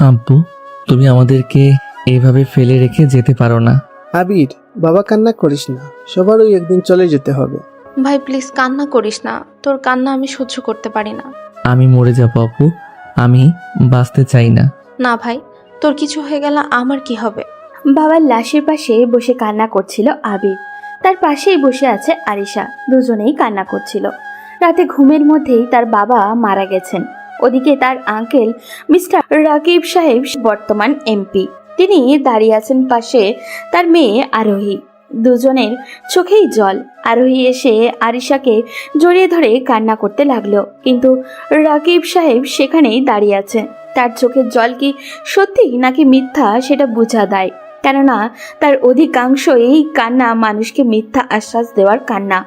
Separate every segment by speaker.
Speaker 1: আব্বু, তুমি আমাদেরকে এইভাবে ফেলে রেখে যেতে পারো না।
Speaker 2: আবির, বাবা কান্না করিস না, সবারই একদিন চলে যেতে হবে।
Speaker 3: ভাই প্লিজ কান্না করিস না, তোর কান্না আমি সহ্য করতে পারি না।
Speaker 1: আমি মরে যাবো আপু, আমি বাঁচতে চাই না।
Speaker 3: না ভাই, তোর কিছু হয়ে গেলে আমার কি হবে?
Speaker 4: বাবার লাশের পাশে বসে কান্না করছিল আবির। তার পাশেই বসে আছে আরিশা। দুজনেই কান্না করছিল। রাতে ঘুমের মধ্যেই তার বাবা মারা গেছেন। ওদিকে তার আঙ্কেল মিস্টার রাকিব সাহেব বর্তমান এমপি। তিনি দাঁড়িয়ে আছেন পাশে তার মেয়ে আরোহী। দুজনের চোখেই জল। আরোহী এসে আরিশাকে জড়িয়ে ধরে কান্না করতে লাগলো, কিন্তু রাকিব সাহেব সেখানেই দাঁড়িয়ে আছে। তার চোখের জল কি সত্যি নাকি মিথ্যা সেটা বোঝা দেয়, কেননা তার অধিকাংশ এই কান্না মানুষকে মিথ্যা আশ্বাস দেওয়ার কান্না,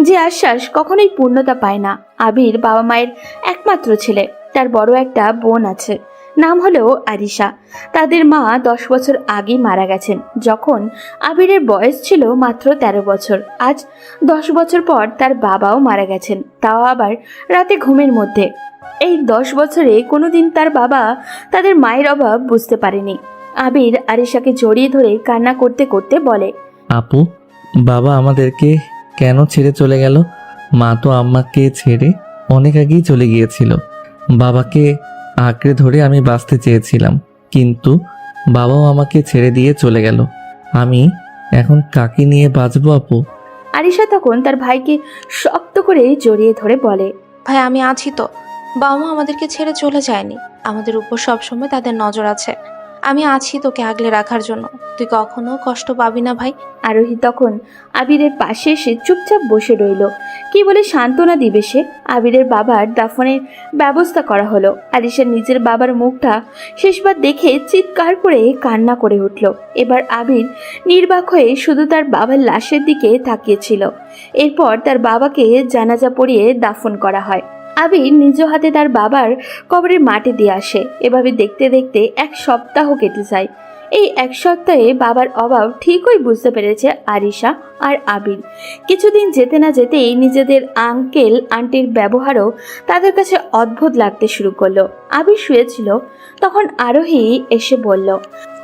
Speaker 4: যে আশ্বাস কখনোই পূর্ণতা পায় না। আবির বাবা মায়ের একমাত্র ছেলে। তার বড় একটা বোন আছে, নাম হলো আরিশা। তাদের মা 10 বছর আগেই মারা গেছেন, যখন আবিরের বয়স ছিল মাত্র 13 বছর। আজ 10 বছর পর তার বাবাও মারা গেছেন, তাও আবার রাতে ঘুমের মধ্যে। এই 10 বছরে কোনোদিন তার বাবা তাদের মায়ের অভাব বুঝতে পারেনি। আবির আরিশাকে জড়িয়ে ধরে কান্না করতে করতে বলে,
Speaker 1: আপু, বাবা আমাদেরকে কেন ছেড়ে চলে গেল? মা তো আম্মাকে ছেড়ে অনেক আগেই চলে গিয়েছিল। বাবাকে আঁকড়ে ধরে আমি বাঁচতে চেয়েছিলাম, কিন্তু বাবাও আমাকে ছেড়ে দিয়ে চলে গেল। আমি এখন কাকে নিয়ে বাঁচবো আপু?
Speaker 4: আরিশা তখন তার ভাইকে শক্ত করে জড়িয়ে ধরে বলে,
Speaker 3: ভাই আমি আছি তো, বাবা মা আমাদেরকে ছেড়ে চলে যায়নি, আমাদের উপর সবসময় তাদের নজর আছে। আমি আছি তোকে আগলে রাখার জন্য, তুই কখনো কষ্ট পাবি না ভাই।
Speaker 4: আরোহী তখন আবিরের পাশে এসে চুপচাপ বসে রইল। কি বলে সান্ত্বনা দিবে সে? আবিরের বাবার দাফনের ব্যবস্থা করা হলো। আরিশা নিজের বাবার মুখটা শেষবার দেখে চিৎকার করে কান্না করে উঠল। এবার আবির নির্বাক হয়ে শুধু তার বাবার লাশের দিকে তাকিয়েছিল। এরপর তার বাবাকে জানাজা পড়িয়ে দাফন করা হয়। আবির নিজ হাতে তার বাবার কবরের মাটি দিয়ে আসে। এভাবে দেখতে দেখতে 1 সপ্তাহ কেটে যায়। এই 1 সপ্তাহে বাবার অভাব ঠিকই বুঝতে পেরেছে আরিশা আর আবির। কিছুদিন যেতে না যেতেই নিজেদের আঙ্কেল আন্টির ব্যবহারও তাদের কাছে অদ্ভুত লাগতে শুরু করলো। আবির শুয়েছিল, তখন আরোহী এসে বলল,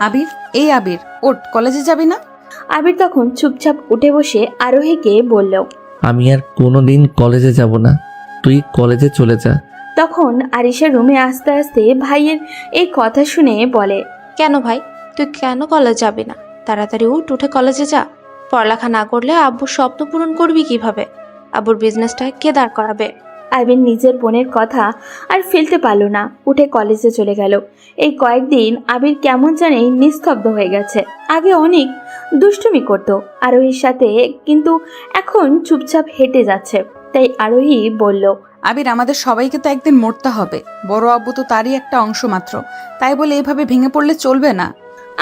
Speaker 5: আবির, এই আবির, ওঠ, কলেজে যাবি না?
Speaker 4: আবির তখন চুপচাপ উঠে বসে আরোহীকে বলল,
Speaker 1: আমি আর কোনোদিন কলেজে যাব না, তুই কলেজে চলে যা।
Speaker 4: তখন আরিশা রুমে আসতে আসতে ভাইয়ের এই কথা শুনে বলে,
Speaker 3: কেন ভাই, তুই কেন কলেজ যাবি না? তাড়াতাড়ি উঠে কলেজে যা। পড়ালেখা না করলে আব্বুর স্বপ্ন পূরণ করবি কিভাবে? আব্বুর বিজনেসটা কে দাঁড় করাবে?
Speaker 4: আবির নিজের বোনের কথা আর ফেলতে পারল না, উঠে কলেজে চলে গেল। এই কয়েকদিন আবির কেমন জানি নিস্তব্ধ হয়ে গেছে। আগে অনেক দুষ্টুমি করত আরোহীর সাথে, কিন্তু এখন চুপচাপ হেঁটে যাচ্ছে। তাই আরোহী বলল,
Speaker 5: আবির, আমাদের সবাইকে তো একদিন মরতে হবে। বড় আব্বু তো তারই একটা অংশ মাত্র, তাই বলে এভাবে ভেঙে পড়লে চলবে না।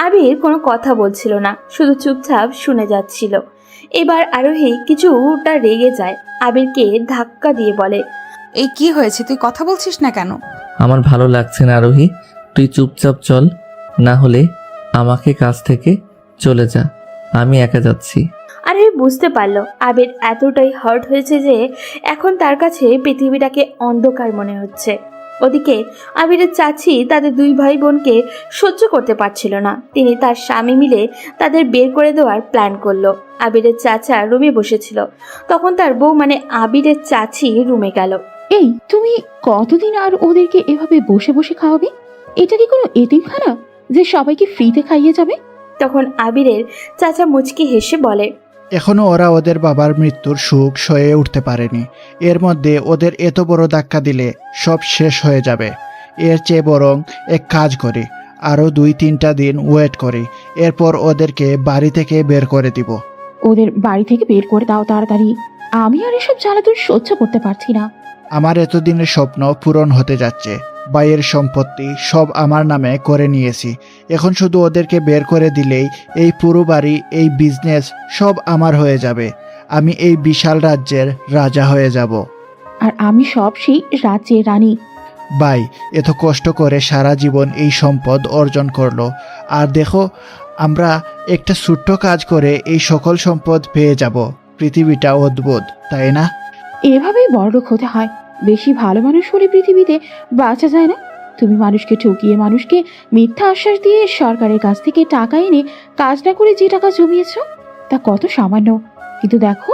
Speaker 4: আবির কোনো কথা বলছিল না, শুধু চুপচাপ শুনে যাচ্ছিল। এবার আরোহী কিছুটা রেগে যায়, আবিরকে ধাক্কা দিয়ে বলে,
Speaker 5: এই কি হয়েছে, তুই কথা বলছিস না কেন?
Speaker 1: আমার ভালো লাগছে না আরোহী, তুই চুপচাপ চল, না হলে আমাকে কাছ থেকে চলে যা, আমি একা যাচ্ছি।
Speaker 4: আরোহী বুঝতে পারলো আবির এতটাই হার্ট হয়েছে যে এখন তার কাছে পৃথিবীটাকে অন্ধকার মনে হচ্ছে। ওদিকে আবিরের চাচি তাদের 2 ভাই বোনকে সহ্য করতে পারছিল না। তিনি তার স্বামী মিলে তাদের বের করে দেওয়ার প্ল্যান করলো। আবিরের চাচা রুমে বসেছিল, তখন তার বউ মানে আবিরের চাচি রুমে গেল।
Speaker 6: এই, তুমি কতদিন আর ওদেরকে এভাবে বসে বসে খাওয়াবে? এটা কি কোনো এতিমখানা যে সবাইকে ফ্রিতে খাইয়ে যাবে?
Speaker 4: তখন আবিরের চাচা মুচকি হেসে বলে,
Speaker 7: এখনো ওরা ওদের বাবার মৃত্যুর সুখ সয়ে উঠতে পারেনি। এর মধ্যে ওদের এত বড় ধাক্কা দিলে সব শেষ হয়ে যাবে। এর চেয়ে বরং এক কাজ করি, আরও 2-3টা দিন ওয়েট করি, এরপর ওদেরকে বাড়ি থেকে বের করে দিব।
Speaker 6: ওদের বাড়ি থেকে বের করে দাও তাড়াতাড়ি। আমি আর এসব জ্বালাতন সহ্য করতে পারছি না।
Speaker 7: আমার এতদিনের স্বপ্ন পূরণ হতে যাচ্ছে। ভাইয়ের সম্পত্তি সব আমার নামে করে নিয়েছি। এখন শুধু ওদেরকে বের করে দিলেই এই পুরো বাড়ি, এই বিজনেস সব আমার হয়ে যাবে। আমি এই বিশাল রাজ্যের রাজা হয়ে যাব।
Speaker 6: আর আমি সব সেই রাজ্যের রানী।
Speaker 7: ভাই এত কষ্ট করে সারা জীবন এই সম্পদ অর্জন করলো, আর দেখো আমরা একটা ছোট্ট কাজ করে এই সকল সম্পদ পেয়ে যাব। পৃথিবীটা অদ্ভুত, তাই না?
Speaker 6: এভাবেই বড়লোক হতে হয়। বেশি ভালো মানুষ হলে পৃথিবীতে বাঁচা যায় না। তুমি মানুষকে ঠকিয়ে, মানুষকে মিথ্যা আশ্বাস দিয়ে সরকারের কাছ থেকে টাকা এনে কাজ না করে যে টাকা জমিয়েছ তা কত সামান্য। কিন্তু দেখো,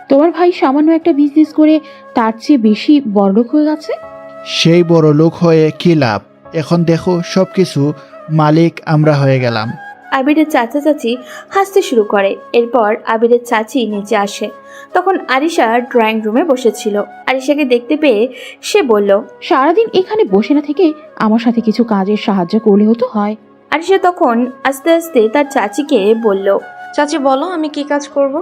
Speaker 6: তোমার ভাই সামান্য একটা বিজনেস করে তার চেয়ে বেশি বড়লোক হয়ে গেছে।
Speaker 7: সেই বড় লোক হয়ে কি লাভ? এখন দেখো সবকিছু মালিক আমরা হয়ে গেলাম।
Speaker 4: আবিরের চাচা চাচি হাসতে শুরু করে। এরপর আবিরের চাচি নিচে আসে। তখন আরিশা ড্রয়িং রুমে বসেছিল। আরিশাকে দেখতে পেয়ে সে বলল,
Speaker 6: সারাদিন এখানে বসে না থেকে আমার সাথে কিছু কাজের সাহায্য করলেও তো হয়।
Speaker 4: আরিশা তখন আস্তে আস্তে তার চাচিকে বলল,
Speaker 3: চাচি বলো আমি কি কাজ করব?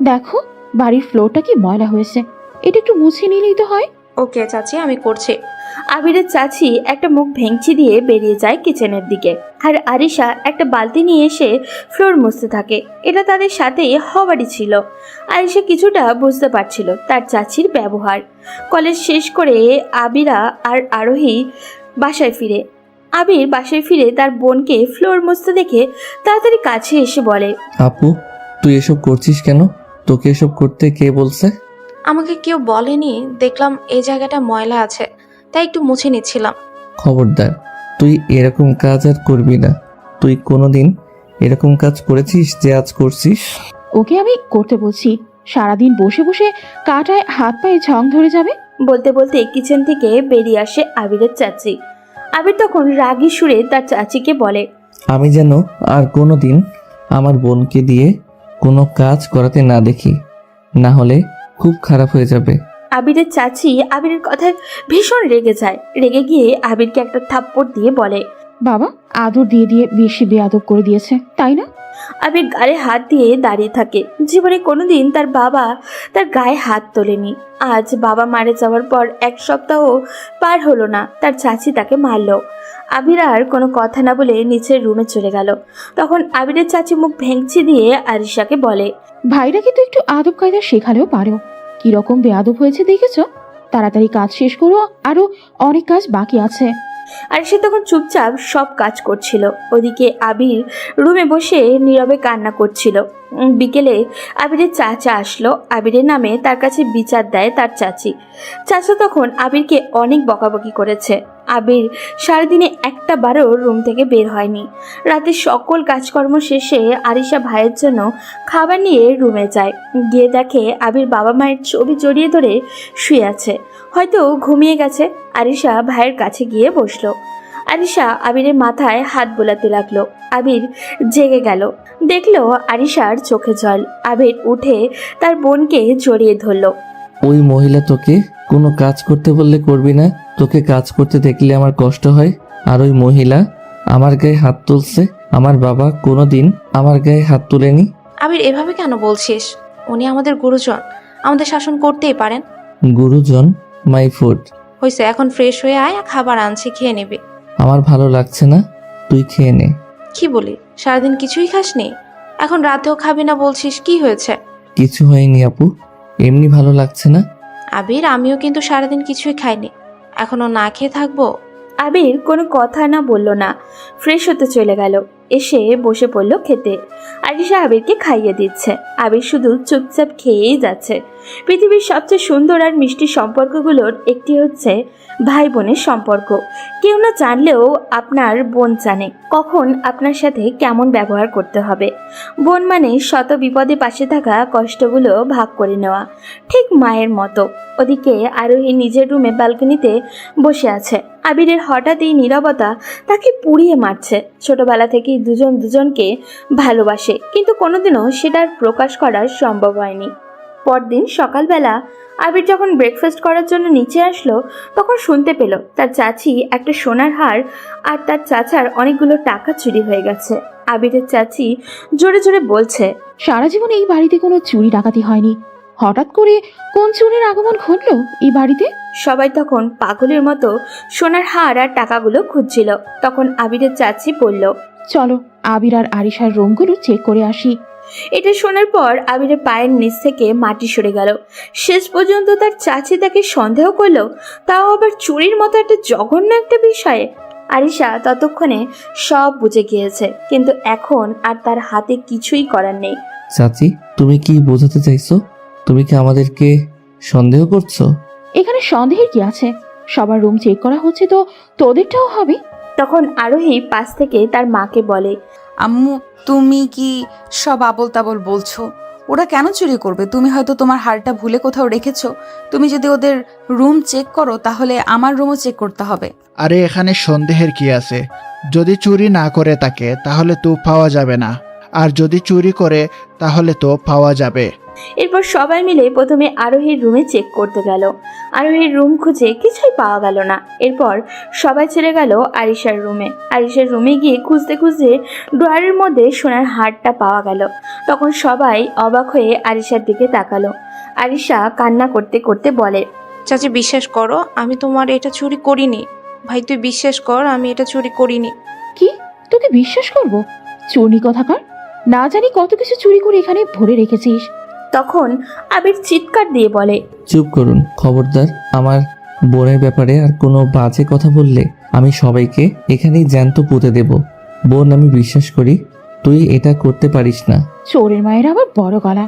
Speaker 6: দেখো, বাড়ির ফ্লোরটা কি ময়লা হয়েছে, এটা একটু মুছে নিলেই তো হয়।
Speaker 3: ওকে চাচি, আমি করছি।
Speaker 4: আবিরের চাচি একটা মুখ ভেঙচি দিয়ে বেরিয়ে যায় কিচেনের দিকে, আর আরিশা একটা বালতি নিয়ে এসে ফ্লোর মুছতে থাকে। এটা তাদের সাথেই হবারই ছিল। আরিশা কিছুটা বুঝতে পারছিল তার চাচির ব্যবহার। কলেজ শেষ করে আবিরা আর আরোহী বাসায় ফিরে। আবির বাসায় ফিরে তার বোনকে ফ্লোর মুছতে দেখে তাড়াতাড়ি কাছে এসে বলে,
Speaker 1: আপু, তুই এসব করছিস কেন? তোকে এসব করতে কে বলছে?
Speaker 3: আমাকে কেউ বলেনি, দেখলাম এই জায়গাটা ময়লা আছে, তাই একটু মুছে নিচ্ছিলাম।
Speaker 1: খবরদার, তুই এরকম কাজ আর করবি না। তুই কোনোদিন এরকম কাজ করেছিস যে আজ করছিস?
Speaker 6: ওকে আমি করতে বলছি, সারাদিন বসে বসে কাটায় হাত পায়ে ঝং ধরে যাবে।
Speaker 4: বলতে বলতে কিচেন থেকে বেরিয়ে আসে আবিরের চাচি। আবির তখন রাগী সুরে তার চাচিকে বলে,
Speaker 1: আমি যেন আর কোনোদিন আমার বোনকে দিয়ে কোনো কাজ করাতে না দেখি, না হলে খুব খারাপ হয়ে যাবে।
Speaker 4: আবিরের চাচি আবিরের কথায় ভীষণ রেগে যায়। রেগে গিয়ে আবিরকে একটা থাপ্পড় দিয়ে বলে,
Speaker 6: বাবা আদর দিয়ে দিয়ে বেশি বেয়াদব করে দিয়েছে, তাই না?
Speaker 4: আবির গায়ে হাত দিয়ে দাঁড়িয়ে থাকে। জীবনে কোনোদিন তার বাবা তার গায়ে হাত তোলেনি। আজ বাবা মারা যাওয়ার পর 1 সপ্তাহ পার হলো না তার চাচি তাকে মারলো। আবির আর কোনো কথা না বলে নিচের রুমে চলে গেল। তখন আবিরের চাচি মুখ ভেঙচি দিয়ে আরিশাকে বলে,
Speaker 6: ভাইরা কিন্তু একটু আদব কায়দা শেখালেও পারো। কিরকম বেয়াদব হয়েছে দেখেছো? তাড়াতাড়ি কাজ শেষ করো, আরো অনেক কাজ বাকি আছে।
Speaker 4: আর সে তখন চুপচাপ সব কাজ করছিল। ওদিকে আবির রুমে বসে নীরবে কান্না করছিল। বিকেলে আবিরের চাচা আসলো। আবিরের নামে তার কাছে বিচার দেয় তার চাচি। চাচা তখন আবিরকে অনেক বকাবকি করেছে। আবির সারাদিনে একটা বারও রুম থেকে বের হয়নি। রাতে সকল কাজকর্ম শেষে আরিশা ভাইয়ের জন্য খাবার নিয়ে রুমে যায়। গিয়ে দেখে আবির বাবা মায়ের ছবি জড়িয়ে ধরে শুয়ে আছে, হয়তো ঘুমিয়ে গেছে। আরিশা ভাইয়ের কাছে গিয়ে বসলো। আরিশা আবিরের মাথায় হাত বোলাতে লাগলো। আবির জেগে গেল, দেখলো আরিশার চোখে জল। আবির উঠে তার বোনকে জড়িয়ে ধরলো।
Speaker 1: ওই মহিলা তোকে কোনো কাজ করতে বললে করবি না, তোকে কাজ করতে দেখলে আমার কষ্ট হয়। আর ওই মহিলা আমার গায়ে হাত তুলছে। আমার বাবা কোনোদিন আমার গায়ে হাত তুলেনি।
Speaker 3: আবির এভাবে কেন বলছিস? উনি আমাদের গুরুজন, আমাদের শাসন করতেই পারেন।
Speaker 1: গুরুজন মাই ফুড।
Speaker 3: হয়েছে, এখন ফ্রেশ হয়ে আয়, খাবার আনছি, খেয়ে নিবি।
Speaker 1: আমার ভালো লাগছে না, তুই খেয়ে নে।
Speaker 3: কি বলি, সারাদিন কিছুই খাসনি, এখন রাতেও খাবি না বলছিস? কি হয়েছে?
Speaker 1: কিছু হয়নি আপু, এমনি ভালো লাগছে না।
Speaker 3: আবির, আমিও কিন্তু সারাদিন কিছুই খাইনি, এখনো না খেয়ে থাকবো?
Speaker 4: আবির কোনো কথা না বলল না, ফ্রেশ হতে চলে গেল। এসে বসে পড়ল খেতে। আরিশা আবিরকে খাইয়ে দিচ্ছে। আবির শুধু চুপচাপ খেয়েই যাচ্ছে। পৃথিবীর সবচেয়ে সুন্দর আর মিষ্টি সম্পর্কগুলোর একটি হচ্ছে ভাই বোনের সম্পর্ক। কেউ না জানলেও আপনার বোন জানে কখন আপনার সাথে কেমন ব্যবহার করতে হবে। বোন মানে শত বিপদে পাশে থাকা, কষ্টগুলো ভাগ করে নেওয়া, ঠিক মায়ের মতো। ওদিকে আরোহী নিজের রুমে ব্যালকনিতে বসে আছে। আবিরের হঠাৎ এই নীরবতা তাকে পুড়িয়ে মারছে। ছোটবেলা থেকেই দুজন দুজনকে ভালোবাসে, কিন্তু কোনোদিনও সেটার প্রকাশ করা সম্ভব হয়নি। পরদিন সকালবেলা আবির যখন ব্রেকফাস্ট করার জন্য নিচে আসলো, তখন শুনতে পেল তার চাচি একটা সোনার হার আর তার চাচার অনেকগুলো টাকা চুরি হয়ে গেছে। আবিরের চাচি জোরে জোরে বলছে,
Speaker 6: সারা জীবন এই বাড়িতে কোনো চুরি ডাকাতি হয়নি, হঠাৎ করে কোন চোরের আগমন ঘটলো এই বাড়িতে?
Speaker 4: সবাই তখন পাগলের মতো সোনার হার আর টাকাগুলো খুঁজছিল। তখন আবিরের চাচি বলল,
Speaker 6: চলো আবির আর আরিশার রুমগুলো চেক করে আসি।
Speaker 4: এটা শোনার পর আবিরের পায়ের নিচ থেকে মাটি সরে গেল। শেষ পর্যন্ত তার চাচি তাকে সন্দেহ করলো, তাও আবার চুরির মতো একটা জঘন্য একটা বিষয়ে। আরিশা ততক্ষণে সব বুঝে গিয়েছে, কিন্তু এখন আর তার হাতে কিছুই করার নেই।
Speaker 1: চাচি, তুমি কি বোঝাতে চাইছো? তুমি কি আমাদেরকে সন্দেহ করছো?
Speaker 6: এখানে সন্দেহের কি আছে? সবার রুম চেক করা হচ্ছে, তো তোদেরটাও হবে।
Speaker 4: তখন আরোহী পাশ থেকে তার মাকে বলে,
Speaker 5: আম্মু, তুমি কি সব আবল তাবল বলছো? ওরা কেন চুরি করবে? তুমি হয়তো তোমার হারটা ভুলে কোথাও রেখেছো। তুমি যদি ওদের রুম চেক করো তাহলে আমার রুমও চেক করতে হবে।
Speaker 7: আরে এখানে সন্দেহের কি আছে? যদি চুরি না করে থাকে তাহলে তো পাওয়া যাবে না, আর যদি চুরি করে তাহলে তো পাওয়া যাবে।
Speaker 4: এরপর সবাই মিলে প্রথমে আরোহীর রুমে চেক করতে গেল। আরোহীর রুম খুঁজে কিছুই পাওয়া গেল না। এরপর সবাই চলে গেল আরিশার রুমে। আরিশার রুমে গিয়ে খুঁজতে খুঁজতে ড্রয়ারের মধ্যে সোনার হারটা পাওয়া গেল। তখন সবাই অবাক হয়ে আরিশার দিকে তাকালো। আরিশা কান্না করতে করতে বলে,
Speaker 3: চাচি বিশ্বাস করো, আমি তোমার এটা চুরি করিনি। ভাই তুই বিশ্বাস কর, আমি এটা চুরি করিনি।
Speaker 6: কি, তোকে বিশ্বাস করব? চুরি কথাকার, না জানি কত কিছু চুরি করে এখানে ভরে রেখেছিস।
Speaker 4: তখন আবির চিৎকার দিয়ে বলে,
Speaker 1: চুপ করুন, খবরদার। আমার বোনের ব্যাপারে আর কোনো বাজে কথা বললে আমি সবাইকে এখানেই জ্যান্ত পুঁতে দেব। বোন, আমি বিশ্বাস করি তুই এটা করতে পারিস না।
Speaker 6: চোরের মায়ের আবার বড় গলা।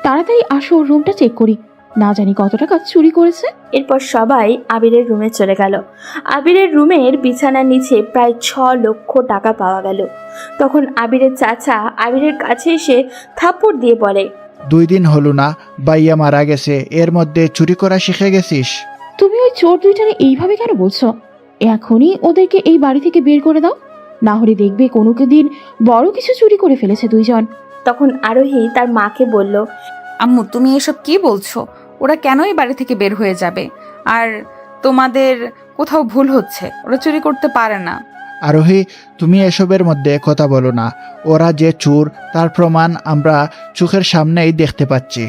Speaker 6: তাড়াতাড়ি আসো, ওর রুমটা চেক করি, না জানি কত টাকা চুরি করেছে।
Speaker 4: এরপর সবাই আবিরের রুমে চলে গেল। আবিরের রুমের বিছানার নিচে প্রায় 6 লক্ষ টাকা পাওয়া গেল। তখন আবিরের চাচা আবিরের কাছে এসে থাপ্পড় দিয়ে বলে,
Speaker 7: 2 দিন হলো না বাইয়া মারা গেছে, এর মধ্যে চুরি করা শিখে গেছিস?
Speaker 6: তুমি ওই চোর দুইটারে এইভাবে কেন বলছো? এখনই ওদেরকে এই বাড়ি থেকে বের করে দাও, না হলে দেখবে কোনো দিন বড় কিছু চুরি করে ফেলেছে দুইজন।
Speaker 4: তখন আরোহী তার মাকে বলল,
Speaker 5: আম্মু, তুমি এসব কি বলছো? ওরা কেন এই বাড়ি থেকে বের হয়ে যাবে? আর তোমাদের কোথাও ভুল হচ্ছে, ওরা চুরি করতে পারে না।
Speaker 7: আরোহী, তুমি এসবের মধ্যে কথা বলো না। ওরা যে চোর তার প্রমাণ আমরা চোখের সামনেই দেখতে পাচ্ছি।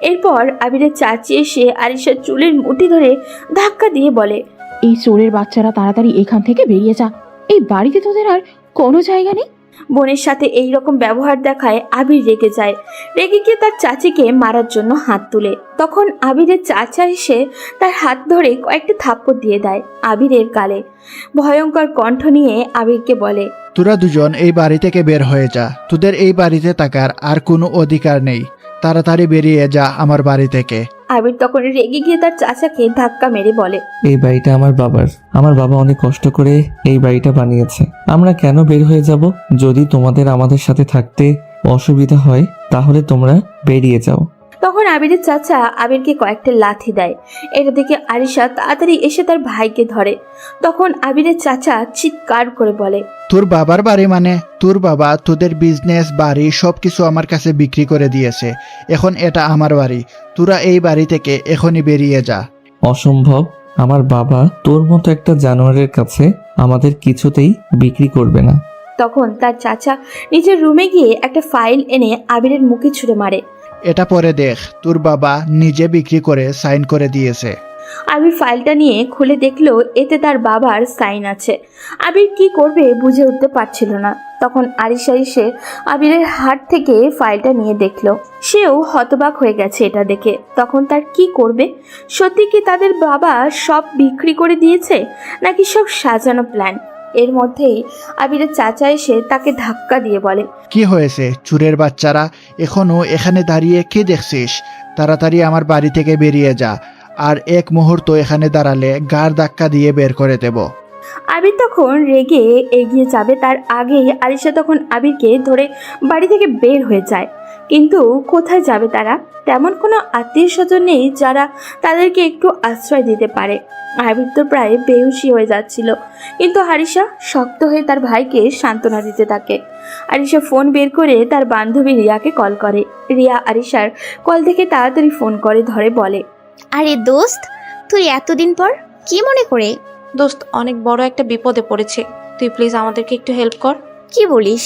Speaker 4: এরপর আবিরের চাচি এসে আরিশার চুলের মুঠি ধরে ধাক্কা দিয়ে বলে,
Speaker 6: এই চোরের বাচ্চারা তাড়াতাড়ি এখান থেকে বেরিয়ে যা, এই বাড়িতে তোদের আর কোনো জায়গা নেই।
Speaker 4: বোনের সাথে এই রকম ব্যবহার দেখায় আবির রেগে যায়। রেগে গিয়ে তার চাচিকে মারার জন্য হাত তুলে। তখন আবিরের চাচা এসে তার হাত ধরে কয়েকটি থাপ্পড় দিয়ে দেয় আবিরের গালে। ভয়ঙ্কর কণ্ঠ নিয়ে আবিরকে বলে,
Speaker 7: তোরা দুজন এই বাড়ি থেকে বের হয়ে যা, তোদের এই বাড়িতে থাকার আর কোনো অধিকার নেই। তাড়াতাড়ি বেরিয়ে যা আমার বাড়ি থেকে।
Speaker 4: আবির তখন রেগে গিয়ে তার চাচাকে ধাক্কা মেরে বলে,
Speaker 1: এই বাড়িটা আমার বাবার। আমার বাবা অনেক কষ্ট করে এই বাড়িটা বানিয়েছে। আমরা কেন বের হয়ে যাব? যদি তোমাদের আমাদের সাথে থাকতে অসুবিধা হয় তাহলে তোমরা বেরিয়ে যাও।
Speaker 4: তখন আবিরের চাচা আবিরকে কয়েকটা লাথি দেয়। এটা দেখে আরিশা তাড়াতাড়ি এসে তার ভাইকে ধরে। তখন আবিরের চাচা চিৎকার করে বলে,
Speaker 7: তোর বাবার বাড়ি মানে? তোর বাবা তোদের বিজনেস বাড়ি সবকিছু আমার কাছে বিক্রি করে দিয়েছে, এখন এটা আমার বাড়ি। তোরা এই বাড়ি থেকে এখনই বেরিয়ে যা।
Speaker 1: অসম্ভব। আমার বাবা তোর মতো একটা জানোয়ারের কাছে আমাদের কিছুতেই বিক্রি করবে না।
Speaker 4: তখন তার চাচা নিজের রুমে গিয়ে একটা ফাইল এনে আবিরের মুখে ছুঁড়ে মারে।
Speaker 7: এটা পরে দেখ, তোর বাবা নিজে বিক্রি করে সাইন করে দিয়েছে।
Speaker 4: আবির ফাইলটা নিয়ে খুলে দেখলো এতে তার বাবার সাইন আছে। আবির কি করবে বুঝে উঠতে পারছিল না। তখন আরিশা এসে আবিরের হাত থেকে ফাইলটা নিয়ে দেখলো। সেও হতবাক হয়ে গেছে এটা দেখে। তখন তার কি করবে? সত্যি কি তাদের বাবা সব বিক্রি করে দিয়েছে, নাকি সব সাজানো প্ল্যান? এর মধ্যেই আবিরের চাচা এসে তাকে ধাক্কা দিয়ে বলে,
Speaker 7: কি হয়েছে চুরের বাচ্চারা? এখনো এখানে দাঁড়িয়ে কি দেখছিস? তাড়াতাড়ি আমার বাড়ি থেকে বেরিয়ে যা, আর এক মুহূর্ত এখানে দাঁড়ালে গাড় ধাক্কা দিয়ে বের করে দেব।
Speaker 4: আবির তখন রেগে এগিয়ে যাবে, তার আগেই আরিশা তখন আবিরকে ধরে বাড়ি থেকে বের হয়ে যায়। কিন্তু কোথায় যাবে তারা? তেমন কোনো আত্মীয় স্বজন নেই যারা তাদেরকে একটু আশ্রয় দিতে পারে। আবির তো প্রায় বেহুশি হয়ে যাচ্ছিল, কিন্তু আরিশা শক্ত হয়ে তার ভাইকে সান্ত্বনা দিতে থাকে। আরিশা ফোন বের করে তার বান্ধবী রিয়াকে কল করে। রিয়া আরিশার কল থেকে তাড়াতাড়ি ফোন করে ধরে বলে,
Speaker 8: আরে দোস্ত, তুই এতদিন পর কি মনে করে?
Speaker 3: দোস্ত, অনেক বড় একটা বিপদে পড়েছে, তুই প্লিজ আমাদেরকে একটু হেল্প কর।
Speaker 8: কি বলিস?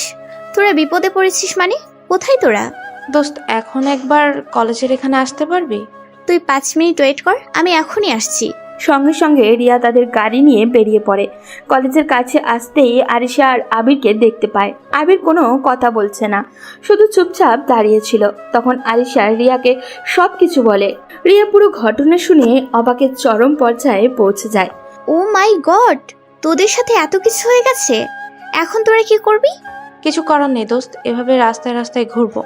Speaker 8: তোরা বিপদে পড়েছিস মানে? কোথায় তোরা?
Speaker 3: দোস্ত, এখন একবার কলেজের এখানে আসতে পারবি?
Speaker 8: তুই 5 মিনিট ওয়েট কর, আমি এখনই আসছি।
Speaker 4: সঙ্গে সঙ্গে রিয়া তাদের গাড়ি নিয়ে বেরিয়ে পড়ে। কলেজের কাছে আসতেই আরিশা আর আবিরকে দেখতে পায়। আবির কোনো কথা বলছে না, শুধু চুপচাপ দাঁড়িয়েছিল। তখন আরিশা রিয়াকে সব কিছু বলে। রিয়া পুরো ঘটনা শুনে অবাকের চরম পর্যায়ে পৌঁছে যায়।
Speaker 8: ও মাই গড, তোদের সাথে এত কিছু হয়ে গেছে, এখন তোরা কি করবি?
Speaker 3: কিছু করার নেই দোস্ত, এভাবে রাস্তায় রাস্তায় ঘুরবো।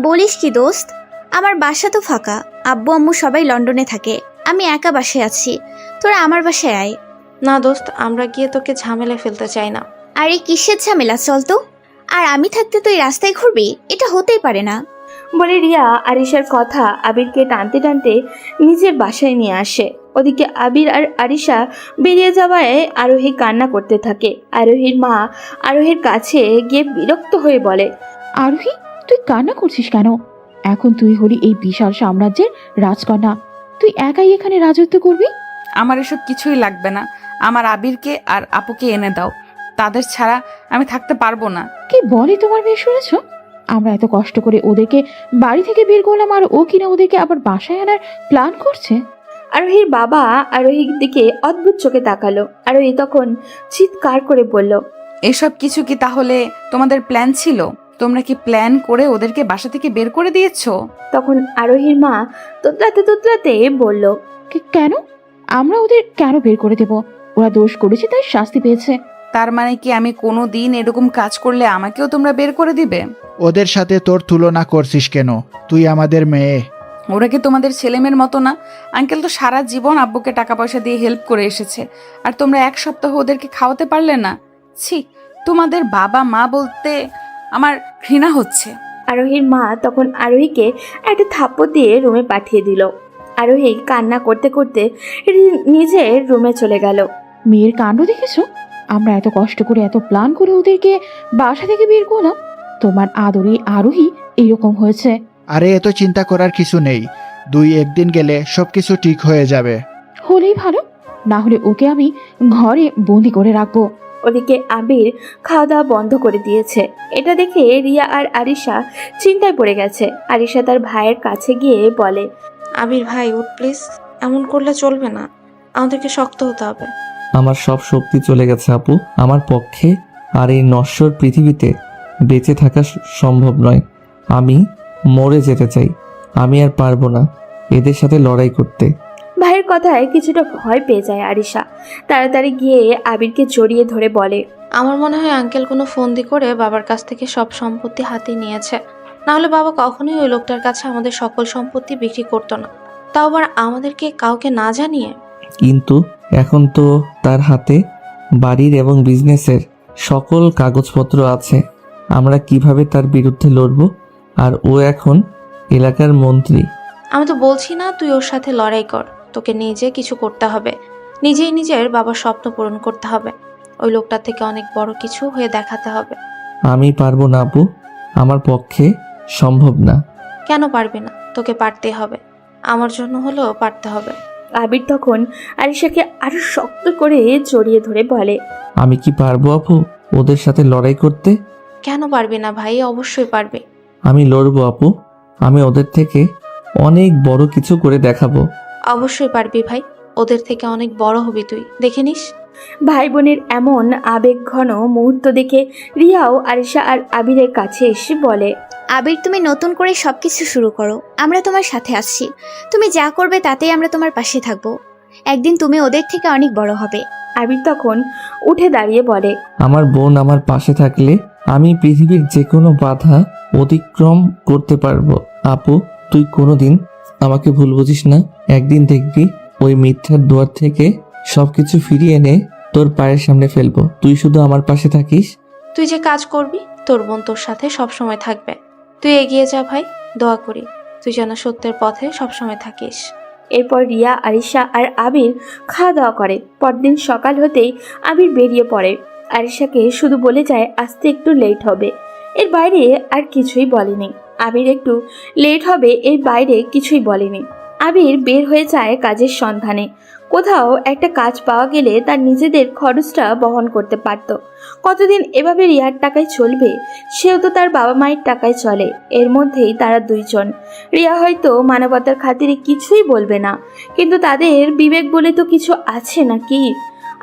Speaker 8: বলিস কি দোস্ত? আমার বাসা তো ফাঁকা, আব্বু আম্মু সবাই লন্ডনে থাকে, আমি একা বাসায় আছি, তোরা আমার বাসায় আয়।
Speaker 3: না দোস্ত, আমরা গিয়ে তোকে ঝামেলায় ফেলতে চাই না।
Speaker 8: আরে কিসের ঝামেলা, চল তো। আর আমি থাকতে তুই রাস্তায় ঘুরবি, এটা হতেই পারে না।
Speaker 4: বলে রিয়া আরিশার কথা আবিরকে টানতে টানতে নিজের বাসায় নিয়ে আসে। ওদিকে আবির আর আরিশা বেরিয়ে যাওয়ায় আরোহী কান্না করতে থাকে। আরোহীর মা আরোহীর কাছে গিয়ে বিরক্ত হয়ে বলে,
Speaker 6: আরোহী, তুই কান্না করছিস কেন? এখন তুই হলি এই বিশাল সাম্রাজ্যের রাজকন্যা, তুই একাই এখানে রাজত্ব করবি।
Speaker 5: আমার এসব কিছুই লাগবে না। আমার আবিরকে আর আপুকে এনে দাও, তাদের ছাড়া আমি থাকতে পারবো না।
Speaker 6: কি বলে তোমার মেয়ে, শুনেছ? আমরা এত কষ্ট করে ওদেরকে বাড়ি থেকে বের করলাম, আর ও কিনা ওদেরকে আবার বাসায় আনার প্ল্যান করছে।
Speaker 4: আরোহীর বাবা আরোহীর দিকে অদ্ভুত চোখে তাকালো। আরোহী তখন চিৎকার করে বলল,
Speaker 5: এসব কিছু কি তাহলে তোমাদের প্ল্যান ছিল? তোমরা কি প্ল্যান করে ওদেরকে বাসা থেকে বের করে দিয়েছো?
Speaker 4: তখন আরোহীর মা তোতলাতে তোতলাতে বলল,
Speaker 6: কেন? আমরা ওদের কেন বের করে দেব? ওরা দোষ করেছে, তাই শাস্তি পেয়েছে।
Speaker 5: তার মানে কি আমি কোনো দিন এরকম কাজ করলে আমাকেও তোমরা বের করে দিবে?
Speaker 7: ওদের সাথে তোর তুলনা করছিস কেন? তুই আমাদের মেয়ে।
Speaker 5: ওরা কি তোমাদের ছেলেমেয়ের মতো না? আঙ্কেল তো সারা জীবন আব্বুকে টাকা পয়সা দিয়ে হেল্প করে এসেছে, আর তোমরা এক সপ্তাহ ওদেরকে খাওয়াতে পারলে না? ছি, তোমাদের বাবা মা বলতে আমার ঘৃণা হচ্ছে।
Speaker 4: আরোহীর মা তখন আরোহীকে একটা থাপ্পড় দিয়ে রুমে পাঠিয়ে দিল। আরোহী কান্না করতে করতে নিজের রুমে চলে গেল।
Speaker 6: মেয়ের কাণ্ড দেখেছো? আমরা এত কষ্ট করে এত প্ল্যান করে ওদেরকে বাসা থেকে বের করলাম, তোমার আদরে আরোহী এইরকম হয়েছে।
Speaker 7: আরে এত চিন্তা করার কিছু নেই, 2-1 দিন গেলে সবকিছু ঠিক হয়ে যাবে।
Speaker 6: হলেই ভালো, না হলে ওকে আমি ঘরে বন্দি করে রাখবো।
Speaker 4: ওদিকে আবির খাওয়া দাওয়া বন্ধ করে দিয়েছে। এটা দেখে রিয়া আর আরিশা চিন্তায় পড়ে গেছে। আরিশা তার ভাইয়ের কাছে গিয়ে বলে,
Speaker 3: আবির ভাই উঠ প্লিজ, এমন করলে চলবে না, আমাদেরকে শক্ত হতে হবে।
Speaker 1: আমার সব শক্তি চলে গেছে আপু, আমার পক্ষে আর এই নশ্বর পৃথিবীতে বেঁচে থাকা সম্ভব নয়। আমি মরে যেতে চাই। আমি আর পারবো না এদের সাথে লড়াই করতে।
Speaker 4: ভাইয়ের কথায় কিছুটা ভয় পেয়ে যায় আরিশা। তাড়াতাড়ি গিয়ে আবিরকে জড়িয়ে ধরে বলে,
Speaker 3: আমার মনে হয় আঙ্কেল কোনো ফন্দি করে বাবার কাছ থেকে সব সম্পত্তি হাতিয়ে নিয়েছে, না হলে বাবা কখনোই ওই লোকটার কাছে আমাদের সকল সম্পত্তি বিক্রি করতো না, তাও আবার আমাদেরকে কাউকে না জানিয়ে।
Speaker 1: কিন্তু এখন তো তার হাতে বাড়ির এবং বিজনেসের সকল কাগজপত্র আছে। আমরা কিভাবে তার বিরুদ্ধে লড়ব? আর ও এখন এলাকার মন্ত্রী।
Speaker 3: আমি তো বলছি না তুই ওর সাথে লড়াই কর, তোকে নিজে কিছু করতে হবে, নিজেই নিজের বাবার স্বপ্ন পূরণ করতে হবে, ওই লোকটার থেকে অনেক বড় কিছু হয়ে দেখাতে হবে।
Speaker 1: আমি পারবো না আপু, আমার পক্ষে সম্ভব না।
Speaker 3: কেন পারবি না? তোকে পারতেই হবে, আমার জন্য হলেও পারতে হবে।
Speaker 4: আবির তখন আরিশাকে আরো শক্ত করে জড়িয়ে ধরে বলে,
Speaker 1: আমি কি পারবো আপু ওদের সাথে লড়াই করতে?
Speaker 3: কেন পারবি না ভাই? অবশ্যই পারবি।
Speaker 1: আমি লড়বো আপু, আমি ওদের থেকে অনেক বড় কিছু করে দেখাবো।
Speaker 3: অবশ্যই পারবি ভাই, ওদের থেকে অনেক বড় হবি তুই, দেখে নিস।
Speaker 4: ভাই বোনের এমন আবেগ ঘন মুহূর্ত দেখে রিয়াও আরিশা আর আবিরের কাছে এসে বলে,
Speaker 8: আবির, তুমি নতুন করে সবকিছু শুরু করো, আমরা তোমার সাথে আছি। তুমি যা করবে তাতেই আমরা তোমার পাশে থাকবো। একদিন তুমি ওদের থেকে অনেক বড় হবে।
Speaker 4: আবির তখন উঠে দাঁড়িয়ে বলে,
Speaker 1: আমার বোন আমার পাশে থাকলে আমি পৃথিবীর যে কোনো বাধা অতিক্রম করতে পারবো। আপু, তুই কোনোদিন আমাকে ভুল বুঝিস না। একদিন দেখবি ওই মিথ্যার দুয়ার থেকে সবকিছু ফিরিয়ে এনে তোর পায়ের সামনে ফেলবো। তুই শুধু আমার পাশে থাকিস।
Speaker 3: তুই যে কাজ করবি তোর বোন তোর সাথে সবসময় থাকবে। তুই এগিয়ে যা ভাই, দোয়া করি তুই যেন সত্যের পথে সবসময় থাকিস।
Speaker 4: এরপর রিয়া আরিশা আর আবির খাওয়া দাওয়া করে। পরদিন সকাল হতেই আবির বেরিয়ে পড়ে। আরিশাকে শুধু বলে যায় আসতে একটু লেট হবে, এর বাইরে আর কিছুই বলেনি। আবির একটু লেট হবে, এর বাইরে কিছুই বলেনি। আবির বের হয়ে যায় কাজের সন্ধানে। কোথাও একটা কাজ পাওয়া গেলে তার নিজেদের খরচটা বহন করতে পারত। কতদিন এভাবে রিয়ার টাকায় চলবে? সেও তো তার বাবা মায়ের টাকায় চলে। এর মধ্যেই তারা দুইজন। রিয়া হয়তো মানবতার খাতিরে কিছুই বলবে না, কিন্তু তাদের বিবেক বলে তো কিছু আছে নাকি?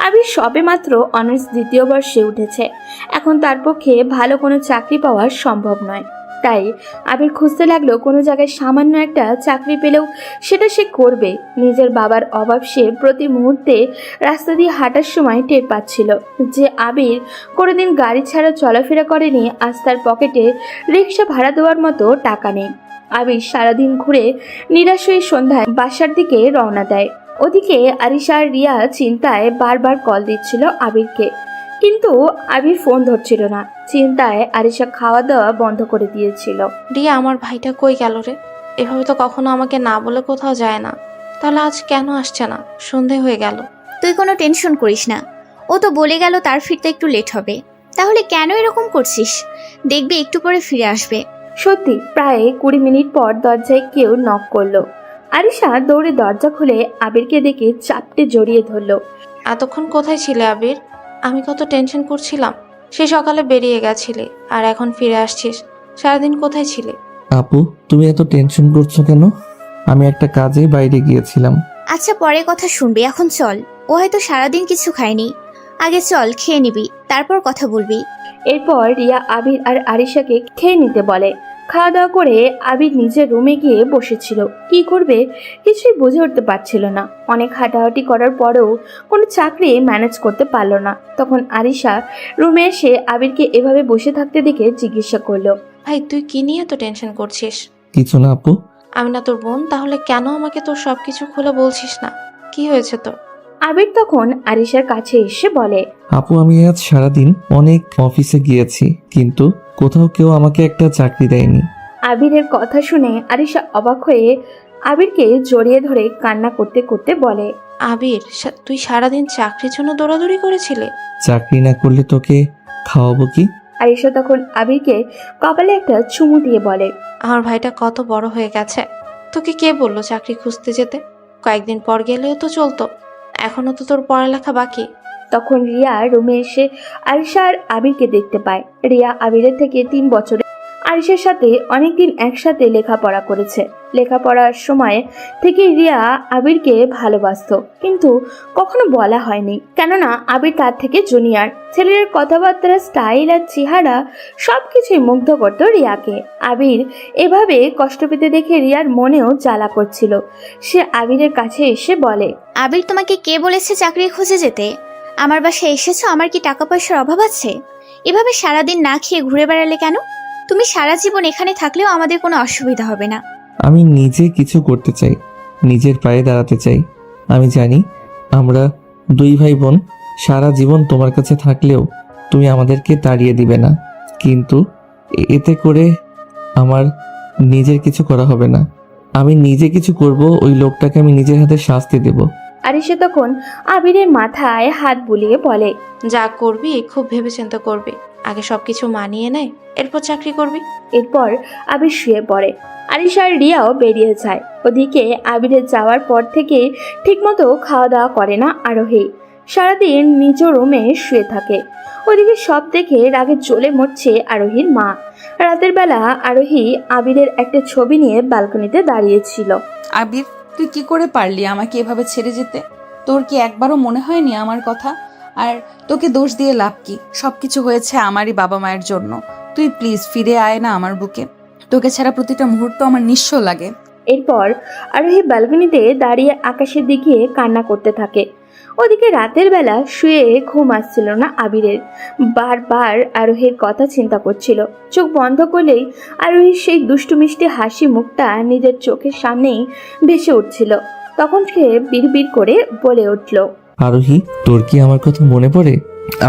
Speaker 4: আবির সবে মাত্র অনার্স 2য় বর্ষে উঠেছে। এখন তার পক্ষে ভালো কোনো চাকরি পাওয়া সম্ভব নয়। তাই আবির খুঁজতে লাগলো কোনো জায়গায় সামান্য একটা চাকরি পেলেও সেটা সে করবে। নিজের বাবার অভাব সে প্রতি মুহূর্তে রাস্তা দিয়ে হাঁটার সময় টের পাচ্ছিল। যে আবির কোনোদিন গাড়ি ছাড়া চলাফেরা করেনি, আজ তার পকেটে রিক্সা ভাড়া দেওয়ার মতো টাকা নেই। আবির সারাদিন ঘুরে নিরাশ হয়ে সন্ধ্যায় বাসার দিকে রওনা দেয়। ওদিকে আরিশা আর রিয়া চিন্তায় বারবার কল দিচ্ছিল আবিরকে, কিন্তু আবির ফোন ধরছিল না। চিন্তায় আরিশা খাওয়া দাওয়া বন্ধ করে দিয়েছিল।
Speaker 3: রিয়া, আমার ভাইটা কই গেল রে? এভাবে তো কখনো আমাকে না বলে কোথাও যায় না, তাহলে আজ কেন আসছে না? সন্ধে হয়ে গেল।
Speaker 8: তুই কোনো টেনশন করিস না, ও তো বলে গেল তার ফিরতে একটু লেট হবে। তাহলে কেন এরকম করছিস? দেখবি একটু পরে ফিরে আসবে।
Speaker 4: সত্যি প্রায় 20 মিনিট পর দরজায় কেউ নক করলো। আরিশা দৌড়ে দরজা খুলে আবিরকে দেখে চাপটে জড়িয়ে ধরলো।
Speaker 3: এতক্ষণ কোথায় ছিলে আবির? আমি কত টেনশন করছিলাম। সে সকালে বেরিয়ে গেছিলে আর এখন ফিরে আসছিস। সারাদিন কোথায় ছিলে?
Speaker 1: আপু, তুমি এত টেনশন করছো কেন? আমি একটা কাজে বাইরে গিয়েছিলাম।
Speaker 8: আচ্ছা, পরে কথা শুনবি, এখন চল। ও হয়তো সারাদিন কিছু খায়নি। আগে চল, খেয়ে নিবি, তারপর কথা বলবি।
Speaker 4: এরপর রিয়া আবির আর আরিশাকে খেয়ে নিতে বলে। খাওয়া দাওয়া করে আবির নিজের রুমে গিয়ে বসেছিল। কি করবে কিছুই বুঝে উঠতে পারছিল না। অনেক হাঁটাহাঁটি করার পরেও কোনো চাকরি ম্যানেজ করতে পারলো না। তখন আরিশা রুমে এসে আবিরকে এভাবে বসে থাকতে দেখে জিজ্ঞাসা করলো,
Speaker 3: ভাই, তুই কি নিয়ে এত টেনশন করছিস?
Speaker 1: কিছু না আপু।
Speaker 3: আমি না তোর বোন? তাহলে কেন আমাকে তোর সবকিছু খুলে বলছিস না? কি হয়েছে তোর?
Speaker 4: আবির তখন আরিশার কাছে এসে বলে,
Speaker 1: আপু, আমি আজ সারাদিন অনেক অফিসে গিয়েছি, কিন্তু কোথাও কেউ আমাকে একটা চাকরি দেয়নি।
Speaker 4: আবিরের কথা শুনে আরিশা অবাক হয়ে আবিরকে জড়িয়ে ধরে কান্না করতে করতে বলে,
Speaker 3: আবির, তুই সারাদিন চাকরির জন্য দৌড়াদৌড়ি করেছিলে?
Speaker 1: চাকরি না করলে তোকে খাওয়াবো কি?
Speaker 4: আরিশা তখন আবিরকে কপালে একটা চুমু দিয়ে বলে,
Speaker 3: আমার ভাইটা কত বড় হয়ে গেছে। তোকে কে বললো চাকরি খুঁজতে যেতে? কয়েকদিন পর গেলেও তো চলতো। এখনো তো তোর পড়ালেখা বাকি।
Speaker 4: তখন রিয়া রুমে এসে আরিশা আর আবিরকে দেখতে পায়। রিয়া আবিরের থেকে 3 বছরে আরিশার সাথে অনেকদিন একসাথে লেখাপড়া করেছে। লেখাপড়ার সময় থেকে রিয়া আবিরকে ভালোবাসতো, কিন্তু কখনো বলা হয়নি, কেননা আবির তার থেকে জুনিয়র। ছেলের কথাবার্তা, স্টাইল আর চেহারা সবকিছুই মুগ্ধ করতো রিয়াকে। আবির এভাবে কষ্ট পেতে দেখে রিয়ার মনেও জ্বালা করছিল। সে আবিরের কাছে এসে বলে,
Speaker 8: আবির, তোমাকে কে বলেছে চাকরি খুঁজে যেতে? আমার বাসায় এসেছো, আমার কি টাকা পয়সার অভাব আছে? এভাবে সারাদিন না খেয়ে ঘুরে বেড়ালে কেন? তুমি সারা জীবন এখানে থাকলেও আমাদের কোনো অসুবিধা হবে না।
Speaker 1: আমি নিজে কিছু করতে চাই, নিজের পায়ে দাঁড়াতে চাই। আমি জানি আমরা 2 ভাই বোন সারা জীবন তোমার কাছে থাকলেও তুমি আমাদেরকে তাড়িয়ে দিবে না, কিন্তু এতে করে আমার নিজের কিছু করা হবে না। আমি নিজে কিছু করব, ওই লোকটাকে আমি নিজের হাতে শাস্তি দেব।
Speaker 4: আরিশা তখন আবিরের মাথায় হাত বুলিয়ে বলে,
Speaker 3: যা করবি খুব ভেবেচিন্তে করবি। আগে সবকিছু মানিয়ে নেয়, এরপর চাকরি করবি।
Speaker 4: এরপর আবির শুয়ে পড়ে। আরিশা আর রিয়াও বেরিয়ে যায়। ওদিকে আবিরের যাওয়ার পর থেকে ঠিকমতো খাওয়া দাওয়া করে না আরোহী। সারাদিন নিজ রুমে শুয়ে থাকে। ওদিকে সব দেখে রাগে জ্বলে মরছে আরোহীর মা। রাতের বেলা আরোহী আবিরের একটা ছবি নিয়ে ব্যালকনিতে দাঁড়িয়েছিল।
Speaker 5: আবির, তুই কি করে পারলি আমাকে এভাবে ছেড়ে যেতে? তোর কি একবারও মনে হয়নি আমার কথা? আর তোকে দোষ দিয়ে লাভ কি? সবকিছু হয়েছে আমারই বাবা মায়ের জন্য। তুই প্লিজ ফিরে আয় না আমার বুকে। তোকে ছাড়া প্রতিটা মুহূর্ত আমার নিঃস্ব লাগে।
Speaker 4: এরপর আরোহী ব্যালকনিতে দাঁড়িয়ে আকাশের দিকে কান্না করতে থাকে। ওদিকে রাতের বেলা শুয়ে ঘুম আসছিল না আবিরের। বারবার আরোহীর কথা চিন্তা করছিল। চোখ বন্ধ করলেই আরোহীর সেই দুষ্টু মিষ্টি হাসি মুখটা নিজের চোখের সামনেই ভেসে উঠছিল। তখন সে বিড়বিড় করে বলে উঠল,
Speaker 1: আরোহী, তোর কি আমার কথা মনে পড়ে?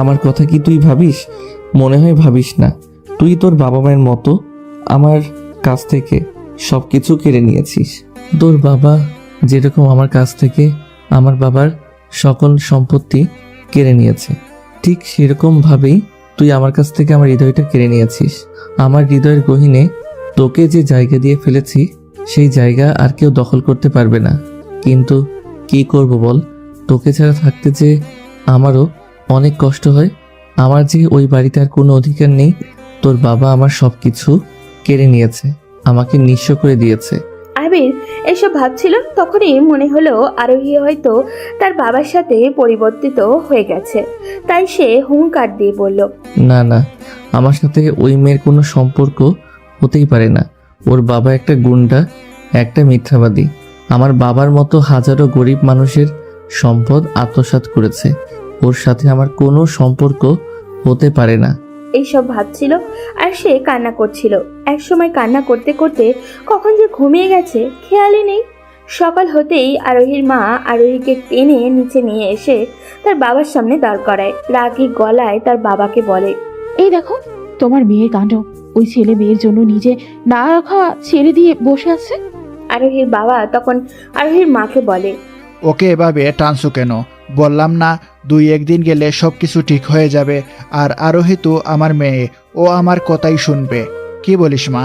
Speaker 1: আমার কথা কি তুই ভাবিস? মনে হয় ভাবিস না। তুই তোর বাবা মায়ের মতো আমার কাছ থেকে সবকিছু কেড়ে নিয়েছিস। তোর বাবা যেরকম আমার কাছ থেকে আমার বাবার সকল সম্পত্তি কেড়ে নিয়েছে, ঠিক সেরকম ভাবেই তুই আমার কাছ থেকে আমার হৃদয়টা কেড়ে নিয়েছিস। আমার হৃদয়ের গহীনে তোকে যে জায়গা দিয়ে ফেলেছি, সেই জায়গা আর কেউ দখল করতে পারবে না। কিন্তু কি করব বল, তোকে ছাড়া থাকতে যে আমারও অনেক কষ্ট হয়। আমার যে ওই বাড়িতে আর কোনো অধিকার নেই। তোর বাবা আমার সবকিছু কেড়ে নিয়েছে, আমাকে নিঃস্ব করে দিয়েছে।
Speaker 4: আবির এসব ভাবছিল। তখনই মনে হলো আরোহী হয়তো তার বাবার সাথে পরিবর্তিত হয়ে গেছে। তাই সে হুঙ্কার দিয়ে বলল,
Speaker 1: না না, আমার সাথে ওই মেয়ের কোনো সম্পর্ক হতেই পারে না। ওর বাবা একটা গুন্ডা, একটা মিথ্যাবাদী। আমার বাবার মতো হাজারো গরিব মানুষের সম্পদ আত্মসাৎ করেছে। ওর সাথে আমার কোনো সম্পর্ক হতে পারে না।
Speaker 4: এইসব ভাবছিল আর সে কান্না করছিল। একসময় কান্না করতে করতে কখন যে ঘুমিয়ে গেছে খেয়ালই নেই। সকাল হতেই আরোহীর মা আরোহীকে টেনে নিচে নিয়ে এসে তার বাবার সামনে দাঁড় করায়। রাগী গলায় তার বাবাকে বলে,
Speaker 6: এই দেখো তোমার মেয়ের কাণ্ড, ওই ছেলে মেয়ের জন্য নিজে না রাখা ছেড়ে দিয়ে বসে আছে।
Speaker 4: আরোহীর বাবা তখন আরোহীর মাকে বলে,
Speaker 7: ওকে এভাবে টানছো কেন? বললাম না 2-1 দিন গেলে সব কিছু ঠিক হয়ে যাবে। আর আরোহী তো আমার মেয়ে, ও আমার কথাই শুনবে। কি বলিস মা?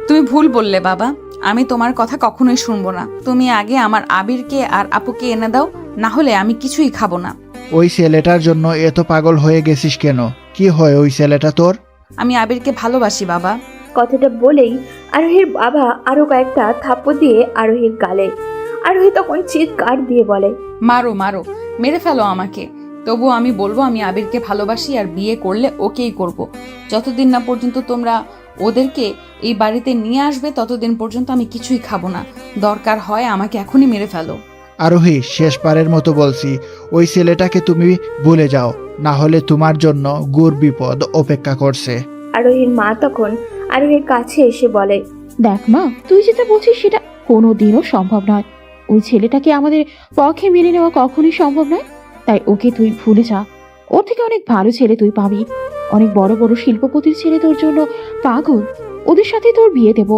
Speaker 5: তুমি ভুল বললে বাবা, আমি তোমার কথা কখনোই শুনবো না। তুমি আগে আমার আবিরকে আর আপুকে এনে দাও, না হলে আমি কিছুই খাবো না।
Speaker 7: ওই ছেলেটার জন্য এত পাগল হয়ে গেছিস কেন? কি হয় ওই ছেলেটা তোর?
Speaker 5: আমি আবিরকে ভালোবাসি বাবা।
Speaker 4: কথাটা বলেই আরোহীর বাবা আরো কয়েকটা থাপ্পড় দিয়ে আরোহীর গালে। আরোহী তখন চিৎকার দিয়ে বলে,
Speaker 5: মারো মারো, মেরে ফেলো আমাকে, তবুও আমি বলবো আমি আবিরকে ভালোবাসি আর বিয়ে করলে ওকেই করব। যতদিন না পর্যন্ত তোমরা ওদেরকে এই বাড়িতে নিয়ে আসবে ততদিন পর্যন্ত আমি কিছুই খাবো না। দরকার হয় আমাকে এখনই মেরে ফেলো।
Speaker 7: আরোহী, শেষবারের মতো বলছি, ওই ছেলেটাকে তুমি ভুলে যাও, না হলে তোমার জন্য গুড় বিপদ অপেক্ষা করছে।
Speaker 4: আরোহীর মা তখন আরোহীর কাছে এসে বলে,
Speaker 6: দেখ মা, তুই যেটা বলছিস সেটা কোনোদিনও সম্ভব নয়। ওই ছেলেটাকে আমাদের পক্ষে মেনে নেওয়া কখনোই সম্ভব নয়। তাই ওকে তুই ভুলে যা। ওর থেকে অনেক ভালো ছেলে তুই পাবি। অনেক বড় বড় শিল্পপতির ছেলে তোর জন্য পাগল। ওদের সাথে তোর বিয়ে দেব।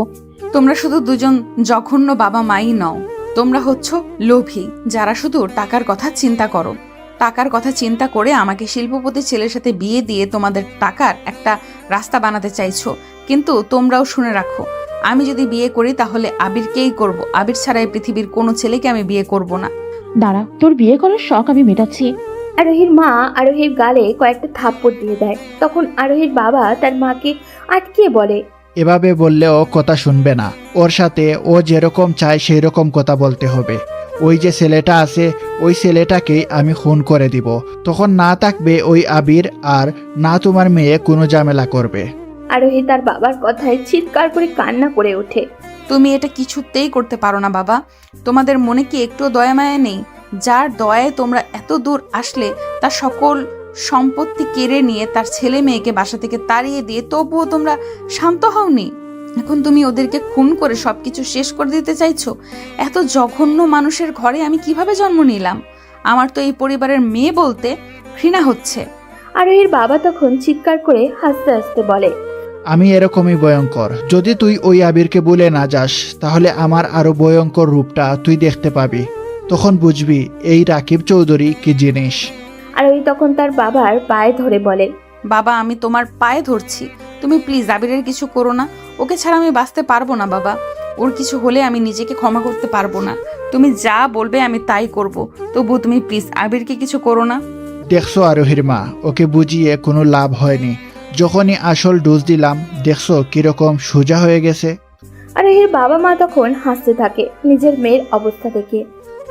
Speaker 5: তোমরা শুধু দুজন জঘন্য বাবা মাই নও, তোমরা হচ্ছ লোভী, যারা শুধু টাকার কথা চিন্তা করো। টাকার কথা চিন্তা করে আমাকে শিল্পপতির ছেলের সাথে বিয়ে দিয়ে তোমাদের টাকার একটা রাস্তা বানাতে চাইছো। কিন্তু তোমরাও শুনে রাখো, আমি যদি বিয়ে করি তাহলে আবিরকেই করব। আবির ছাড়া এই পৃথিবীর কোনো ছেলেকে আমি বিয়ে করব না।
Speaker 6: দাঁড়া, তোর বিয়ে করার শখ আমি মেটাচ্ছি।
Speaker 4: আরোহীর মা আরোহীর গালে কয়েকটা থাপ্পড় দিয়ে দেয়। তখন আরোহীর বাবা তার মাকে আটকিয়ে বলে,
Speaker 7: এভাবে বললে ও কথা শুনবে না। ওর সাথে ও যেরকম চায় সেই রকম কথা বলতে হবে। ওই যে ছেলেটা আছে, ওই ছেলেটাকেই আমি খুন করে দিব। তখন না থাকবে ওই আবির, আর না তোমার মেয়ে কোনো ঝামেলা করবে।
Speaker 4: আরোহী তার বাবার কথায় চিৎকার করে কান্না করে ওঠে।
Speaker 5: তুমি এটা কিছুতেই করতে পারো না বাবা। তোমাদের মনে কি একটু দয়া মায়া নেই? যার দয়ায় তোমরা এত দূর আসলে, তার সকল সম্পত্তি কেড়ে নিয়ে তার ছেলে মেয়েকে বাসা থেকে তাড়িয়ে দিয়ে তবুও তোমরা শান্ত হওনি। এখন তুমি ওদেরকে খুন করে সবকিছু শেষ করে দিতে চাইছো। এত জঘন্য মানুষের ঘরে আমি কিভাবে জন্ম নিলাম? আমার তো এই পরিবারের মেয়ে বলতে ঘৃণা হচ্ছে।
Speaker 4: আরোহীর বাবা তখন চিৎকার করে হাসতে হাসতে বলে,
Speaker 7: আমি এরকমই ভয়ঙ্কর। যদি তুই ওই আবিরকে ভুলে না যাস, তাহলে আমার আরো ভয়ঙ্কর রূপটা তুই দেখতে পাবি। তখন বুঝবি এই রাকিব চৌধুরী কি জিনিস।
Speaker 4: আরোহী তখন তার বাবার পায়ে ধরে বলে,
Speaker 5: বাবা, আমি তোমার পায়ে ধরছি, তুমি প্লিজ আবিরের কিছু করো না। ওকে ছাড়া আমি বাঁচতে পারবো না বাবা। ওর কিছু হলে আমি নিজেকে ক্ষমা করতে পারবো না। তুমি যা বলবে আমি তাই করব, তবু তুমি প্লিজ আবিরকে কিছু করো না।
Speaker 7: দেখছো আরোহীর মা, ওকে বুঝিয়ে কোনো লাভ হয়নি। যখনই আসল ডোজ দিলাম, দেখছো কিরকম সোজা হয়ে গেছে।
Speaker 4: আরোহীর বাবা মা তখন হাসতে থাকে নিজের মেয়ের অবস্থা দেখে।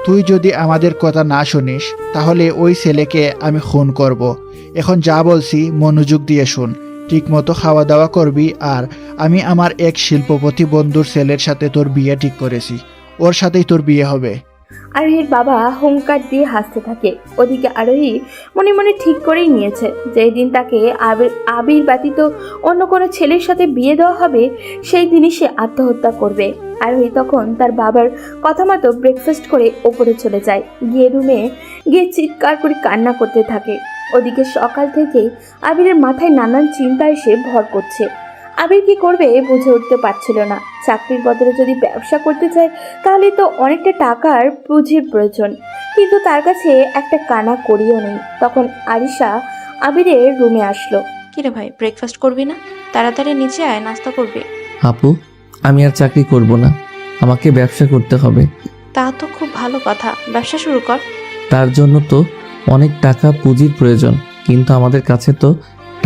Speaker 7: তুই যদি আমাদের কথা না শুনিস, তাহলে ওই ছেলেকে আমি খুন করব। এখন যা বলছি মনোযোগ দিয়ে শুন। ঠিকমতো খাওয়া দাওয়া করবি। আর আমি আমার এক শিল্পপতি বন্ধুর ছেলের সাথে তোর বিয়ে ঠিক করেছি। ওর সাথেই তোর বিয়ে হবে।
Speaker 4: আরোহীর বাবা হুঙ্কার দিয়ে হাসতে থাকে। ওদিকে আরোহী মনে মনে ঠিক করেই নিয়েছে, যেই দিন তাকে আবির ব্যতীত অন্য কোনো ছেলের সাথে বিয়ে দেওয়া হবে, সেই দিনই সে আত্মহত্যা করবে। আরোহী তখন তার বাবার কথা মতো ব্রেকফাস্ট করে ওপরে চলে যায়। গিয়ে রুমে গিয়ে চিৎকার করে কান্না করতে থাকে। ওদিকে সকাল থেকেই আবিরের মাথায় নানান চিন্তা এসে ভর করছে। আবির কি করবে বুঝে উঠতে পারছিল না। চাকরির বদলে যদি ব্যবসা করতে চায় তাহলে তো অনেকটা টাকার পুঁজির প্রয়োজন, কিন্তু তার কাছে একটা কানা করিও নেই। তখন আরিশা আবিরের রুমে আসলো।
Speaker 3: কিরে ভাই, ব্রেকফাস্ট করবি না? তাড়াতাড়ি নিচে আয়, নাস্তা করবি।
Speaker 1: আপু, আমি আর চাকরি করব না, আমাকে ব্যবসা করতে হবে।
Speaker 3: তা তো খুব ভালো কথা, ব্যবসা শুরু কর।
Speaker 1: তার জন্য তো অনেক টাকা পুঁজির প্রয়োজন, কিন্তু আমাদের কাছে তো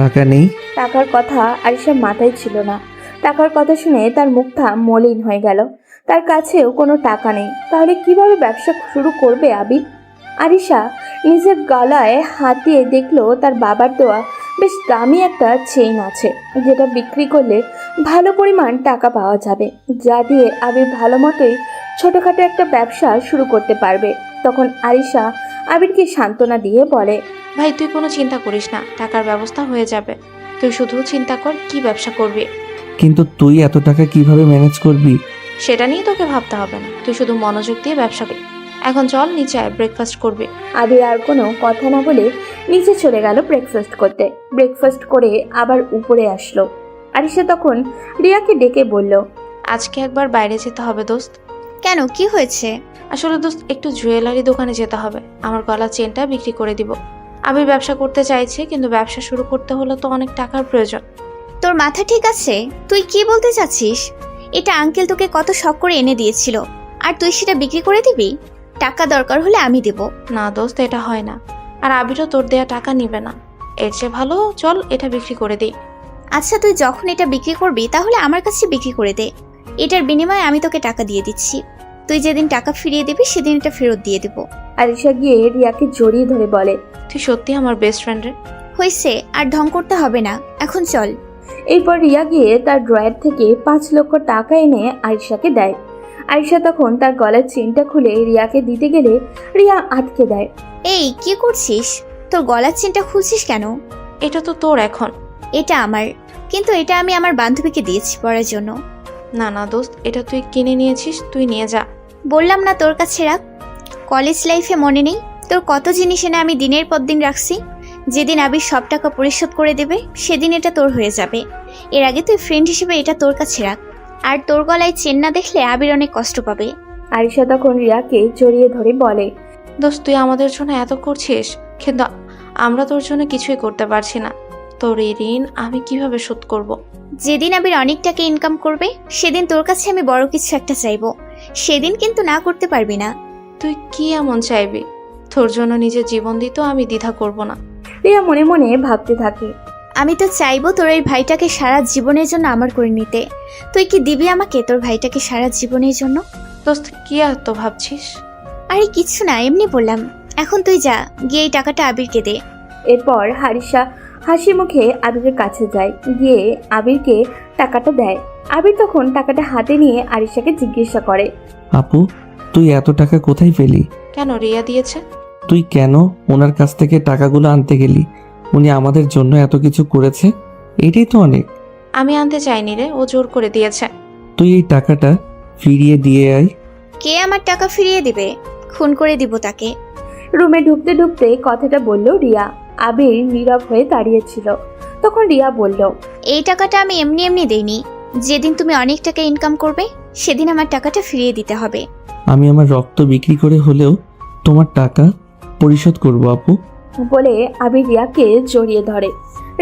Speaker 1: টাকা নেই।
Speaker 4: টাকার কথা আরিশার মাথায় ছিল না। টাকার কথা শুনে তার মুখটা মলিন হয়ে গেল। তার কাছেও কোনো টাকা নেই, তাহলে কিভাবে ব্যবসা শুরু করবে আবির? আরিশা নিজের গলায় হাত দিয়ে দেখলো তার বাবার দেওয়া বেশ দামি একটা চেইন আছে, যেটা বিক্রি করলে ভালো পরিমাণ টাকা পাওয়া যাবে, যা দিয়ে আবির ভালো মতোই ছোটোখাটো একটা ব্যবসা শুরু করতে পারবে। তখন আরিশা আবিরকে সান্ত্বনা দিয়ে বলে,
Speaker 3: ভাই তুই কোনো চিন্তা করিস না, টাকার ব্যবস্থা হয়ে যাবে। তুই তুই শুধু চিন্তা কর কি ব্যবসা করবি।
Speaker 1: কিন্তু তুই এত টাকা কিভাবে ম্যানেজ করবি?
Speaker 3: সেটা নিয়ে তোকে ভাবতে হবে না, তুই শুধু মনোযোগ দিয়ে ব্যবসা কর। এখন চল নিচে আয়, ব্রেকফাস্ট করবি।
Speaker 4: আবির আর কোনো কথা না বলে নিচে চলে গেল ব্রেকফাস্ট করতে। ব্রেকফাস্ট করে আবার উপরে আসলো। আরিশা তখন রিয়াকে ডেকে বলল,
Speaker 3: আজকে একবার বাইরে যেতে হবে দোস্ত।
Speaker 8: কেন, কি হয়েছে?
Speaker 3: আসলে দোস্ত একটু জুয়েলারি দোকানে যেতে হবে, আমার গলার চেনটা বিক্রি করে দিব। আমি ব্যবসা করতে চাইছি, কিন্তু ব্যবসা শুরু করতে হলে তো অনেক টাকার প্রয়োজন।
Speaker 8: তোর মাথা ঠিক আছে? তুই কি বলতে চাচ্ছিস? এটা আঙ্কেল তোকে কত শখ করে এনে দিয়েছিল, আর তুই সেটা বিক্রি করে দিবি? টাকা দরকার হলে আমি দেব।
Speaker 3: না দোস্ত, এটা হয় না। আর আবিরও তোর দেয়া টাকা নিবে না। এর চেয়ে ভালো চল এটা বিক্রি করে দিই।
Speaker 8: আচ্ছা, তুই যখন এটা বিক্রি করবি তাহলে আমার কাছে বিক্রি করে দে। এটার বিনিময়ে আমি তোকে টাকা দিয়ে দিচ্ছি। তুই যেদিন টাকা ফিরিয়ে দিবি সেদিন এটা ফেরত দিয়ে দেব।
Speaker 4: আরিশা গিয়ে রিয়াকে জড়িয়ে ধরে বলে,
Speaker 3: তুই সত্যি আমার বেস্ট ফ্রেন্ড রে।
Speaker 8: হয়েছে, আর ঢং করতে হবে না, এখন চল।
Speaker 4: এরপর রিয়া গিয়ে তার ড্রয়ার থেকে 5 লক্ষ টাকা এনে আরিশাকে দেয়। আরিশা তখন তার গলার চেনটা খুলে রিয়াকে দিতে গেলে রিয়া আটকে দেয়।
Speaker 8: এই, কি করছিস? তোর গলার চেনটা খুলছিস কেন?
Speaker 3: এটা তো তোর এখন।
Speaker 8: এটা আমার, কিন্তু এটা আমি আমার বান্ধবীকে দিয়েছি পরার জন্য।
Speaker 3: না না দোস্ত, এটা তুই কিনে নিয়েছিস, তুই নিয়ে যা।
Speaker 8: বললাম না তোর কাছে রাখ। কলেজ লাইফে মনে নেই তোর কত জিনিস এনে আমি দিনের পর দিন রাখছি? যেদিন আবির সব টাকা পরিশোধ করে দেবে সেদিন এটা তোর হয়ে যাবে। এর আগে তুই ফ্রেন্ড হিসেবে এটা তোর কাছে রাখ। আর তোর গলায় চেন না দেখলে আবির অনেক কষ্ট পাবে।
Speaker 4: আরিশা তখন রিয়াকে জড়িয়ে ধরে বলে,
Speaker 3: দোস্ত তুই আমাদের জন্য এত করছিস, কিন্তু আমরা তোর জন্য কিছুই করতে পারছি না। তোর এই ঋণ আমি কিভাবে শোধ করব?
Speaker 8: যেদিন আবির অনেক টাকা ইনকাম করবে সেদিন তোর কাছে আমি বড় কিছু একটা চাইবো। সেদিন কিন্তু না করতে পারবি না।
Speaker 3: তুই কি এমন চাইবি? তোর জন্য নিজের জীবন দিতেও আমি দ্বিধা করব না।
Speaker 4: রিয়া মনে মনে ভাবতে থাকে,
Speaker 8: আমি তো চাইবো তোর এই ভাইটাকে সারা জীবনের জন্য আমার করে নিতে। তুই কি দিবি আমাকে তোর ভাইটাকে সারা জীবনের জন্য?
Speaker 3: দোস্ত কি এত ভাবছিস?
Speaker 8: আরে কিছু না, এমনি বললাম। এখন তুই যা, গিয়ে এই টাকাটা আবিরকে দে।
Speaker 4: এরপর আরিশা হাসি মুখে আবিরের কাছে যায়, গিয়ে আবিরকে টাকাটা দেয়। আবির তখন টাকাটা হাতে নিয়ে আরিশাকে জিজ্ঞাসা করে,
Speaker 1: আপু, তুই এত টাকা কোথায় পেলি?
Speaker 3: কেন, রিয়া দিয়েছে।
Speaker 1: তুই কেন ওনার কাছ থেকে টাকাগুলো আনতে গেলি? উনি আমাদের জন্য এত কিছু করেছে, এটাই তো অনেক।
Speaker 3: আমি আনতে চাইনি রে, ও জোর করে দিয়েছে।
Speaker 1: তুই এই টাকাটা ফিরিয়ে দিয়ে আয়।
Speaker 8: কে আমার টাকা ফিরিয়ে দিবে? খুন করে দিব তাকে।
Speaker 4: রুমে ঢুকতে ঢুকতে কথাটা বলল রিয়া। আবির নীরব হয়ে দাঁড়িয়েছিল। তখন রিয়া বলল,
Speaker 8: এই টাকাটা আমি এমনি এমনি দেইনি। যেদিন তুমি অনেক টাকা ইনকাম করবে সেদিন আমার টাকাটা ফিরিয়ে দিতে হবে।
Speaker 1: আমি আমার রক্ত বিক্রি করে হলেও তোমার টাকা পরিশোধ করব আপু।
Speaker 4: বলে আবির রিয়াকে জড়িয়ে ধরে।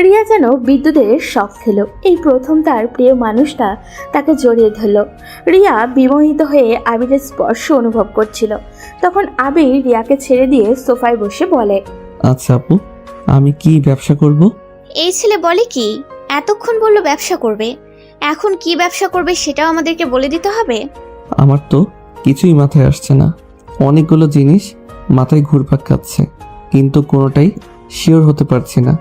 Speaker 4: রিয়া যেন বিদ্যুতের শক খেল। এই প্রথম তার প্রিয় মানুষটা তাকে জড়িয়ে ধরল। রিয়া বিমোহিত হয়ে আবিরের স্পর্শ অনুভব করছিল। তখন আবির রিয়াকে ছেড়ে দিয়ে সোফায় বসে বলে,
Speaker 1: আচ্ছা আপু, আমি কি ব্যবসা করব?
Speaker 8: এই ছেলে বলে কি? এতক্ষণ বললো ব্যবসা করবে, এখন কি ব্যবসা করবে সেটাও আমাদেরকে বলে দিতে হবে?
Speaker 1: আমার তো কিছুই মাথায় আসছে না। অনেকগুলো জিনিস মাথায় ঘুরপাক খাচ্ছে, কিন্তু কোনোটাই শিওর হতে পারছি না।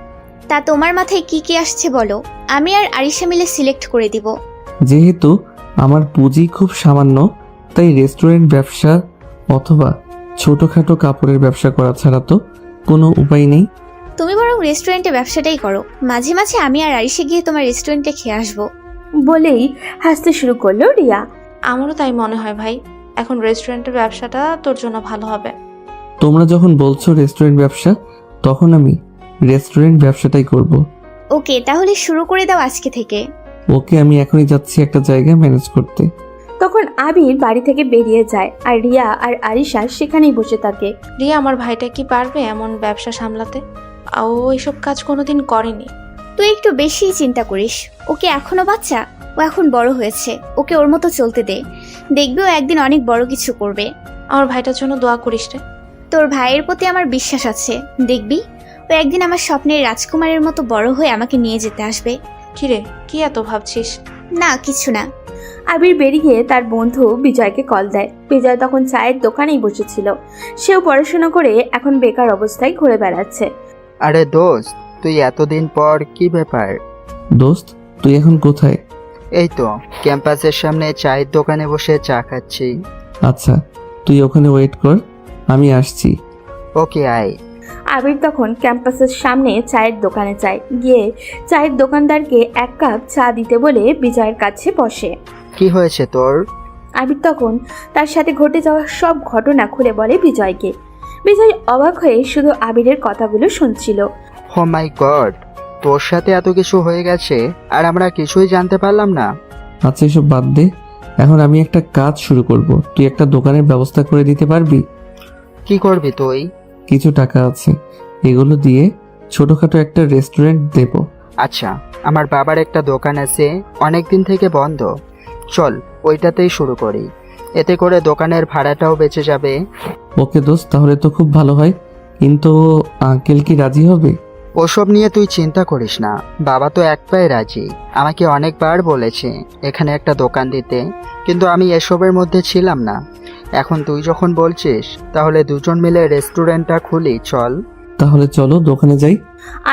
Speaker 8: তা তোমার মাথায় কি কি আসছে বলো, আমি আর আরিশা মিলে সিলেক্ট করে দিব।
Speaker 1: যেহেতু আমার পুঁজি খুব সামান্য, তাই রেস্টুরেন্ট ব্যবসা অথবা ছোটখাটো কাপড়ের ব্যবসা করা ছাড়া তো কোনো উপায় নেই।
Speaker 8: তুমি বরং রেস্টুরেন্টে ব্যবসাটাই করো, মাঝে মাঝে আমি আর আরিশা গিয়ে তোমার রেস্টুরেন্টে খেয়ে আসবো।
Speaker 4: বলেই হাসতে শুরু করলো রিয়া।
Speaker 3: আমারও তাই মনে হয় ভাই, এখন রেস্টুরেন্টের ব্যবসাটা তোর জন্য ভালো হবে।
Speaker 1: তোমরা যখন বলছো রেস্টুরেন্ট ব্যবসা, তখন আমি রেস্টুরেন্ট ব্যবসাটাই করব।
Speaker 8: ওকে, তাহলে শুরু করে দাও আজকে থেকে।
Speaker 1: ওকে, আমি এখনই যাচ্ছি একটা জায়গা ম্যানেজ করতে।
Speaker 4: তখন আবির বাড়ি থেকে বেরিয়ে যায়, আর রিয়া আর আরিশা সেখানেই বসে থাকে।
Speaker 3: রিয়া, আমার ভাইটা কি পারবে এমন ব্যবসা সামলাতে? ও এইসব কাজ কোনোদিন করেনি।
Speaker 8: তুই একটু বেশি চিন্তা করিস। ওকে এখনো বাচ্চা, ও এখন বড় হয়েছে, ওকে ওর মতো চলতে দে। দেখবি ও একদিন অনেক বড় কিছু করবে।
Speaker 3: আমার ভাইটার জন্য দোয়া করিস রে।
Speaker 8: তোর ভাইয়ের প্রতি আমার বিশ্বাস আছে, দেখবি ও একদিন আমার স্বপ্নের রাজকুমারের মতো বড় হয়ে আমাকে নিয়ে যেতে আসবে।
Speaker 3: কিরে, কি এত ভাবছিস?
Speaker 8: না, কিছু না।
Speaker 4: আবির বেরিয়ে তার বন্ধু বিজয়কে কল দেয়। বিজয় তখন চায়ের দোকানেই বসেছিল। সেও পড়াশোনা করে এখন বেকার অবস্থায় ঘুরে বেড়াচ্ছে।
Speaker 9: আরে দোস্ত, তুই এতদিন পর কি ব্যাপার?
Speaker 1: দোস্ত, তুই এখন কোথায়?
Speaker 9: এই তো ক্যাম্পাসের সামনে চায়ের দোকানে বসে চা খাচ্ছি।
Speaker 1: আচ্ছা, তুই ওখানে ওয়েট কর, আমি আসছি।
Speaker 9: ওকে, আয়।
Speaker 4: আবির তখন ক্যাম্পাসের সামনে চায়ের দোকানে যায়, গিয়ে চায়ের দোকানদারকে 1 কাপ চা দিতে বলে বিজয়ের কাছে বসে।
Speaker 9: কি হয়েছে তোর?
Speaker 4: আবির তখন তার সাথে ঘটে যাওয়া সব ঘটনা খুলে বলে বিজয়কে। বিজয় অবাক হয়ে শুধু আবিরের কথাগুলো শুনছিল।
Speaker 9: ও মাই গড, তোর সাথে এত কিছু হয়ে গেছে আর আমরা কিছুই জানতে পারলাম না।
Speaker 1: আচ্ছা এসব বাদ দে, এখন আমি একটা কাজ শুরু করব, তুই একটা দোকানের ব্যবস্থা করে দিতে পারবি?
Speaker 9: কি করবি তুই?
Speaker 1: কিছু টাকা আছে, এগুলো দিয়ে ছোটখাটো একটা রেস্টুরেন্ট দেব।
Speaker 9: আচ্ছা, আমার বাবার একটা দোকান আছে, অনেক দিন থেকে বন্ধ, চল ওইটাতেই শুরু করি, এতে করে দোকানের ভাড়াটাও বেঁচে যাবে।
Speaker 1: ওকে দোস্ত, তাহলে তো খুব ভালো হয়, কিন্তু আঙ্কেল কি রাজি হবে?
Speaker 9: ওসব নিয়ে তুই চিন্তা করিস না, বাবা তো এক পায়ে রাজি। আমাকে অনেকবার বলেছে এখানে একটা দোকান দিতে, কিন্তু আমি এসবের মধ্যে ছিলাম না। এখন তুই যখন বলছিস, তাহলে দুজন মিলে রেস্টুরেন্টটা খুলি, চল।
Speaker 1: তাহলে চলো দোকানে যাই।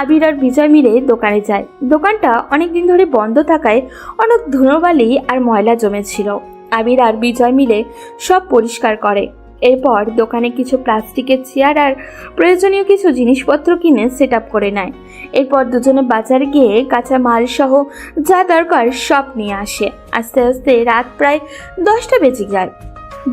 Speaker 4: আবির আর বিজয় মিলে দোকানে যায়। দোকানটা অনেকদিন ধরে বন্ধ থাকায় অনেক ধুলোবালি আর ময়লা জমেছিল। আবির আর বিজয় মিলে সব পরিষ্কার করে। এরপর দোকানে কিছু প্লাস্টিকের চেয়ার আর প্রয়োজনীয় কিছু জিনিসপত্র কিনে সেট আপ করে নেয়। এরপর দুজনে বাজারে গিয়ে কাঁচা মাল সহ যা দরকার সব নিয়ে আসে। আস্তে আস্তে রাত প্রায় 10টা বেজে যায়।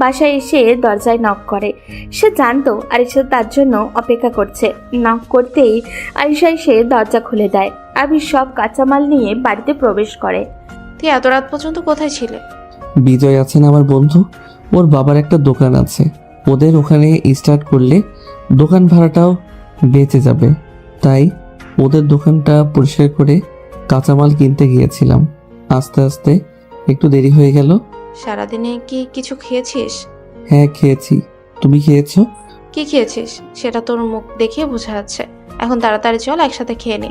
Speaker 4: বাসায় এসে দরজায় নক করে। সে জানতো আরিশা তার জন্য অপেক্ষা করছে। নক করতেই আরিশা এসে দরজা খুলে দেয়। আবির সব কাঁচামাল নিয়ে বাড়িতে প্রবেশ করে।
Speaker 3: তুই এত রাত পর্যন্ত কোথায় ছিলে?
Speaker 1: বিজয় আছেন আমার বন্ধু, ওর বাবার একটা দোকান আছে, ওদের ওখানে স্টার্ট করলে দোকান ভাড়াটাও বেঁচে যাবে, তাই ওদের দোকানটা পরিষ্কার করে কাঁচামাল কিনতে গিয়েছিলাম। আস্তে আস্তে একটু দেরি হয়ে গেল।
Speaker 3: সারাদিনে কি কিছু খেয়েছিস?
Speaker 1: হ্যাঁ খেয়েছি, তুমি খেয়েছো?
Speaker 3: কি খেয়েছিস সেটা তোর মুখ দেখে বোঝা যাচ্ছে। এখন তাড়াতাড়ি চল, একসাথে খেয়ে নি।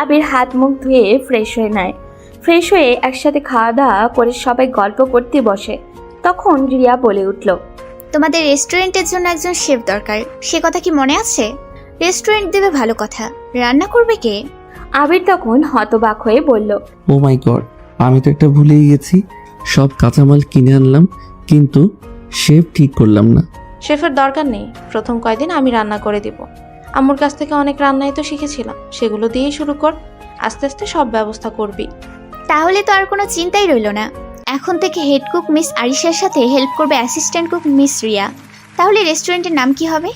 Speaker 4: আবির হাত মুখ ধুয়ে ফ্রেশ হয়ে নেয়। ফ্রেশ হয়ে একসাথে খাওয়া দাওয়া করে সবাই গল্প করতে বসে। তখন রিয়া বলে উঠল,
Speaker 8: তোমাদের রেস্টুরেন্টের জন্য একজন শেফ দরকার, সে কথা কি মনে আছে? রেস্টুরেন্ট দেবে ভালো কথা, রান্না করবে কে?
Speaker 4: আবির তখন হতবাক হয়ে বলল,
Speaker 1: ও মাই গড, আমি তো একটা ভুলেই গেছি, সব কাঁচামাল কিনে আনলাম কিন্তু শেফ ঠিক করলাম না।
Speaker 3: শেফের দরকার নেই, প্রথম কয়দিন আমি রান্না করে দিব। আম্মুর কাছ থেকে অনেক রান্নাই তো শিখেছিলাম, সেগুলো দিয়েই শুরু কর, আস্তে আস্তে সব ব্যবস্থা করবি।
Speaker 8: তাহলে তো আর কোনো চিন্তাই রইল না। এখন থেকে হেড কুক মিস আরিশার সাথে হেল্প করবে অ্যাসিস্ট্যান্ট কুক মিস রিয়া। তাহলে রেস্টুরেন্টের নাম কি হবে?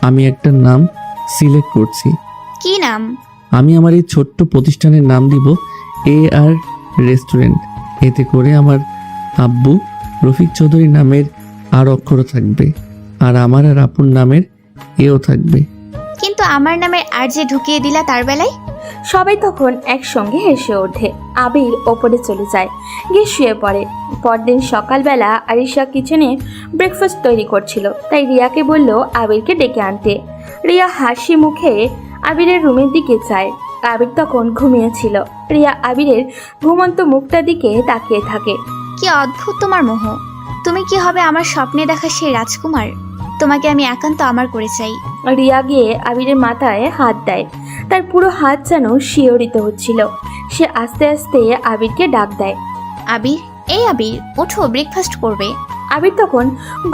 Speaker 1: আমি একটা নাম সিলেক্ট করছি।
Speaker 8: কি নাম?
Speaker 1: আমি আমার এই ছোট্ট প্রতিষ্ঠানের নাম দিব AR রেস্টুরেন্ট। এতে করে আমার আব্বু রফিক চৌধুরী নামের আর অক্ষরও থাকবে, আর আমার আর আপুর নামের এও থাকবে।
Speaker 8: কিন্তু আমার নামের আর যে ঢুকিয়ে দিলা তার বেলায়?
Speaker 4: সবাই তখন একসঙ্গে হেসে ওঠে। আবির ওপরে চলে যায়, গিয়ে শুয়ে পড়ে। পরদিন সকালবেলা আরিশা কিচেনে ব্রেকফাস্ট তৈরি করছিল, তাই রিয়াকে বলল আবিরকে ডেকে আনতে। রিয়া হাসি মুখে আবিরের রুমের দিকে যায়। আবির তখন ঘুমিয়েছিল। রিয়া আবিরের ঘুমন্ত মুখটার দিকে তাকিয়ে থাকে।
Speaker 8: কি অদ্ভুত তোমার মোহ! তুমি কি হবে আমার স্বপ্নে দেখা সেই রাজকুমার? তোমাকে আমি একান্ত আমার করে চাই।
Speaker 4: রিয়া গিয়ে আবিরের মাথায় হাত দেয়। তার পুরো হাত যেন শিহরিত হচ্ছিল। সে আস্তে আস্তে আবিরকে ডাক দেয়,
Speaker 8: আবির, এই আবির, ওঠো, ব্রেকফাস্ট করবে।
Speaker 4: আবির তখন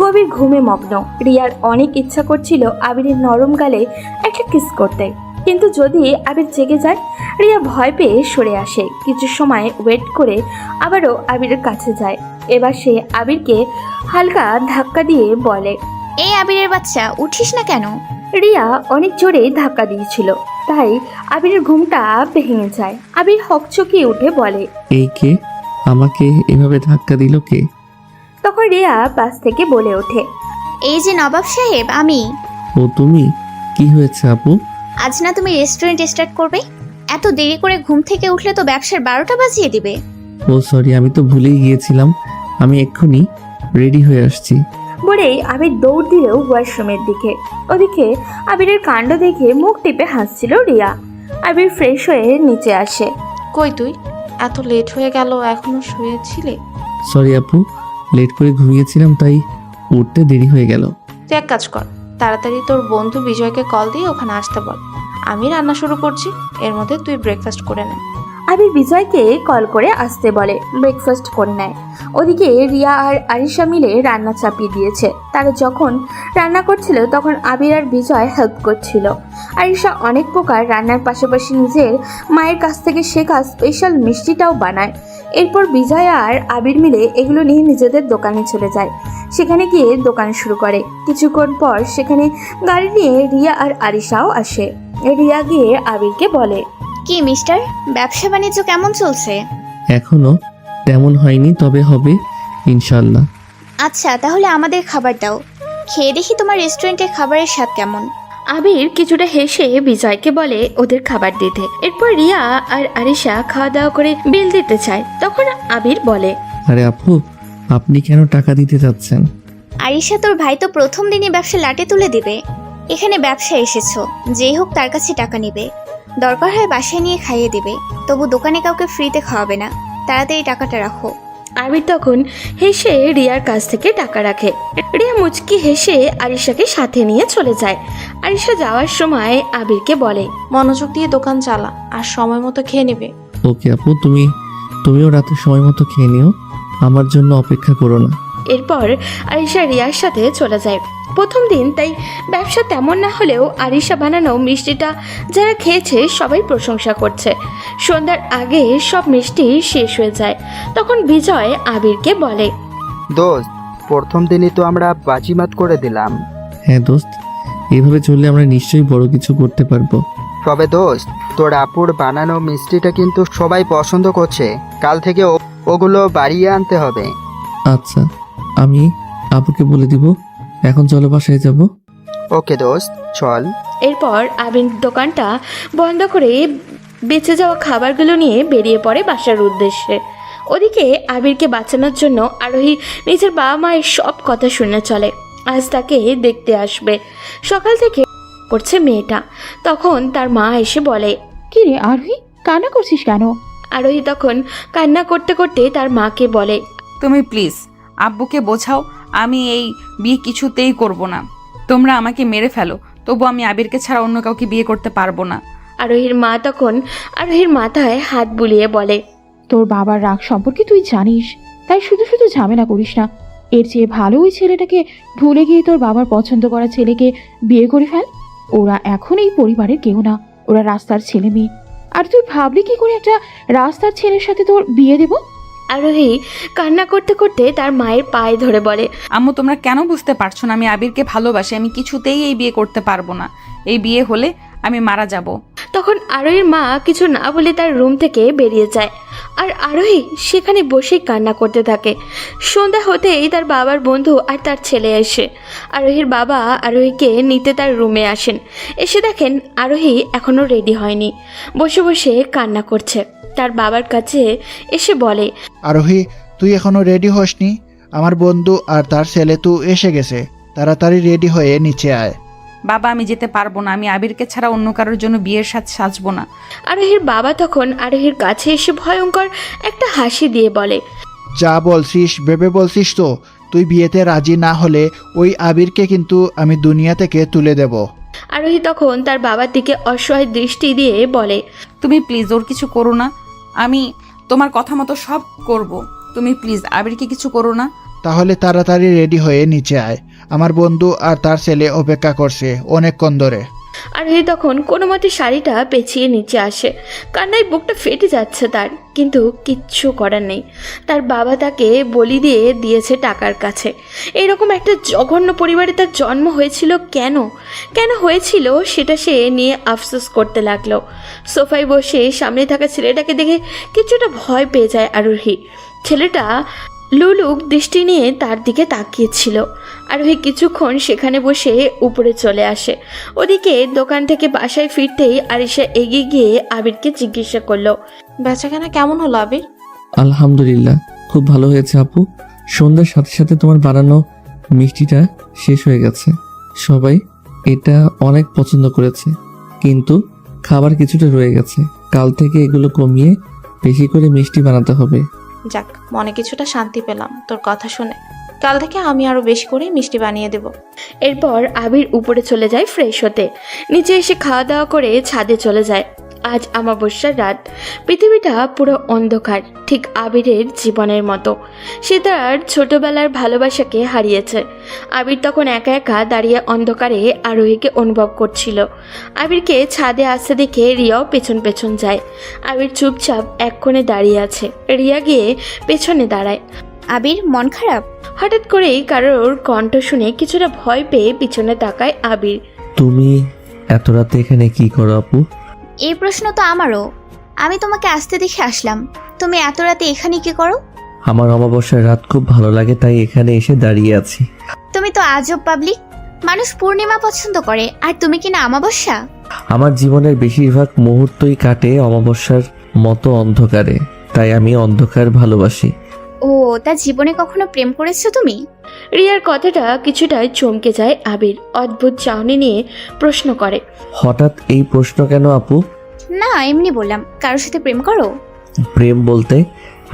Speaker 4: গভীর ঘুমে মগ্ন। রিয়ার অনেক ইচ্ছা করছিল আবিরের নরম গালে একটা কিস করতে, কিন্তু যদি আবির জেগে যায়, রিয়া ভয় পেয়ে সরে আসে। কিছু সময় ওয়েট করে আবারও আবিরের কাছে যায়। এবার সে আবিরকে হালকা ধাক্কা দিয়ে বলে,
Speaker 8: এই আবিরের বাচ্চা, উঠিস না কেন?
Speaker 4: রিয়া অনেক জোরে ধাক্কা দিয়েছিল, তাই আবিরের ঘুমটা ভেঙে যায়। আবির হকচকিয়ে উঠে বলে,
Speaker 1: এই কে? আমাকে এভাবে ধাক্কা দিল কে?
Speaker 4: তখন রিয়া পাশ থেকে বলে ওঠে,
Speaker 8: এই যে নবাব সাহেব, আমি।
Speaker 1: ও তুমি? কি হয়েছে আপু?
Speaker 8: আজ না তুমি রেস্টুরেন্ট স্টার্ট করবে? এত দেরি করে ঘুম থেকে উঠলে তো ব্যবসার 12টা বাজিয়ে দিবে।
Speaker 1: ও সরি, আমি তো ভুলেই গিয়েছিলাম, আমি এক্ষুনি রেডি হয়ে আসছি।
Speaker 4: বলেই আবির দৌড় দিল ওয়াশরুমের দিকে। ওদিকে আবিরের কাণ্ড দেখে মুখ টিপে হাসছিল রিয়া। আবির ফ্রেশ হয়ে নিচে আসে।
Speaker 3: কই তুই? এত লেট হয়ে গেল, এখনো শুয়েছিলে?
Speaker 1: সরি আপু, লেট করে ঘুমিয়েছিলাম তাই উঠতে দেরি হয়ে গেল।
Speaker 3: তুই এক কাজ কর, তাড়াতাড়ি তোর বন্ধু বিজয়কে কল দিয়ে ওখানে আসতে বল, আমি রান্না শুরু করছি, এর মধ্যে তুই ব্রেকফাস্ট করে নে।
Speaker 4: আবির বিজয়কে কল করে আসতে বলে, ব্রেকফাস্ট করে নেয়। ওদিকে রিয়া আর আরিশা মিলে রান্না চাপিয়ে দিয়েছে। তারা যখন রান্না করছিল তখন আবির আর বিজয় হেল্প করছিল। আরিশা অনেক প্রকার রান্নার পাশাপাশি নিজের মায়ের কাছ থেকে শেখা স্পেশাল মিষ্টিটাও বানায়। এরপর বিজয় আর আবির মিলে এগুলো নিয়ে নিজেদের দোকানে চলে যায়। সেখানে গিয়ে দোকান শুরু করে। কিছুক্ষণ পর সেখানে গাড়ি নিয়ে রিয়া আর আরিশাও আসে। রিয়া গিয়ে আবিরকে বলে,
Speaker 8: কি মিস্টার, ব্যবসা বাণিজ্য কেমন চলছে?
Speaker 1: এখনো তেমন হয়নি, তবে হবে ইনশাল্লাহ।
Speaker 8: আচ্ছা, তাহলে আমাদের খাবার দাও, খেয়ে দেখি তোমার রেস্টুরেন্টের খাবারের স্বাদ কেমন।
Speaker 4: আবির কিছুটা হেসে বিজয়কে বলে ওদের খাবার দিতে। এরপর রিয়া আর আরিশা খাওয়া দাওয়া করে বিল দিতে চায়। তখন আবির বলে,
Speaker 1: আরে আপু, আপনি কেন টাকা দিতে যাচ্ছেন?
Speaker 8: আরিশা, তোর ভাই তো প্রথম দিনই ব্যবসা লাটে তুলে দিবে। এখানে ব্যবসা এসেছো, যেই হোক তার কাছে টাকা নিবে, দরকার হয় বাসায় নিয়ে খাইয়ে দিবে, তবু দোকানে কাউকে ফ্রিতে খাওয়াবে না। তাড়াতাড়ি টাকাটা রাখো।
Speaker 4: আবির তখন হেসে রিয়ার কাছ থেকে টাকা রাখে। রিয়া মুচকি হেসে আরিশাকে সাথে নিয়ে চলে যায়। আরিশা যাওয়ার সময় আবিরকে বলে,
Speaker 3: মনোযোগ দিয়ে দোকান চালা আর সময় মতো খেয়ে নেবে।
Speaker 1: ওকে আপু, তুমিও রাতে সময় মতো খেয়ে নিও, আমার জন্য অপেক্ষা করো না।
Speaker 4: এরপর আরিশা রিয়ার সাথে চলে যায়। প্রথম দিন তাই ব্যবসা তেমন না হলেও আরিশা বানানো মিষ্টিটা যারা খেয়েছে সবাই প্রশংসা করছে। সন্ধ্যার আগে সব মিষ্টি শেষ হয়ে যায়। তখন বিজয় আবিরকে বলে,
Speaker 9: দোস্ত, প্রথম দিনই তো আমরা বাজিমাত করে দিলাম।
Speaker 1: হ্যাঁ দোস্ত, এভাবে চললে আমরা নিশ্চয়ই বড় কিছু করতে পারবো।
Speaker 9: তবে দোস্ত, তোর আপুর বানানো মিষ্টিটা কিন্তু সবাই পছন্দ করছে। কাল থেকে ওগুলো বাড়িয়ে আনতে হবে।
Speaker 1: আচ্ছা, আমি আপুকে বলে দিব। এখন চলো বাসায় যাব।
Speaker 9: ওকে দোস্ত, চল।
Speaker 4: এরপর আবির দোকানটা বন্ধ করে বেঁচে যাওয়া খাবারগুলো নিয়ে বেরিয়ে পড়ে বাসার উদ্দেশ্যে। ওদিকে আবিরকে বাঁচানোর জন্য আরোহী নিজের বাবা মায়ের সব কথা শুনে চলে। আজ তাকে দেখতে আসবে। সকাল থেকে করছে মেয়েটা। তখন তার মা এসে বলে,
Speaker 6: কি রে আরোহী, কান্না করছিস কেন?
Speaker 4: আরোহী তখন কান্না করতে করতে তার মাকে বলে,
Speaker 5: তুমি প্লিজ আব্বুকে বোঝাও, আমি এই বিয়ে কিছুতেই করব না। তোমরা আমাকে মেরে ফেলো, তবু আমি আবিরকে ছাড়া অন্য কাউকে বিয়ে করতে পারবো না।
Speaker 4: আরোহীর মা তখন আরোহীর মাথায় হাত বুলিয়ে বলে,
Speaker 6: তোর বাবার রাগ সম্পর্কে তুই জানিস, তাই শুধু শুধু ঝামেলা করিস না। এর চেয়ে ভালো ওই ছেলেটাকে ভুলে গিয়ে তোর বাবার পছন্দ করা ছেলেকে বিয়ে করে ফেল। ওরা এখন এই পরিবারের কেউ না, ওরা রাস্তার ছেলে মেয়ে। আর তুই ভাবলি কি করে একটা রাস্তার ছেলের সাথে তোর বিয়ে দেব?
Speaker 4: আরোহী কান্না করতে করতে তার মায়ের পায়ে ধরে বলে,
Speaker 5: আম্মু, তোমরা কেন বুঝতে পারছো না? আমি আবিরকে ভালোবাসি, আমি কিছুতেই এই বিয়ে করতে পারবো না। এই বিয়ে হলে আমি মারা যাব।
Speaker 4: তখন আরোহীর মা কিছু না বলে তার রুম থেকে বেরিয়ে যায়। আর আরোহী সেখানে বসেই কান্না করতে থাকে। সন্ধ্যা হতেই তার বাবার বন্ধু আর তার ছেলে এসে আরোহীর বাবা আরোহীকে নিতে তার রুমে আসেন। এসে দেখেন আরোহী এখনো রেডি হয়নি, বসে বসে কান্না করছে। তার বাবার কাছে এসে বলে,
Speaker 7: আরোহী, তুই এখনো রেডি হসনি? আমার বন্ধু আর তার ছেলে তো এসে গেছে, তাড়াতাড়ি রেডি হয়ে নিচে আয়।
Speaker 5: বাবা, আমি যেতে পারবো না। আমি আবিরকে ছাড়া অন্য কারোর জন্য বিয়ের সাথে সাজবো না।
Speaker 4: আরোহীর বাবা তখন আরোহীর কাছে এসে ভয়ঙ্কর একটা হাসি দিয়ে বলে,
Speaker 7: যা বলছিস ভেবে বলছিস তো? তুই বিয়েতে রাজি না হলে ওই আবিরকে কিন্তু আমি দুনিয়া থেকে তুলে দেব।
Speaker 4: আরোহী তখন তার বাবার দিকে অসহায় দৃষ্টি দিয়ে বলে,
Speaker 5: তুমি প্লিজ ওর কিছু করো না, আমি তোমার কথা মতো সব করব। তুমি প্লিজ আবিরকে কিছু করো না।
Speaker 7: তাহলে তাড়াতাড়ি রেডি হয়ে নিচে আয়, আমার বন্ধু আর তার ছেলে অপেক্ষা করছে অনেকক্ষণ ধরে।
Speaker 4: আরোহী তখন কোনো মতে শাড়িটা পেঁচিয়ে নিচে আসে। কান্নায় বুকটা ফেটে যাচ্ছে তার, কিন্তু কিচ্ছু করার নেই। তার বাবা তাকে বলি দিয়ে দিয়েছে টাকার কাছে। এরকম একটা জঘন্য পরিবারে তার জন্ম হয়েছিল কেন হয়েছিল সেটা সে নিয়ে আফসোস করতে লাগলো। সোফায় বসে সামনে থাকা ছেলেটাকে দেখে কিছুটা ভয় পেয়ে যায় আরোহী। ছেলেটা লুলুক দৃষ্টি নিয়ে তার দিকে তাকিয়েছিল। আরোহী কিছুক্ষণ সেখানে বসে উপরে চলে আসে। ওদিকে দোকান থেকে বাসায় ফিরতেই আরিশা এগিয়ে গিয়ে আবিরকে জিজ্ঞাসা করলো,
Speaker 3: বেচাকেনা কেমন হলো আবির?
Speaker 1: আলহামদুলিল্লাহ, খুব ভালো হয়েছে আপু। সন্ধ্যার সাথে সাথে তোমার বানানো মিষ্টিটা শেষ হয়ে গেছে। সবাই এটা অনেক পছন্দ করেছে, কিন্তু খাবার কিছুটা রয়ে গেছে। কাল থেকে এগুলো কমিয়ে বেশি করে মিষ্টি বানাতে হবে।
Speaker 3: যাক, মনে কিছুটা শান্তি পেলাম তোর কথা শুনে। কাল থেকে আমি আরো বেশি করে মিষ্টি বানিয়ে দেব।
Speaker 4: এরপর আবির উপরে চলে যায় ফ্রেশ হতে। নিচে এসে খাওয়া দাওয়া করে ছাদে চলে যায়। আজ অমাবস্যার রাত। পৃথিবীটা পুরো অন্ধকার, ঠিক আবিরের জীবনের মতো। সে তার ছোটবেলার ভালোবাসাকে হারিয়েছে। আবির তখন একা একা দাঁড়িয়ে অন্ধকারে আরোহীকে অনুভব করছিল। আবিরকে ছাদে আসতে দেখে রিয়াও পেছন পেছন যায়। আবির চুপচাপ এক কোণে দাঁড়িয়ে আছে। রিয়া গিয়ে পেছনে দাঁড়ায়।
Speaker 8: আবির, মন খারাপ?
Speaker 4: হঠাৎ করেই কারোর কণ্ঠ শুনে কিছুটা ভয় পেয়ে পিছনে তাকায় আবির।
Speaker 1: তুমি এত রাতে এখানে কি করো আপু?
Speaker 8: এই প্রশ্ন তো আমারও। আমি তোমাকে আসতে দেখে আসলাম। তুমি এত রাতে এখানে কি করো?
Speaker 1: আমার অমাবস্যার রাত খুব ভালো লাগে, তাই এখানে এসে দাঁড়িয়ে আছি।
Speaker 8: তুমি তো আজব পাবলিক। মানুষ পূর্ণিমা পছন্দ করে, আর তুমি কিনা অমাবস্যা।
Speaker 1: আমার জীবনের বেশিরভাগ মুহূর্তই কাটে অমাবস্যার মতো অন্ধকারে, তাই আমি অন্ধকার ভালোবাসি।
Speaker 8: ও, তা জীবনে কখনো প্রেম করেছো তুমি?
Speaker 4: রিয়ার কথাটা কিছুটা চমকে যায় আবির। অদ্ভুত চাহনি নিয়ে প্রশ্ন করে।
Speaker 1: হঠাৎ এই প্রশ্ন কেন আপু?
Speaker 8: না, এমনি বললাম। কারোর সাথে প্রেম করো?
Speaker 1: প্রেম বলতে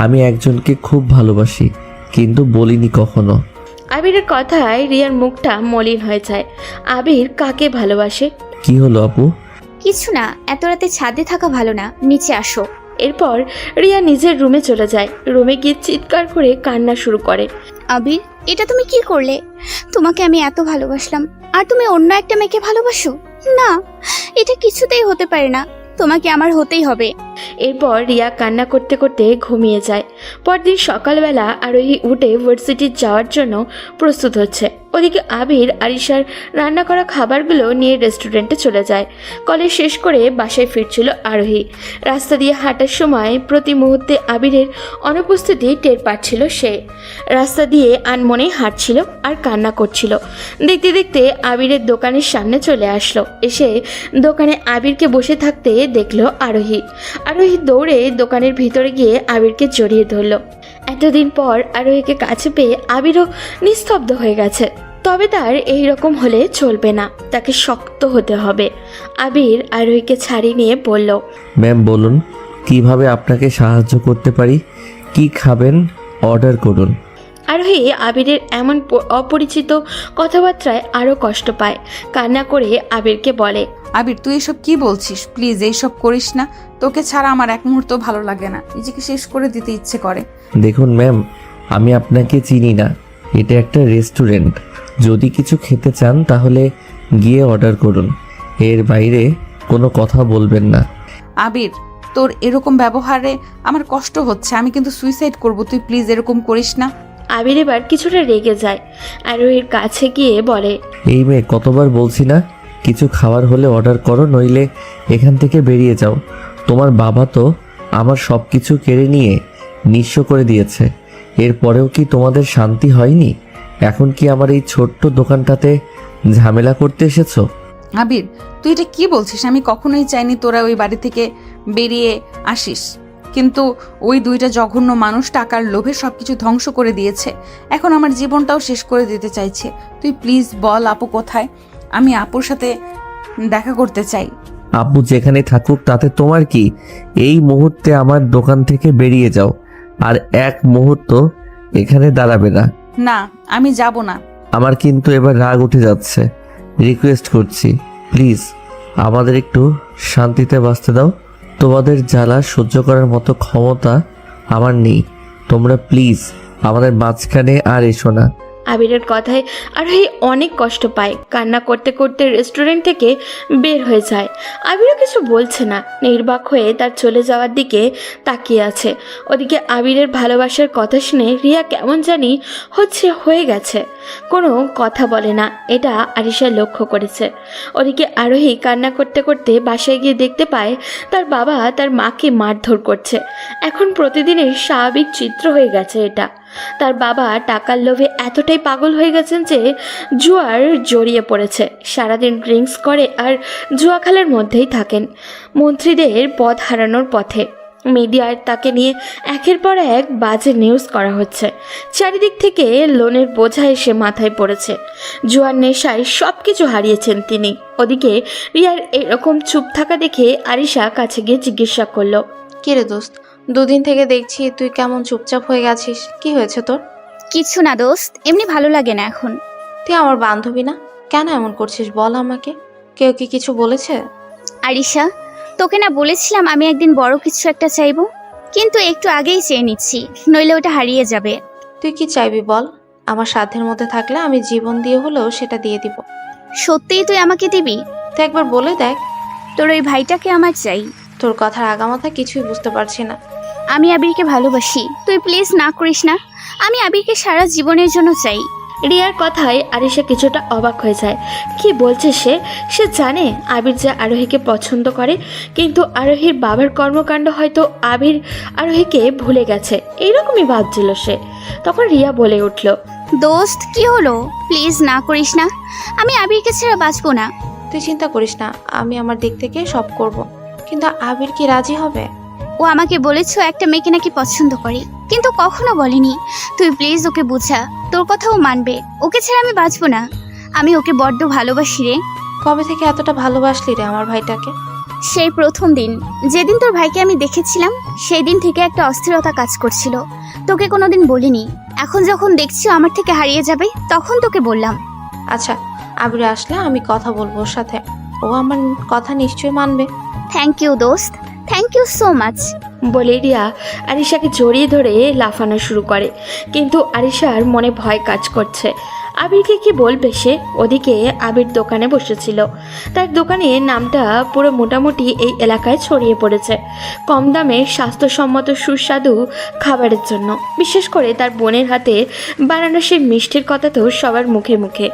Speaker 1: আমি একজনকে খুব ভালোবাসি, কিন্তু বলিনি কখনো।
Speaker 4: আবিরের কথায় রিয়ার মুখটা মলিন হয়ে যায়। আবির কাকে ভালোবাসে?
Speaker 1: কি হলো আপু?
Speaker 8: কিছু না, এত রাতে ছাদে থাকা ভালো না, নিচে আসো।
Speaker 4: এরপর রিয়া নিজের রুমে চলে যায়। রুমে গিয়ে চিৎকার করে কান্না শুরু করে।
Speaker 8: আবির, এটা তুমি কি করলে? তোমাকে আমি এত ভালোবাসলাম, আর তুমি অন্য একটা মেয়েকে ভালোবাসো? না, এটা কিছুতেই হতে পারে না। তোমাকে আমার হতেই হবে।
Speaker 4: এরপর রিয়া কান্না করতে করতে ঘুমিয়ে যায়। পরদিন সকালবেলা আরোহী উঠে ভার্সিটি যাওয়ার জন্য প্রস্তুত হচ্ছে। ওদিকে আবির আরিশার রান্না করা খাবারগুলো নিয়ে রেস্টুরেন্টে চলে যায়। কলেজ শেষ করে বাসায় ফিরছিল আরোহী। রাস্তা দিয়ে হাঁটার সময় প্রতি মুহূর্তে আবিরের অনুপস্থিতি টের পাচ্ছিল সে। রাস্তা দিয়ে আনমনে হাঁটছিল আর কান্না করছিল। দেখতে দেখতে আবিরের দোকানের সামনে চলে আসলো। এসে দোকানে আবিরকে বসে থাকতে দেখলো আরোহী। আরোহী দৌড়ে দোকানের ভিতরে গিয়ে আবিরকে জড়িয়ে ধরল। এতদিন পর আরোহীকে কাছে পেয়ে আবিরও নিস্তব্ধ হয়ে গেছে। তবে তার এই রকম হলে চলবে না, তাকে শক্ত হতে হবে। আবির আরোহীকে ছাড়িয়ে নিয়ে বলল,
Speaker 1: ম্যাম বলুন, কিভাবে আপনাকে সাহায্য করতে পারি? কি খাবেন অর্ডার করুন।
Speaker 4: আরোহী আবিরের এমন অপরিচিত কথাবার্তায় আরও কষ্ট পায়। কান্না করে আবিরকে বলে,
Speaker 5: আবির, তুই এসব কি বলছিস? প্লিজ এইসব করিস না। তোকে ছাড়া আমার এক মুহূর্ত ভালো লাগে না। নিজেকে শেষ করে দিতে ইচ্ছে করে।
Speaker 1: দেখুন ম্যাম, আমি আপনাকে চিনি না। এটা একটা রেস্টুরেন্ট। যদি কিছু খেতে চান তাহলে গিয়ে অর্ডার করুন, এর বাইরে কোনো কথা বলবেন না।
Speaker 5: আবির, তোর এরকম ব্যবহারে আমার কষ্ট হচ্ছে। আমি কিন্তু সুইসাইড করব। তুই প্লিজ এরকম করিস না।
Speaker 4: আবির এবার কিছুটা রেগে যায়। আরোহীর কাছে গিয়ে বলে,
Speaker 1: এই মেয়ে, কতবার বলছি না কিছু খাবার হলে অর্ডার করো, নইলে এখান থেকে বেরিয়ে যাও। তোমার বাবা তো আমার সব কিছু কেড়ে নিয়ে নিঃস্ব করে দিয়েছে। এরপরেও কি তোমাদের শান্তি হয়নি? এখন কি আমার এই ছোট্ট দোকানটাতে ঝামেলা করতে এসেছো?
Speaker 5: আবির, তুই এটা কি বলছিস? আমি কখনোই চাইনি তোরা ওই বাড়ি থেকে বেরিয়ে আসিস, কিন্তু ওই দুইটা জঘন্য মানুষ টাকার লোভে সবকিছু ধ্বংস করে দিয়েছে। এখন আমার জীবনটাও শেষ করে দিতে চাইছে। তুই প্লিজ বল আপু কোথায়? আমি আপুর সাথে দেখা করতে চাই।
Speaker 1: আব্বু যেখানে থাকুক তাতে তোমার কি? এই মুহূর্তে আমার দোকান থেকে বেরিয়ে যাও, আর এক মুহূর্ত এখানে দাঁড়াবে না।
Speaker 5: না, আমি যাব না।
Speaker 1: আমার কিন্তু এবার রাগ উঠে যাচ্ছে। রিকোয়েস্ট করছি, প্লিজ আমাদের একটু শান্তিতে বাঁচতে দাও। তোমাদের জ্বালা সহ্য করার মতো ক্ষমতা আমার নেই। তোমরা প্লিজ আমাদের মাঝখানে আর এসো না।
Speaker 4: আবিরের কথায় আরোহী অনেক কষ্ট পায়। কান্না করতে করতে রেস্টুরেন্ট থেকে বের হয়ে যায়। আবিরও কিছু বলছে না, নির্বাক হয়ে তার চলে যাওয়ার দিকে তাকিয়ে আছে। ওদিকে আবিরের ভালোবাসার কথা শুনে রিয়া কেমন জানি হয়ে গেছে। কোনো কথা বলে না, এটা আরিশা লক্ষ্য করেছে। ওদিকে আরোহী কান্না করতে করতে বাসায় গিয়ে দেখতে পায় তার বাবা তার মাকে মারধর করছে। এখন প্রতিদিনের স্বাভাবিক চিত্র হয়ে গেছে এটা। তার বাবা টাকার লোভে এতটাই পাগল হয়ে গেছেন যে জুয়ার জড়িয়ে পড়েছে। সারাদিন ড্রিঙ্কস করে আর জুয়া খেলার মধ্যেই থাকেন। মন্ত্রীদের পদ হারানোর পথে। মিডিয়ায় তাকে নিয়ে একের পর এক বাজে নিউজ করা হচ্ছে। চারিদিক থেকে লোনের বোঝা এসে মাথায় পড়েছে। জুয়ার নেশায় সব কিছু হারিয়েছেন তিনি। ওদিকে রিয়ার এরকম চুপ থাকা দেখে আরিশা কাছে গিয়ে জিজ্ঞাসা করলো,
Speaker 3: কিরে দোস্ত, দুদিন থেকে দেখছি তুই কেমন চুপচাপ হয়ে গেছিস, কি হয়েছে তোর?
Speaker 8: কিছু না দোস্ত, এমনি ভালো লাগে না এখন।
Speaker 3: তুই আমার বান্ধবী না, কেন এমন করছিস বল আমাকে। কেউ কি কিছু বলেছে?
Speaker 8: আরিশা, তোকে না বলেছিলাম আমি একদিন বড় কিছু একটা চাইবো, কিন্তু একটু আগেই চেয়ে নিচ্ছি, নইলে ওটা হারিয়ে যাবে।
Speaker 3: তুই কি চাইবি বল? আমার সাধ্যের মধ্যে থাকলে আমি জীবন দিয়ে হলেও সেটা দিয়ে দিব।
Speaker 8: সত্যিই তুই আমাকে দিবি?
Speaker 3: তুই একবার বলে দেখ।
Speaker 8: তোর ওই ভাইটাকে আমার চাই।
Speaker 3: তোর কথার আগামাথা কিছুই বুঝতে পারছি না।
Speaker 8: আমি আবিরকে ভালোবাসি, তুই প্লিজ না করিস না। আমি আবিরকে সারা জীবনের জন্য চাই।
Speaker 4: রিয়ার কথায় আরিশা কিছুটা অবাক হয়ে যায়। কি বলছে সে? সে জানে আবির যে আরোহীকে পছন্দ করে, কিন্তু আরোহীর বাবার কর্মকাণ্ড হয়তো আবির আরোহীকে ভুলে গেছে, এইরকমই ভাবছিল সে। তখন রিয়া বলে উঠল,
Speaker 8: দোস্ত কি হলো? প্লিজ না করিস না, আমি আবিরকে ছাড়া বাঁচবো না।
Speaker 3: তুই চিন্তা করিস না, আমি আমার দিক থেকে সব করব। কিন্তু আবির কি রাজি হবে?
Speaker 8: ও আমাকে বলেছো একটা মেয়েকে নাকি পছন্দ করে, কিন্তু কখনো বলেনি। তুই প্লিজ ওকে বুঝা, তোর কথাও মানবে। ওকে ছাড়া আমি বাঁচবো না, আমি ওকে বড্ড ভালোবাসি রে।
Speaker 3: কবে থেকে এতটা ভালোবাসলি রে আমার ভাইটাকে?
Speaker 8: সেই প্রথম দিন যেদিন তোর ভাইকে আমি দেখেছিলাম, সেই দিন থেকে একটা অস্থিরতা কাজ করছিল। তোকে কোনোদিন বলিনি, এখন যখন দেখছি আমার থেকে হারিয়ে যাবে তখন তোকে বললাম।
Speaker 3: আচ্ছা, আবির আসলে আমি কথা বলবো ওর সাথে, ও আমার কথা নিশ্চয়ই মানবে।
Speaker 8: থ্যাংক ইউ দোস্ত, থ্যাংক ইউ সো মাচ।
Speaker 4: বলে রিয়া আরিশাকে জড়িয়ে ধরে লাফানো শুরু করে, কিন্তু আরিশার মনে ভয় কাজ করছে। আবিরকে কি বলবে সে? ওদিকে আবির দোকানে বসেছিল। তার দোকানের নামটা পুরো মোটামুটি এই এলাকায় ছড়িয়ে পড়েছে কম দামে স্বাস্থ্যসম্মত সুস্বাদু খাবারের জন্য। বিশেষ করে তার বোনের হাতে বানানো সেই মিষ্টির কথা তো সবার মুখে মুখে।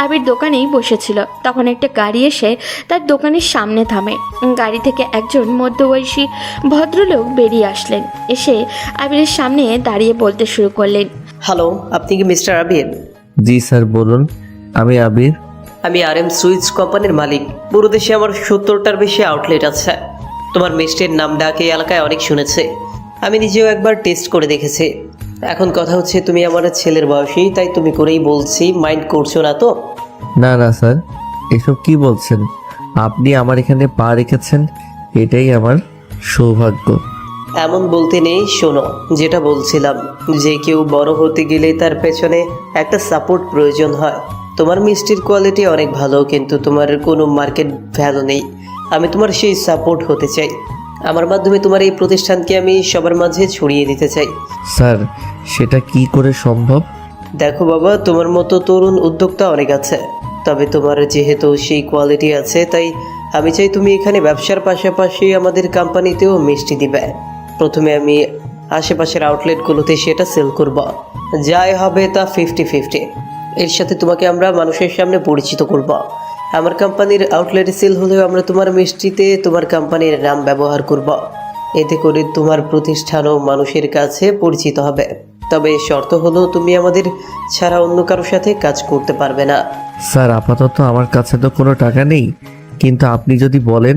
Speaker 4: আবির দোকানেই বসেছিল, তখন একটা গাড়ি এসে তার দোকানের সামনে থামে। গাড়ি থেকে একজন মধ্যবয়সী ভদ্রলোক বেরিয়ে আসলেন। এসে আবিরের সামনে দাঁড়িয়ে বলতে শুরু করলেন,
Speaker 10: হ্যালো, আপনি কি মিস্টার আবির?
Speaker 1: জি স্যার, বলুন। আমি আবির।
Speaker 10: আমি RM সুইটস কোম্পানির মালিক। পুরো দেশে আমার 70টার বেশি আউটলেট আছে। তোমার মিষ্টির নাম ডাক এই এলাকায় অনেক শুনেছে। আমি নিজেও একবার টেস্ট করে দেখেছি। এখন কথা হচ্ছে তুমি আমার ছেলের বয়সী, তাই তুমি করেই বলছি, মাইন্ড করছো না তো?
Speaker 1: না না স্যার, এসব কি বলছেন? আপনি আমার এখানে পা রেখেছেন, এটাই আমার সৌভাগ্য।
Speaker 10: এমন বলতে নেই, শোনো যেটা বলছিলাম, যে কেউ বড় হতে গেলে তার পেছনে একটা সাপোর্ট প্রয়োজন হয়। তোমার মিষ্টির কোয়ালিটি অনেক ভালো, কিন্তু তোমার কোনো মার্কেট ভ্যালু নেই। আমি তোমার সেই সাপোর্ট হতে চাই। আমার মাধ্যমে তোমার এই প্রতিষ্ঠানকে আমি সবার মাঝে ছড়িয়ে দিতে চাই।
Speaker 1: স্যার, সেটা কি করে সম্ভব?
Speaker 10: দেখো বাবা, তোমার মতো তরুণ উদ্যোক্তা অনেক আছে, তবে তোমার যেহেতু সেই কোয়ালিটি আছে, তাই আমি চাই তুমি এখানে ব্যবসার পাশাপাশি আমাদের কোম্পানিতেও মিষ্টি দিবে। প্রথমে আমি আশেপাশের আউটলেটগুলোতে সেটা সেল করব, যাই হবে তা 50-50। এর সাথে তোমাকে আমরা মানুষের সামনে পরিচিত করব। আমার কোম্পানির আউটলেটে সেল হলেও আমরা তোমার মিষ্টিতে তোমার কোম্পানির নাম ব্যবহার করব। এতে করে তোমার প্রতিষ্ঠানও মানুষের কাছে পরিচিত হবে। তবে শর্ত হলো তুমি আমাদের ছাড়া অন্য কারোর সাথে কাজ করতে পারবে না।
Speaker 1: স্যার, আপাতত আমার কাছে তো কোনো টাকা নেই, কিন্তু আপনি যদি বলেন,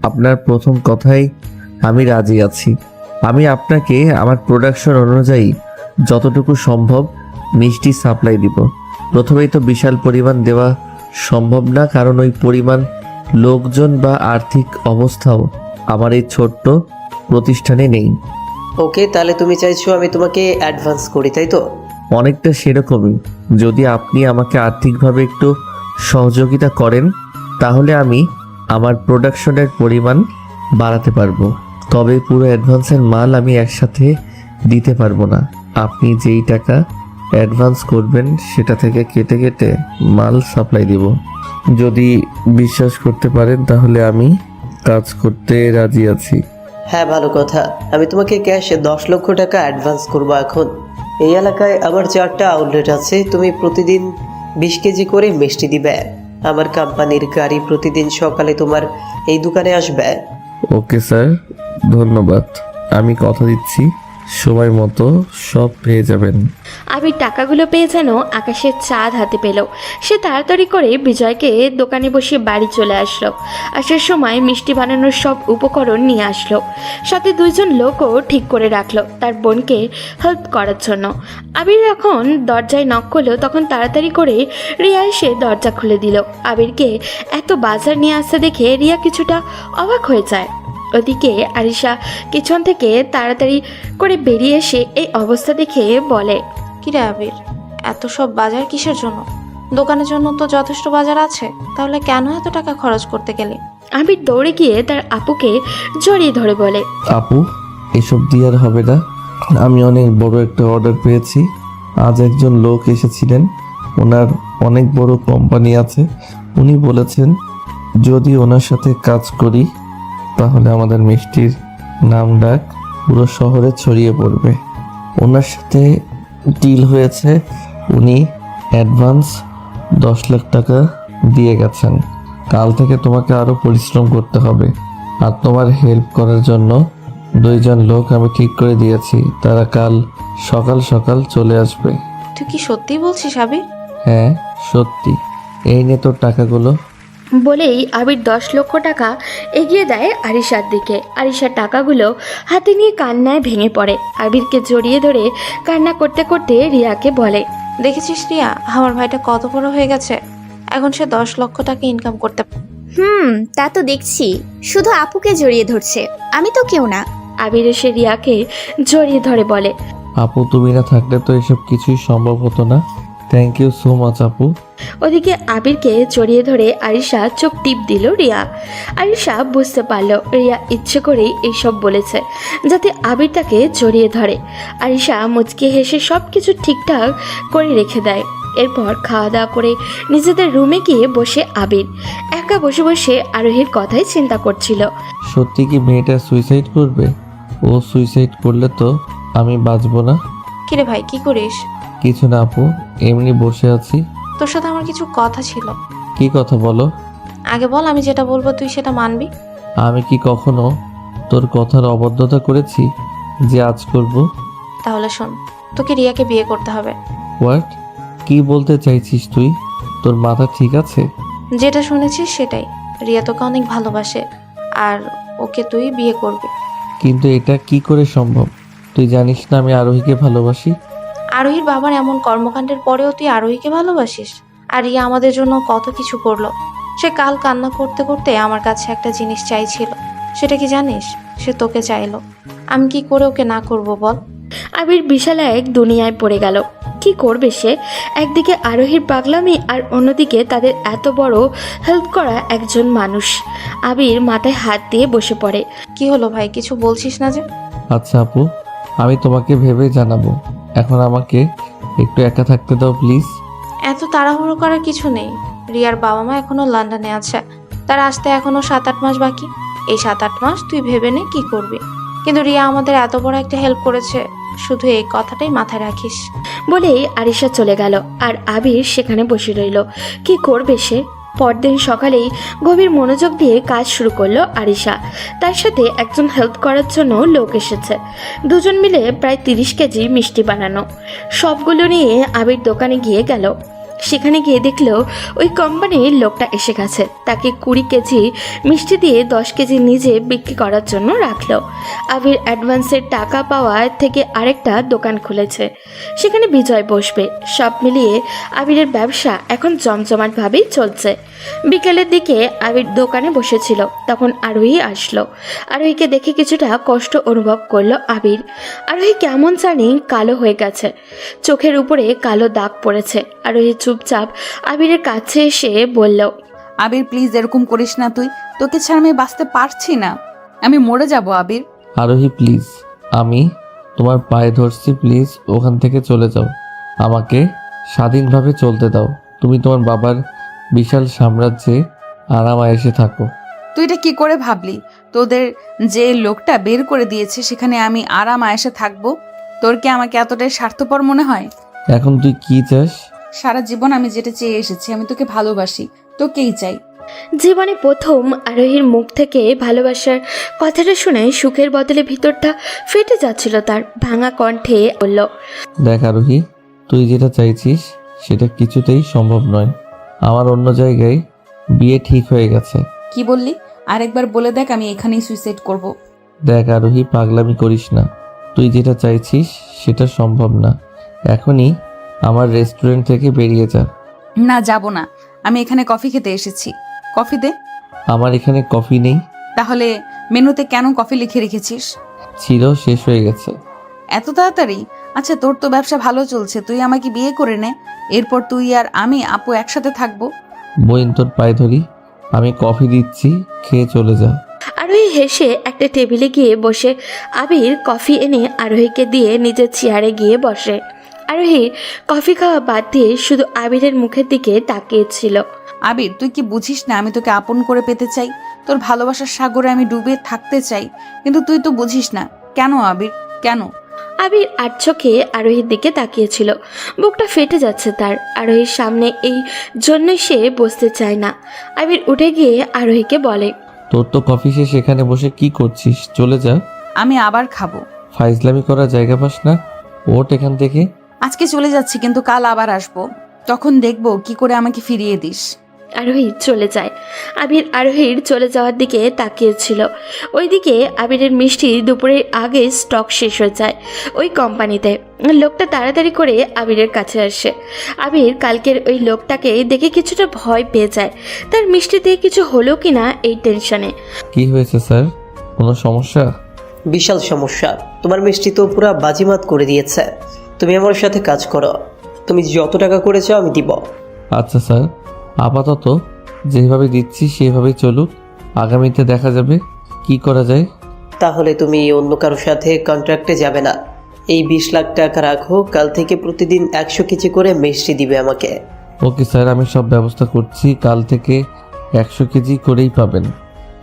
Speaker 1: আপনার প্রথম কথাই আমি রাজি আছি। আমি আপনাকে আমার প্রোডাকশন অনুযায়ী যতটুকু সম্ভব মিষ্টি সাপ্লাই দিব। প্রথমেই তো বিশাল পরিমাণ দেওয়া সম্ভব না, কারণ ওই পরিমাণ লোকজন বা আর্থিক অবস্থাও আমার এই ছোট্ট প্রতিষ্ঠানে নেই।
Speaker 10: ওকে, তাহলে তুমি চাইছো আমি তোমাকে অ্যাডভান্স করি, তাই তো?
Speaker 1: অনেকটা সেরকমই। যদি আপনি আমাকে আর্থিকভাবে একটু সহযোগিতা করেন, তাহলে আমি আমার প্রোডাকশনের পরিমাণ বাড়াতে পারবো। তবে পুরো অ্যাডভান্সের মাল আমি একসাথে দিতে পারবো না। আপনি যেই টাকা অ্যাডভান্স করবেন সেটা থেকে কেটে কেটে মাল সাপ্লাই দিব। যদি বিশ্বাস করতে পারেন তাহলে আমি কাজ করতে রাজি আছি।
Speaker 10: হ্যাঁ, ভালো কথা। আমি তোমাকে ক্যাশে 10 লক্ষ টাকা অ্যাডভান্স করবো। এখন এই এলাকায় আমার 4টা আউটলেট আছে। তুমি প্রতিদিন 20 কেজি করে মিষ্টি দিবে। আমার কোম্পানির গাড়ি প্রতিদিন সকালে তোমার এই দোকানে আসবে।
Speaker 1: ওকে স্যার, ধন্যবাদ। আমি কথা দিচ্ছি সময় মতো সব পেয়ে যাবেন।
Speaker 4: আবির টাকাগুলো পেয়ে যেন আকাশের চাঁদ হাতে পেল। সে তাড়াতাড়ি করে বিজয়কে দোকানে বসে বাড়ি চলে আসলো। আসার সময় মিষ্টি বানানোর সব উপকরণ নিয়ে আসলো, সাথে 2জন লোকও ঠিক করে রাখলো তার বোনকে হেল্প করার জন্য। আবির এখন দরজায় নক করলো, তখন তাড়াতাড়ি করে রিয়া এসে দরজা খুলে দিল। আবিরকে এত বাজার নিয়ে আসতে দেখে রিয়া কিছুটা অবাক হয়ে যায়। ওদিকে আরিশা কিচেন থেকে তাড়াতাড়ি করে বেরিয়ে এসে এই অবস্থা দেখে বলে,
Speaker 3: কিরে আবির, এত সব বাজার কিসের জন্য? দোকানের জন্য তো যথেষ্ট বাজার আছে, তাহলে কেন এত টাকা খরচ করতে গেলে?
Speaker 4: আবির দৌড়ে গিয়ে তার আপুকে জড়িয়ে ধরে বলে,
Speaker 1: আপু, এসব দিয়ে আর হবে না। আমি অনেক বড় একটা অর্ডার পেয়েছি। আজ একজন লোক এসেছিলেন, ওনার অনেক বড় কোম্পানি আছে। উনি বলেছেন যদি ওনার সাথে কাজ করি তাহলে আমাদের মিষ্টির নাম ডাক পুরো শহরে ছড়িয়ে পড়বে। ওনার সাথে ডিল হয়েছে, উনি অ্যাডভান্স 10 লাখ টাকা দিয়ে গেছেন। কাল থেকে তোমাকে আরও পরিশ্রম করতে হবে। আর তোমার হেল্প করার জন্য 2 জন লোক আমি ঠিক করে দিয়েছি, তারা কাল সকাল সকাল চলে আসবে।
Speaker 3: তুই কি সত্যি বলছিস আবির?
Speaker 1: হ্যাঁ সত্যি, এই নে তোর টাকাগুলো।
Speaker 4: বলেই আবির 10 লক্ষ টাকা এগিয়ে দেয় আরিশার দিকে। আরিশার টাকাগুলো হাতে নিয়ে কান্নায় ভেঙে পড়ে। আবিরকে জড়িয়ে ধরে কান্না করতে করতে রিয়াকে বলে,
Speaker 3: দেখেছিস রিয়া, আমার ভাইটা কত বড় হয়ে গেছে। এখন সে 10 লক্ষ টাকা ইনকাম করতে পারে।
Speaker 8: তা তো দেখছি, শুধু আপুকে জড়িয়ে ধরছে, আমি তো কেউ না।
Speaker 4: আবির এসে রিয়াকে জড়িয়ে ধরে বলে,
Speaker 1: আপু, তুমি না থাকলে তো এসব কিছুই সম্ভব হতো না। থ্যাংক ইউ সো মাচ আপু।
Speaker 4: ওদিকে আবিরকে জড়িয়ে ধরে আরিশা চোখ টিপ দিল রিয়া। আরিশা বুঝতে পারল রিয়া ইচ্ছে করেই এইসব বলেছে যাতে আবির তাকে জড়িয়ে ধরে। আরিশা মুচকি হেসে সব কিছু ঠিকঠাক করে রেখে দেয়। এরপর খাওয়া দাওয়া করে নিজেদের রুমে গিয়ে বসে আবির একা বসে বসে আরোহীর কথাই চিন্তা করছিল।
Speaker 1: সত্যি কি মেয়েটা সুইসাইড করবে? ও সুইসাইড করলে তো আমি বাঁচবো না।
Speaker 3: কিরে ভাই, কি করিস?
Speaker 1: কিছু না আপু, এমনি বসে আছি।
Speaker 3: তোর সাথে আমার কিছু কথা ছিল।
Speaker 1: কি কথা বলো?
Speaker 3: আগে বল, আমি যেটা বলবো তুই সেটা মানবি।
Speaker 1: আমি কি কখনো তোর কথার অবদ্ধতা করেছি যে আজ করব?
Speaker 3: তাহলে শোন, তোকে রিয়াকে বিয়ে করতে হবে।
Speaker 1: হোয়াট? কি বলতে চাইছিস তুই? তোর মাথা ঠিক আছে?
Speaker 3: যেটা শুনেছিস সেটাই। রিয়া তোকে অনেক ভালোবাসে আর ওকে তুই বিয়ে করবি।
Speaker 1: কিন্তু এটা কি করে সম্ভব? তুই জানিস না আমি আরোহীকে ভালোবাসি।
Speaker 3: আরোহীর বাবার এমন কর্মকাণ্ডের পরেও তুই আরোহীকে ভালোবাসিস? আর রিয়া আমাদের জন্য কত কিছু করলো। সে কাল কান্না করতে করতে আমার কাছে একটা জিনিস চাইছিল। সেটা কি জানিস? সে তোকে চাইলো। আমি কি করে ওকে না করব বল?
Speaker 4: আবির বিশাল এক দুনিয়ায় পড়ে গেল। কি করবে সে? একদিকে আরোহীর পাগলামি আর অন্যদিকে তাদের এত বড় হেল্প করা একজন মানুষ। আবির মাথায় হাত দিয়ে বসে পড়ে।
Speaker 3: কি হলো ভাই, কিছু বলছিস না যে?
Speaker 1: আচ্ছা আপু, আমি তোমাকে ভেবে জানাবো। এখন আমাকে একটু একা থাকতে দাও প্লিজ।
Speaker 3: এত তাড়াহুড়ো করার কিছু নেই। রিয়ার বাবা মা এখনো লন্ডনে আছে, তার আসতে এখনো 7-8 মাস বাকি। এই 7-8 মাস তুই ভেবে নে কি করবি। কিন্তু রিয়া আমাদের এত বড় একটা হেল্প করেছে, শুধু এই কথাটাই মাথায় রাখিস।
Speaker 4: বলেই আরিশা চলে গেল আর আবির সেখানে বসে রইল। কি করবে সে? পরদিন সকালেই গভীর মনোযোগ দিয়ে কাজ শুরু করলো আরিশা। তার সাথে একজন হেল্প করার জন্য লোক এসেছে। দুজন মিলে প্রায় 30 কেজি মিষ্টি বানানো। সবগুলো নিয়ে আবির দোকানে গিয়ে গেল। সেখানে গিয়ে দেখলো ওই কোম্পানির লোকটা এসে গেছে। তাকে 20 কেজি মিষ্টি দিয়ে 10 কেজি নিজে বিক্রি করার জন্য রাখলো। আবির অ্যাডভান্সের টাকা পাওয়ার থেকে আরেকটা দোকান খুলেছে, সেখানে বিজয় বসবে। সব মিলিয়ে আবিরের ব্যবসা এখন জমজমাটভাবেই চলছে। বিকেলের দিকে আবির দোকানে বসেছিল, তখন আরোহী আসলো। আরোহীকে দেখে কিছুটা কষ্ট অনুভব করলো আবির। আরোহী কেমন জানি কালো হয়ে গেছে, চোখের উপরে কালো দাগ পড়েছে। আরোহী চুপচাপ আবিরের কাছে এসে বলল,
Speaker 5: আবির প্লিজ এরকম করিস না, তোকে ছাড়া আমি বাঁচতে পারছি না, আমি মরে যাব আবির।
Speaker 1: আরোহী প্লিজ, আমি তোমার পায়ে ধরছি, প্লিজ ওখান থেকে চলে যাও। আমাকে স্বাধীনভাবে চলতে দাও। তুমি তোমার বাবার বিশাল সাম্রাজ্যে আরামায়েশে থাকো।
Speaker 5: তুই এটা কি করে ভাবলি? তোদের যে লোকটা বের করে দিয়েছে সেখানে আমি আরাম আয়েশে থাকবো? তোর কি আমাকে এতটাই স্বার্থপর মনে হয়?
Speaker 1: এখন তুই কি চাস?
Speaker 5: সারা জীবন আমি যেটা চেয়ে এসেছি, আমি তোকে ভালোবাসি, তোকেই চাই।
Speaker 4: জীবনে প্রথম আরোহীর মুখ থেকে ভালোবাসার কথাটা শুনে সুখের বদলে ভিতরটা ফেটে যাচ্ছিল তার। ভাঙা কণ্ঠে বলল,
Speaker 1: দেখ আরোহী, তুই যেটা চাইছিস সেটা কিছুতেই সম্ভব নয়। আমার অন্য জায়গায় বিয়ে ঠিক হয়ে গেছে।
Speaker 5: কি বললি? আরেকবার বলে দেখ, আমি এখানেই সুইসাইড করব।
Speaker 1: দেখ আরোহী, পাগলামি করিস না। তুই যেটা চাইছিস সেটা সম্ভব না। এখনই আমার রেস্টুরেন্ট থেকে বেরিয়ে যা।
Speaker 5: না, যাব না। আমি এখানে কফি খেতে এসেছি, কফি দে।
Speaker 1: আমার এখানে কফি নেই।
Speaker 5: তাহলে মেনুতে কেন কফি লিখে রেখেছিস?
Speaker 1: ছিল, শেষ হয়ে গেছে।
Speaker 5: এত তাড়াতাড়ি? আচ্ছা, তোর তো ব্যবসা ভালো চলছে, তুই আমাকে বিয়ে করে নে, এরপর তুই আর আমি আপু একসাথে থাকবো।
Speaker 1: বইন তোর পায়ে ধরি, আমি কফি দিচ্ছি, খেয়ে চলে যা।
Speaker 4: আরোহী হেসে একটা টেবিলে গিয়ে বসে আবির কফি এনে আরোহীকে দিয়ে নিজের চেয়ারে গিয়ে বসে। আরোহী কফি খাওয়া বাদ দিয়ে শুধু আবিরের মুখের দিকে তাকিয়েছিল।
Speaker 5: আবির, তুই কি বুঝিস না আমি তোকে আপন করে পেতে চাই, তোর ভালোবাসার সাগরে আমি ডুবে থাকতে চাই, কিন্তু তুই তো বুঝিস না। কেন আবির, কেন?
Speaker 4: আবির আর চোখে আরোহীর দিকে তাকিয়েছিল। বুকটা ফেটে যাচ্ছে তার। আরোহীর সামনে এই জন্যই সে বসতে চায় না। আবির উঠে গিয়ে আরোহীকে বলে,
Speaker 1: তোর তো কফি শেষ, এখানে বসে কি করছিস? চলে যা।
Speaker 5: আমি আবার খাবো।
Speaker 1: ফাইজলামি করার জায়গা পাস না, ওঠ এখান থেকে।
Speaker 5: আজকে চলে যাচ্ছি, কিন্তু কাল আবার আসবো, তখন দেখবো কি করে আমাকে ফিরিয়ে দিস।
Speaker 4: আরোহী চলে যায়। আবির আরোহীর চলে যাওয়ার দিকে তাকিয়েছিল। ওইদিকে আবিরের মিষ্টি দুপুরের আগে স্টক শেষ হয়ে যায় ওই কোম্পানিতে। লোকটা তাড়াতাড়ি করে আবিরের কাছে আসে। আবির কালকের ওই লোকটাকে দেখে কিছুটা ভয় পেয়ে যায়। তার মিষ্টিতে কিছু হলো কিনা এই টেনশনে।
Speaker 1: কি হয়েছে স্যার, কোনো সমস্যা?
Speaker 10: বিশাল সমস্যা, তোমার মিষ্টি তো পুরো বাজিমাত করে দিয়েছে। তুমি আমার সাথে কাজ করো, তুমি যত টাকা করেছো আমি দিব।
Speaker 1: আচ্ছা স্যার, আপাতত যেভাবে দিচ্ছি সেভাবেই চলুক, আগামীতে দেখা যাবে কি করা যায়।
Speaker 10: তাহলে তুমি অন্য কারোর সাথে কন্ট্রাক্টে যাবে না। এই 20 লাখ টাকা রাখো, কাল থেকে প্রতিদিন 100 কেজি করে মিষ্টি দিবে আমাকে।
Speaker 1: ওকে স্যার, আমি সব ব্যবস্থা করছি, কাল থেকে 100 কেজি করেই পাবেন।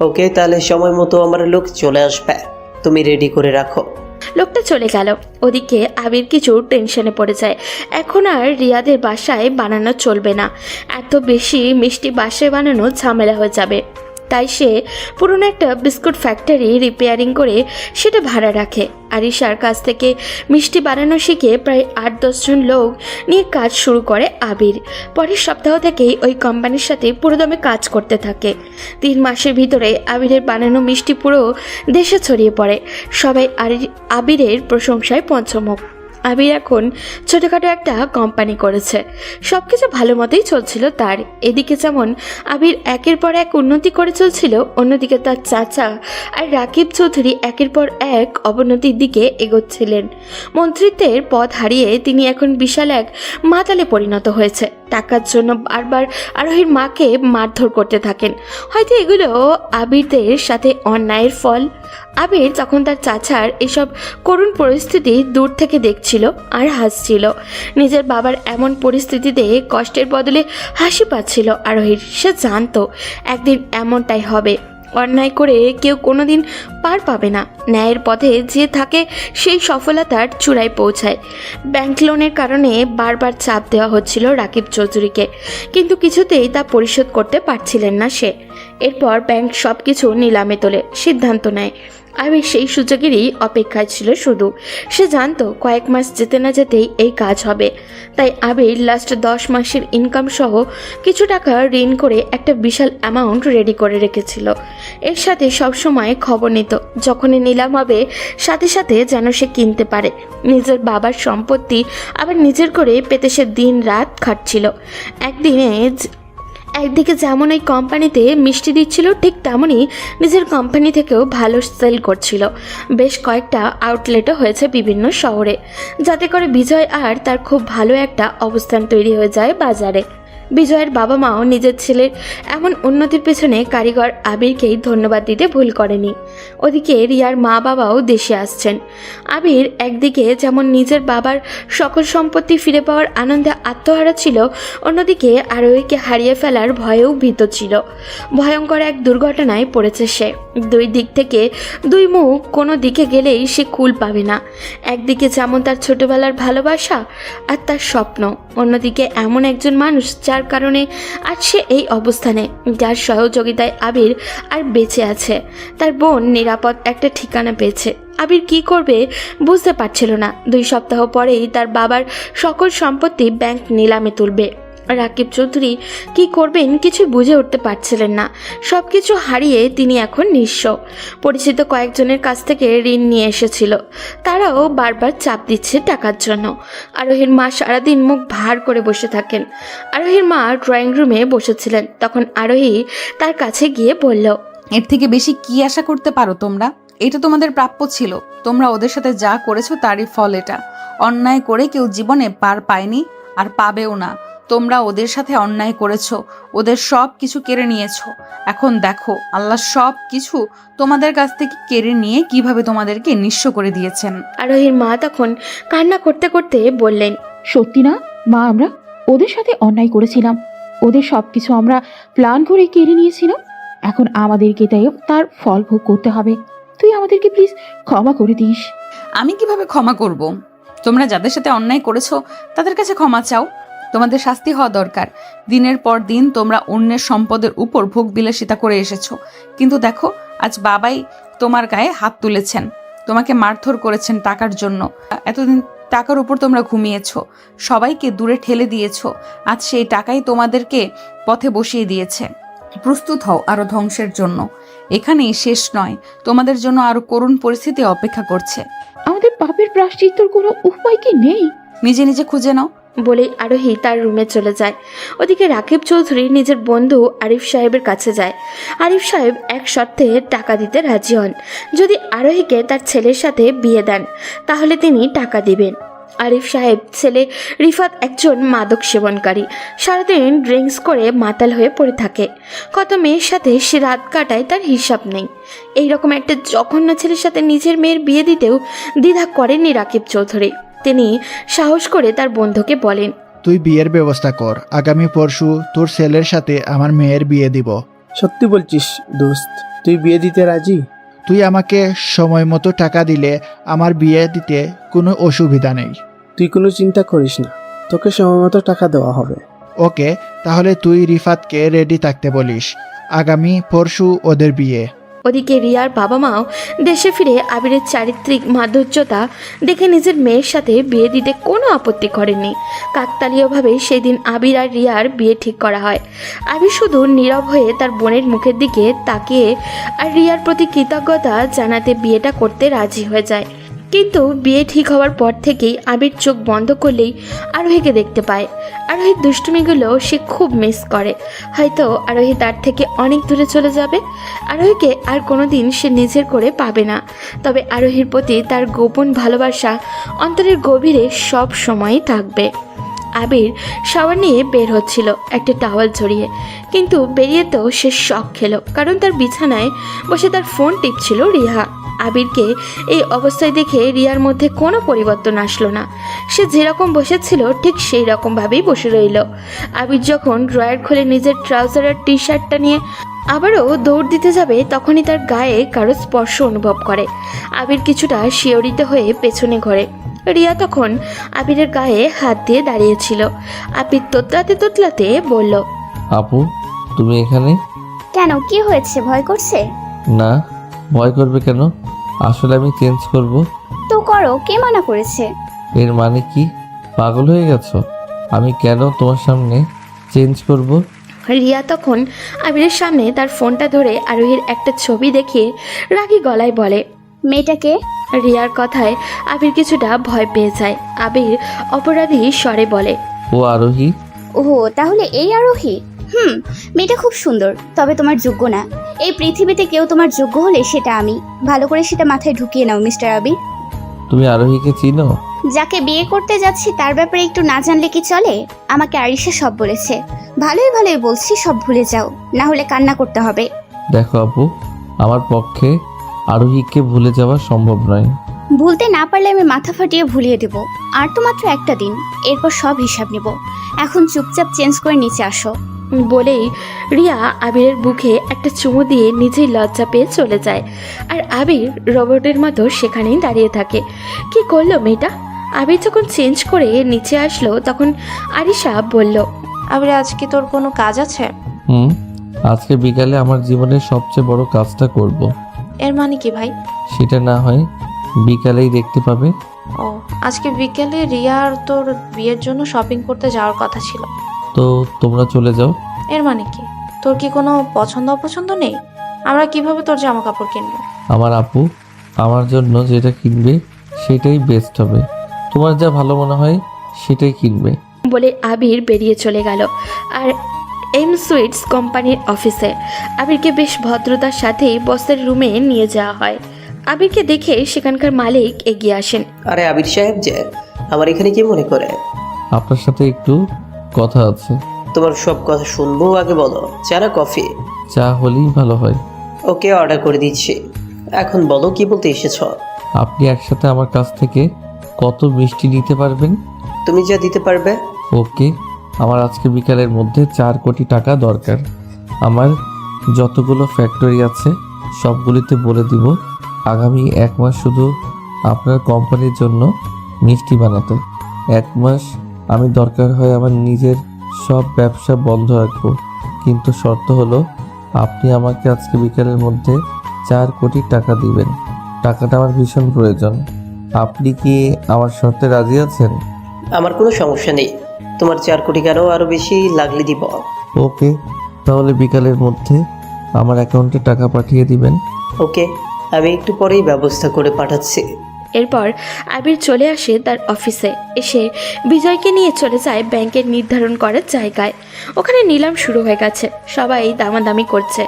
Speaker 10: ওকে, তাহলে সময় মতো আমার লোক চলে আসবে, তুমি রেডি করে রাখো।
Speaker 4: লোকটা চলে গেল। ওদিকে আবির কিছু টেনশনে পড়ে যায়। এখন আর রিয়াদের বাসায় বানানো চলবে না, এত বেশি মিষ্টি বাসায় বানানো ঝামেলা হয়ে যাবে। তাই সে পুরনো একটা বিস্কুট ফ্যাক্টরি রিপেয়ারিং করে সেটা ভাড়া রাখে। আরিশার কাছ থেকে মিষ্টি বানানো শিখে প্রায় 8-10 জন লোক নিয়ে কাজ শুরু করে আবির। পরের সপ্তাহ থেকেই ওই কোম্পানির সাথে পুরোদমে কাজ করতে থাকে। 3 মাসের ভিতরে আবিরের বানানো মিষ্টি পুরো দেশে ছড়িয়ে পড়ে। সবাই আবিরের প্রশংসায় পঞ্চমুখ। আবির এখন ছোটোখাটো একটা কোম্পানি করেছে, সব কিছু ভালো মতোই চলছিল তার। এদিকে যেমন আবির একের পর এক উন্নতি করে চলছিল, অন্যদিকে তার চাচা আর রাকিব চৌধুরী একের পর এক অবনতির দিকে এগোচ্ছিলেন। মন্ত্রিত্বের পদ হারিয়ে তিনি এখন বিশাল এক মাতালে পরিণত হয়েছে। টাকার জন্য বারবার আরোহীর মাকে মারধর করতে থাকেন। হয়তো এগুলো আবিরদের সাথে অন্যায়ের ফল। আবির তখন তার চাচার এসব করুণ পরিস্থিতি দূর থেকে দেখছিল আর হাসছিল। নিজের বাবার এমন পরিস্থিতিতে কষ্টের বদলে হাসি পাচ্ছিল আরোহীর। সে জানতো একদিন এমনটাই হবে। অন্যায় করে কেউ কোনোদিন পার পাবে না। ন্যায়ের পথে যে থাকে সেই সফলতার চূড়ায় পৌঁছায়। ব্যাংক লোনের কারণে বারবার চাপ দেওয়া হচ্ছিল রাকিব চৌধুরীকে, কিন্তু কিছুতেই তা পরিশোধ করতে পারছিলেন না সে। এরপর ব্যাংক সব কিছু নিলামে তোলে, সিদ্ধান্ত নেয়। আবির সেই সুযোগেরই অপেক্ষায় ছিল শুধু। সে জানতো কয়েক মাস যেতে না যেতেই এই কাজ হবে। তাই আবির লাস্ট 10 মাসের ইনকাম সহ কিছু টাকা ঋণ করে একটা বিশাল অ্যামাউন্ট রেডি করে রেখেছিল। এর সাথে সবসময় খবর নিত, যখনই নিলাম হবে সাথে সাথে যেন সে কিনতে পারে। নিজের বাবার সম্পত্তি আবার নিজের করে পেতে সে দিন রাত খাটছিল। একদিকে যেমন এই কোম্পানিতে মিষ্টি দিচ্ছিল, ঠিক তেমনই নিজের কোম্পানি থেকেও ভালো সেল করছিল। বেশ কয়েকটা আউটলেটও হয়েছে বিভিন্ন শহরে, যাতে করে বিজয় আর তার খুব ভালো একটা অবস্থান তৈরি হয়ে যায় বাজারে। বিজয়ের বাবা মাও নিজের ছেলের এমন উন্নতির পেছনে কারিগর আবিরকেই ধন্যবাদ দিতে ভুল করেনি। ওদিকে রিয়ার মা বাবাও দেশে আসছেন। আবির একদিকে যেমন নিজের বাবার সকল সম্পত্তি ফিরে পাওয়ার আনন্দে আত্মহারা ছিল, অন্যদিকে আরোহীকে হারিয়ে ফেলার ভয়েও ভীত ছিল। ভয়ঙ্কর এক দুর্ঘটনায় পড়েছে সে। দুই দিক থেকে দুই মুখ, কোনো দিকে গেলেই সে কুল পাবে না। একদিকে যেমন তার ছোটবেলার ভালোবাসা আর তার স্বপ্ন, অন্যদিকে এমন একজন মানুষ যার কারণে আজ সে এই অবস্থানে, যার সহযোগিতায় আবির আর বেঁচে আছে। তার বোন নিরাপদ একটা ঠিকানা পেয়েছে। আবির কি করবে বুঝতে পারছিল না। 2 সপ্তাহ পরেই তার বাবার সকল সম্পত্তি ব্যাংক নিলামে তুলবে। রাকিব চৌধুরী কি করবেন কিছু বুঝে উঠতে পারছিলেন না। সব কিছু হারিয়ে তিনি এখন নিঃস্ব। পরিচিত কয়েকজনের কাছ থেকে ঋণ নিয়ে এসেছিল, তারাও বারবার চাপ দিচ্ছে টাকার জন্য। আরোহীর মা সারাদিন মুখ ভার করে বসে থাকেন। আরোহীর মা ড্রয়িং রুমে বসেছিলেন, তখন আরোহী তার কাছে গিয়ে বলল,
Speaker 5: এর থেকে বেশি কি আশা করতে পারো তোমরা? এটা তোমাদের প্রাপ্য ছিল। তোমরা ওদের সাথে যা করেছো তারই ফল এটা। অন্যায় করে কেউ জীবনে পার পায়নি আর পাবেও না। তোমরা ওদের সাথে অন্যায় করেছো, ওদের সব কিছু কেড়ে নিয়েছো। এখন দেখো আল্লাহ সব কিছু তোমাদের কাছ থেকে কেড়ে নিয়ে কিভাবে তোমাদেরকে নিঃস্ব করে দিয়েছেন।
Speaker 4: আরোহীর মা তখন কান্না করতে করতে বললেন,
Speaker 6: সত্যি না মা, আমরা ওদের সাথে অন্যায় করেছিলাম, ওদের সবকিছু আমরা প্ল্যান করে কেড়ে নিয়েছিলাম। এখন আমাদেরকে তার ফল ভোগ করতে হবে। তুই আমাদেরকে প্লিজ ক্ষমা করে দিস।
Speaker 5: আমি কিভাবে ক্ষমা করব? তোমরা যাদের সাথে অন্যায় করেছো তাদের কাছে ক্ষমা চাও। তোমাদের শাস্তি হওয়া দরকার। দিনের পর দিন তোমরা অন্যের সম্পদের উপর ভোগ বিলাসিতা করে এসেছো, কিন্তু দেখো আজ বাবাই তোমার গায়ে হাত তুলেছেন, তোমাকে মারধর করেছেন টাকার জন্য। এতদিন টাকার উপর তোমরা ঘুমিয়েছো, সবাইকে দূরে ঠেলে দিয়েছো। আজ সেই টাকাই তোমাদেরকে পথে বসিয়ে দিয়েছে। প্রস্তুত হও আরো ধ্বংসের জন্য। এখানেই শেষ নয়, তোমাদের জন্য আরো করুণ পরিস্থিতি অপেক্ষা করছে।
Speaker 6: আমাদের পাপের প্রায়শ্চিত্তর কোনো উপায় কি নেই?
Speaker 5: নিজে নিজে খুঁজে নাও।
Speaker 4: বলেই আরোহী তার রুমে চলে যায়। ওদিকে রাকিব চৌধুরী নিজের বন্ধু আরিফ সাহেবের কাছে যায়। আরিফ সাহেব এক শর্তে টাকা দিতে রাজি হন। যদি আরোহীকে তার ছেলের সাথে বিয়ে দেন তাহলে তিনি টাকা দিবেন। আরিফ সাহেব ছেলে রিফাত একজন মাদক সেবনকারী, সারাদিন ড্রিঙ্কস করে মাতাল হয়ে পড়ে থাকে। কত মেয়ের সাথে সে রাত কাটায় তার হিসাব নেই। এইরকম একটা জঘন্য ছেলের সাথে নিজের মেয়ের বিয়ে দিতেও দ্বিধা করেননি রাকিব চৌধুরী। তিনি সাহস করে তার বন্ধুকে বলেন,
Speaker 7: তুই বিয়ের ব্যবস্থা কর, আগামী পরশু তোর ছেলের সাথে আমার মেয়ের বিয়ে দিব।
Speaker 2: সত্যি বলছিস দোস্ত? তুই বিয়ে দিতে রাজি?
Speaker 7: তুই আমাকে সময় মতো টাকা দিলে আমার বিয়ে দিতে কোনো অসুবিধা নেই।
Speaker 2: তুই কোনো চিন্তা করিস না, তোকে সময় মতো টাকা দেওয়া হবে।
Speaker 7: ওকে, তাহলে তুই রিফাতকে রেডি থাকতে বলিস, আগামী পরশু ওদের বিয়ে।
Speaker 4: ওদিকে রিয়ার বাবা মাও দেশে ফিরে আবিরের চারিত্রিক মাধুর্যতা দেখে নিজের মেয়ের সাথে বিয়ে দিতে কোনো আপত্তি করেননি। কাকতালীয়ভাবে সেদিন আবির আর রিয়ার বিয়ে ঠিক করা হয়। আবির শুধু নীরব হয়ে তার বোনের মুখের দিকে তাকিয়ে আর রিয়ার প্রতি কৃতজ্ঞতা জানাতে বিয়েটা করতে রাজি হয়ে যায়। কিন্তু বিয়ে ঠিক হওয়ার পর থেকেই আবির চোখ বন্ধ করলেই আরোহীকে দেখতে পায়। আরোহীর দুষ্টুমিগুলো সে খুব মিস করে। হয়তো আরোহী তার থেকে অনেক দূরে চলে যাবে, আরোহীকে আর কোনোদিন সে নিজের করে পাবে না। তবে আরোহীর প্রতি তার গোপন ভালোবাসা অন্তরের গভীরে সব সময়ই থাকবে। আবির শাওয়ার নিয়ে বের হচ্ছিল একটা টাওয়াল জড়িয়ে, কিন্তু বেরিয়ে তো সে শক খেলো, কারণ তার বিছানায় বসে তার ফোন টিপছিল রিহা। আবিরকে এই অবস্থায় দেখে রিয়ার মধ্যে কোনো পরিবর্তন আসলো না। সে যেরকম বসেছিল ঠিক সেই রকমভাবেই বসে রইল। আবির যখন ড্রয়ার খুলে নিজের ট্রাউজারের টি শার্টটা নিয়ে আবারও দৌড় দিতে যাবে তখনই তার গায়ে কারো স্পর্শ অনুভব করে। আবির কিছুটা শিহরিত হয়ে পেছনে ঘোরে। রিয়া তখন আবিরের গায়ে হাত দিয়ে দাঁড়িয়েছিল। আবির তোতলাতে তোতলাতে বলল,
Speaker 1: আপু তুমি এখানে?
Speaker 8: কেন, কি হয়েছে? ভয় করছে?
Speaker 1: না, ভয় করবে কেন? আসলে আমি চেঞ্জ করব।
Speaker 8: তো করো, কে মানা করেছে?
Speaker 1: এর মানে কি, পাগল হয়ে গেছো? আমি কেন তোমার সামনে চেঞ্জ করব?
Speaker 4: রিয়া তখন আবিরের সামনে তার ফোনটা ধরে আরোহীর একটা ছবি দেখিয়ে রাগী গলায় বলে,
Speaker 8: মেয়েটাকে?
Speaker 4: রিয়ার কথায় আবির কিছুটা ভয় পেয়ে যায়। আবির অপরাধী স্বরে বলে,
Speaker 1: ও আরোহী?
Speaker 8: ওহো, তাহলে এই আরোহী। মেয়েটা খুব সুন্দর, তবে তোমার যোগ্য না। এই পৃথিবীতে কেউ তোমার যোগ্য হলে সেটা আমি। ভালো করে সেটা মাথায় ঢুকিয়ে নাও মিস্টার আবির।
Speaker 1: তুমি আরোহীকে চিনো?
Speaker 8: যাকে বিয়ে করতে যাচ্ছি তার ব্যাপারে একটু না জানলে কি চলে? আমাকে আরিশা সব বলেছে। ভালোই ভালোই বলছি, সব ভুলে যাও, না হলে কান্না করতে হবে।
Speaker 1: দেখো আপু, আমার পক্ষে আরোহীকে ভুলে যাওয়া সম্ভব নয়।
Speaker 8: ভুলতে না পারলে আমি মাথা ফাটিয়ে ভুলিয়ে দেব। আর তো মাত্র একটা দিন, এরপর সব হিসাব নেব। এখন চুপচাপ চেঞ্জ করে নিচে আসো।
Speaker 4: বলেই রিয়া আবিরের বুকে একটা চুমু দিয়ে নিজেই লজ্জা পেয়ে চলে যায়। আর আবির রোবটের মতো সেখানেই দাঁড়িয়ে থাকে। কি করলো মেয়েটা? আবির যখন চেঞ্জ করে নিচে আসলো তখন আরিশা বলল,
Speaker 3: আবির আজকে তোর কোনো কাজ আছে?
Speaker 1: আজকে বিকালে আমার জীবনের সবচেয়ে বড় কাজটা করব।
Speaker 3: এর মানে কি ভাই?
Speaker 1: সেটা না হয় বিকালেই দেখতে পাবে।
Speaker 3: ও, আজকে বিকেলে রিয়া আর তোর বিয়ের জন্য শপিং করতে যাওয়ার কথা ছিল।
Speaker 1: তো তোমরা চলে যাও।
Speaker 3: এর মানে কি? তোর কি কোনো পছন্দ অপছন্দ নেই? আমরা কিভাবে তোর জামা কাপড় কিনবো?
Speaker 1: আমার আপু আমার জন্য যেটা কিনবে সেটাই বেস্ট হবে। তোমার যা ভালো মনে হয় সেটাই কিনবে।
Speaker 4: বলে আবির বেরিয়ে চলে গেল। আর এম সুইটস কোম্পানির অফিসে আবিরকে বেশ ভদ্রতার সাথেই বসের রুমে নিয়ে যাওয়া হয়। আবিরকে দেখে সেখানকার মালিক এগিয়ে আসেন।
Speaker 10: আরে আবির সাহেব যে, আমার এখানে কি মনে করে?
Speaker 1: আপনার সাথে একটু কথা আছে।
Speaker 10: তোমার সব কথা শুনবো, আগে বলো চা না কফি?
Speaker 1: চা হলেই ভালো হয়।
Speaker 10: ওকে, অর্ডার করে দিচ্ছি। এখন বলো কি বলতে এসেছ?
Speaker 1: আপনি একসাথে আমার কাছ থেকে কত মিষ্টি নিতে পারবেন?
Speaker 10: তুমি যা দিতে পারবে।
Speaker 1: ওকে, আমার আজকে বিকালের মধ্যে 4 কোটি টাকা দরকার। আমার যতগুলো ফ্যাক্টরি আছে সবগুলিতে বলে দিব আগামী 1 মাস শুধু আপনার কোম্পানির জন্য মিষ্টি বানাতে। 1 মাস আমি দরকার হয় আমার নিজের সব ব্যবসা বন্ধ রাখবো, কিন্তু শর্ত হলো আপনি আমাকে আজকে বিকালের মধ্যে 4 কোটি টাকা দিবেন। টাকাটা আমার ভীষণ প্রয়োজন। আপনি কি আমার শর্তে রাজি আছেন?
Speaker 10: আমার কোনো সমস্যা নেই, তোমার 4 কোটি কেন, আরো বেশি লাগলে দিব।
Speaker 1: ওকে, তাহলে বিকালের মধ্যে আমার অ্যাকাউন্টে টাকা পাঠিয়ে দিবেন।
Speaker 10: ওকে, আমি একটু পরেই ব্যবস্থা করে পাঠাচ্ছি।
Speaker 4: এরপর আবির চলে আসে তার অফিসে। এসে বিজয়কে নিয়ে চলে যায় ব্যাংকের নির্ধারণ করার জায়গায়। ওখানে নিলাম শুরু হয়ে গেছে, সবাই দামাদামি করছে।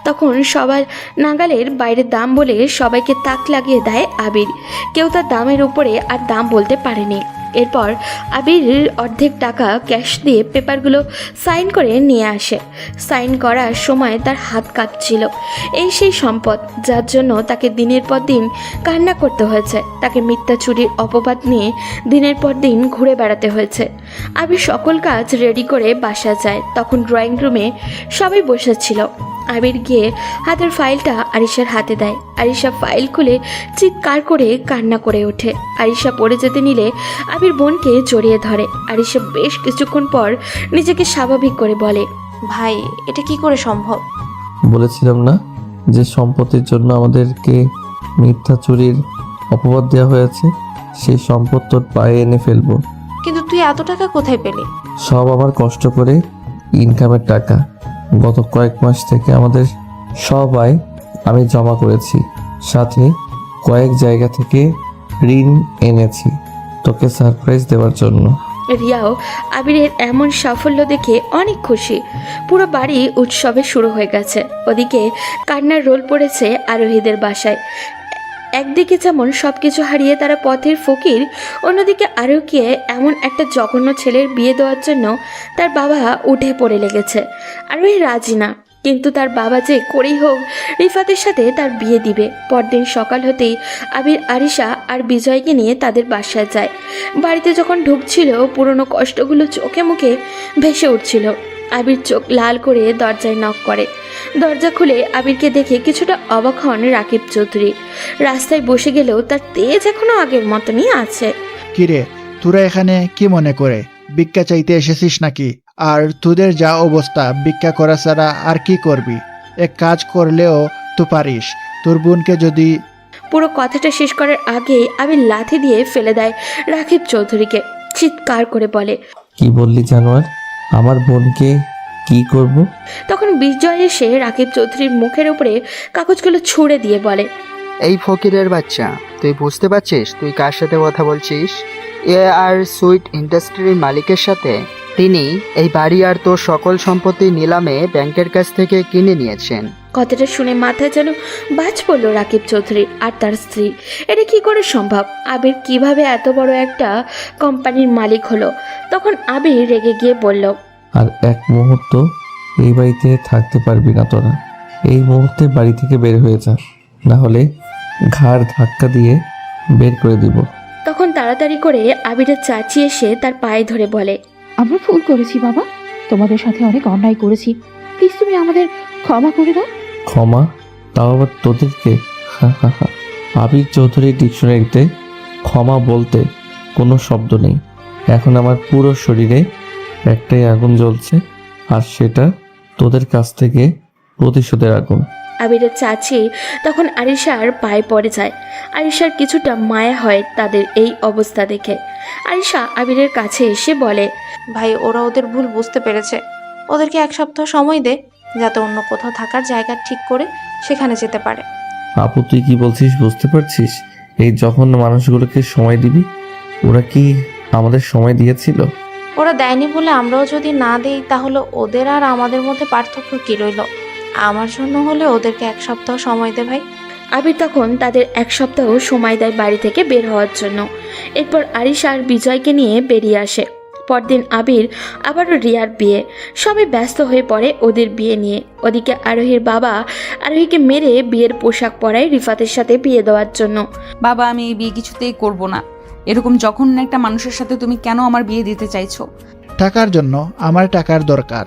Speaker 4: তখন সবার নাগালের বাইরে দাম বলে সবাইকে তাক লাগিয়ে দেয় আবির। কেউ তার দামের উপরে আর দাম বলতে পারেনি। এরপর আবির অর্ধেক টাকা ক্যাশ দিয়ে পেপারগুলো সাইন করে নিয়ে আসে। সাইন করার সময় তার হাত কাঁপছিল। এই সেই সম্পদ যার জন্য তাকে দিনের পর দিন কান্না করতে হয়েছে, তাকে মিথ্যা চুরির অপবাদ নিয়ে দিনের পর দিন ঘুরে বেড়াতে হয়েছে। আবির সকল কাজ রেডি করে বাসা যায়। তখন ড্রয়িং রুমে সবাই বসেছিল। আবির গিয়ে হাতের ফাইলটা আরিশার হাতে দেয়। আরিশা ফাইল খুলে চিৎকার করে কান্না করে ওঠে। আরিশা পড়ে যেতে নিলে আবির বোনকে জড়িয়ে ধরে। আরিশা বেশ কিছুক্ষণ পর নিজেকে স্বাভাবিক করে বলে,
Speaker 3: ভাই, এটা কি করে সম্ভব?
Speaker 1: বলেছিলাম না যে সম্পত্তির জন্য আমাদেরকে মিথ্যা চুরির অপবাদ দেওয়া হয়েছে। সেই সম্পদ তোর পায়ে এনে ফেলবো।
Speaker 3: কিন্তু তুই এত টাকা কোথায় পেলি?
Speaker 1: সব আমার কষ্ট করে ইনকামের টাকা। গত কয়েক মাস থেকে আমাদের সব আয় আমি জমা করেছি, সাথে কয়েক জায়গা থেকে ঋণ এনেছি তোকে সারপ্রাইজ দেওয়ার জন্য।
Speaker 4: রিয়াও আবিরের এমন সাফল্য দেখে অনেক খুশি। পুরো বাড়ি উৎসবে শুরু হয়ে গেছে। ওদিকে কান্নার রোল পড়েছে আরোহীদের বাসায়। একদিকে যেমন সব কিছু হারিয়ে তারা পথের ফকির, অন্যদিকে আরোহীকে এমন একটা জঘন্য ছেলের বিয়ে দেওয়ার জন্য তার বাবা উঠে পড়ে লেগেছে। আরোহী রাজি না, কিন্তু তার বাবা যে করেই হোক রিফাতের সাথে তার বিয়ে দিবে। পরদিন সকাল হতেই আবির আরিশা আর বিজয়কে নিয়ে তাদের বাসায় যায়। বাড়িতে যখন ঢুকছিল পুরনো কষ্টগুলো চোখে মুখে ভেসে উঠছিল। আবির চোখ লাল করে দরজায় নক করে। দরজা খুলে আবিরকে দেখে কিছুটা অবাক হন রাকিব চৌধুরী। রাস্তায় বসে গেলেও তার তেজ এখনো আগের মতনই আছে।
Speaker 7: কিরে, তোরা এখানে কি মনে করে ভিক্ষা চাইতে এসেছিস নাকি? আর তোদের যা অবস্থা, ভিক্ষা করা ছাড়া আর কি করবি? এক কাজ করলেও তো পারিস। তোর বোনকে যদি...
Speaker 4: পুরো কথাটা শেষ করার আগে আবির লাথি দিয়ে ফেলে দেয় রাকিব চৌধুরীকে। চিৎকার করে বলে,
Speaker 1: কি বললি জানোয়ার? আমার বোনকে কি করব?
Speaker 4: তখন বিজয় এসে রাকিব চৌধুরীর মুখের উপরে কাগজগুলো ছুঁড়ে দিয়ে বলে,
Speaker 9: এই ফকিরের বাচ্চা, তুই বুঝতে পারছিস তুই কার সাথে কথা বলছিস? এ আর সুইট ইন্ডাস্ট্রির মালিকের সাথে। তিনি এই বাড়ি আর তোর সকল সম্পত্তি নিলামে ব্যাংকের কাছ থেকে কিনে নিয়েছেন।
Speaker 4: কথাটা শুনে মাথায় যেন বাজ পড়ল রাকিব চৌধুরী আর তার স্ত্রী। এটা কি করে সম্ভব? আবির কিভাবে এত বড় একটা কোম্পানির মালিক হলো? তখন আবির রেগে গিয়ে বলল,
Speaker 1: আর এক মুহূর্ত এই বাড়িতে থাকতে পারবি না তোরা। এই মুহূর্তে বাড়ি থেকে বের হয়ে যা, না হলে ঘাড় ধাক্কা দিয়ে বের করে দিব।
Speaker 4: তখন তাড়াতাড়ি করে আবিরের চাচি এসে তার পায়ে ধরে বলে,
Speaker 6: আমরা ভুল করেছি বাবা, তোমাদের সাথে অনেক অন্যায় করেছি, প্লিজ তুমি আমাদের ক্ষমা করে দাও।
Speaker 1: ক্ষমা? তাও আবার তোদেরকে? আবির চৌধুরীর ডিকশনারিতে ক্ষমা বলতে কোনো শব্দ নেই। এখন আমার পুরো শরীরে একটাই আগুন জ্বলছে, আর সেটা তোদের কাছ থেকে প্রতিশোধের আগুন।
Speaker 4: আবিরের চাচি তখন আরিশার পায়ে পড়ে যায়। আরিশার কিছুটা মায়া হয় তাদের এই অবস্থা দেখে। আরিশা আবিরের কাছে এসে বলে,
Speaker 3: ভাই, ওরা ওদের ভুল বুঝতে পেরেছে। ওদেরকে 1 সপ্তাহ সময় দে, যাতে অন্য কোথাও থাকার জায়গা ঠিক করে সেখানে যেতে পারে।
Speaker 1: আপু, তুই কি বলছিস বুঝতে পারছিস? এই জঘন্য মানুষগুলোকে সময় দিবি? ওরা কি আমাদের সময় দিয়েছিল?
Speaker 3: ওরা দেয়নি বলে আমরাও যদি না দেই, তাহলে ওদের আর আমাদের মধ্যে পার্থক্য কি রইল? আমার জন্য হলে ওদেরকে 1 সপ্তাহ সময় দে ভাই।
Speaker 4: আবির তখন তাদের 1 সপ্তাহ সময় দেয় বাড়ি থেকে বের হওয়ার জন্য। এরপর আরিশা আর বিজয়কে নিয়ে বেরিয়ে আসে। পরদিন আবির আবারও রিয়ার বিয়ে। সবাই ব্যস্ত হয়ে পড়ে ওদের বিয়ে নিয়ে। ওদিকে আরোহীর বাবা আরোহীকে মেরে বিয়ের পোশাক পরায় রিফাতের সাথে বিয়ে দেওয়ার জন্য।
Speaker 5: বাবা, আমি এই বিয়ে কিছুতেই করব না। এরকম জঘন্য একটা মানুষের সাথে তুমি কেন আমার বিয়ে দিতে চাইছো?
Speaker 7: টাকার জন্য। আমার টাকার দরকার।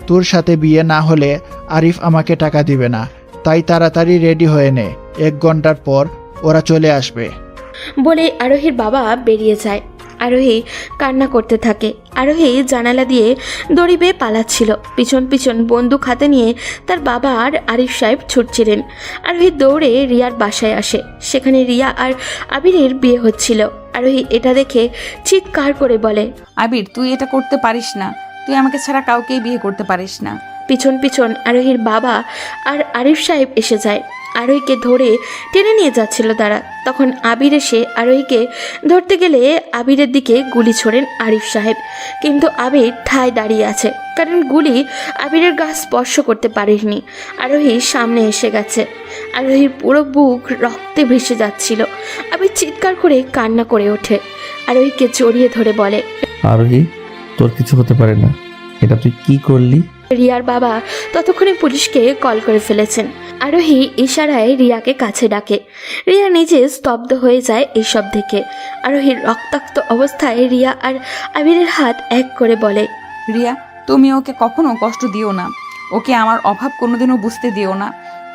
Speaker 7: তোর সাথে বিয়ে না হলে আরিফ আমাকে টাকা দিবে না। তাই তাড়াতাড়ি রেডি হয়ে নে, 1 ঘন্টার পর ওরা চলে আসবে।
Speaker 4: বলে আরোহীর বাবা বেরিয়ে যায়। আরোহী কান্না করতে থাকে। আরোহী জানালা দিয়ে দড়ি বেয়ে পালাচ্ছিল। পিছন পিছন বন্দুক হাতে নিয়ে তার বাবা আর আরিফ সাহেব ছুটছিলেন। আরোহী দৌড়ে রিয়ার বাসায় আসে। সেখানে রিয়া আর আবিরের বিয়ে হচ্ছিল। আরোহী এটা দেখে চিৎকার করে বলে,
Speaker 5: আবির, তুই এটা করতে পারিস না। তুই আমাকে ছাড়া কাউকেই বিয়ে করতে পারিস না।
Speaker 4: পিছন পিছন আরোহীর বাবা আর আরিফ সাহেব এসে যায়। আরোহীকে ধরে টেনে নিয়ে যাচ্ছিল তারা। তখন আবির এসে আরোহীকে ধরতে গেলে আবিরের দিকে গুলি ছোড়েন আরিফ সাহেব। কিন্তু আবির ঠায় দাঁড়িয়ে আছে, কারণ গুলি আবিরের গা স্পর্শ করতে পারেনি। আরোহী সামনে এসে গেছে। আরোহীর পুরো বুক রক্তে ভেসে যাচ্ছিল। আবির চিৎকার করে কান্না করে ওঠে। আরোহীকে জড়িয়ে ধরে বলে,
Speaker 1: আরোহী, তোর কিছু হতে পারে না। এটা তুই কি করলি?
Speaker 4: রিয়ার বাবা ততক্ষণে পুলিশকে কল করে ফেলেছেন। আরোহী ইশারায় রিয়াকে কাছে ডাকে। রিয়া নিজে স্তব্ধ হয়ে যায় এইসব দেখে। আরোহীর রক্তাক্ত অবস্থায় রিয়া আর আবিরের হাত এক করে বলে,
Speaker 5: রিয়া, তুমি ওকে কখনো কষ্ট দিও না। ওকে আমার অভাব কোনোদিনও বুঝতে দিও না।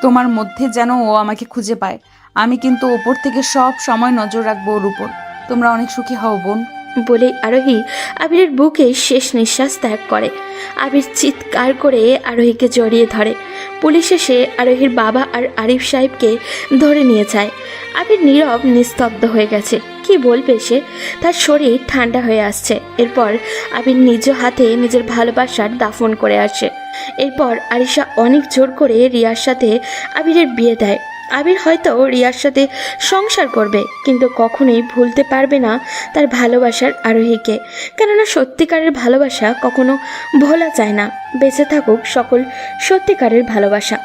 Speaker 5: তোমার মধ্যে যেন ও আমাকে খুঁজে পায়। আমি কিন্তু ওপর থেকে সব সময় নজর রাখবো ওর উপর। তোমরা অনেক সুখী হও বোন।
Speaker 4: বলেই আরোহী আবিরের বুকে শেষ নিঃশ্বাস ত্যাগ করে। আবির চিৎকার করে আরোহীকে জড়িয়ে ধরে। পুলিশ এসে আরোহীর বাবা আর আরিফ সাহেবকে ধরে নিয়ে যায়। আবির নীরব নিস্তব্ধ হয়ে গেছে। কি বলবে সে? তার শরীর ঠান্ডা হয়ে আসছে। এরপর আবির নিজ হাতে নিজের ভালোবাসার দাফন করে আসে। এরপর আরিশা অনেক জোর করে রিয়ার সাথে আবিরের বিয়ে দেয়। আবির হয়তো রিয়ার সাথে সংসার করবে, কিন্তু কখনোই ভুলতে পারবে না তার ভালোবাসার আরোহীকে। কেননা সত্যিকারের ভালোবাসা কখনো ভোলা যায় না। বেঁচে থাকুক সকল সত্যিকারের ভালোবাসা।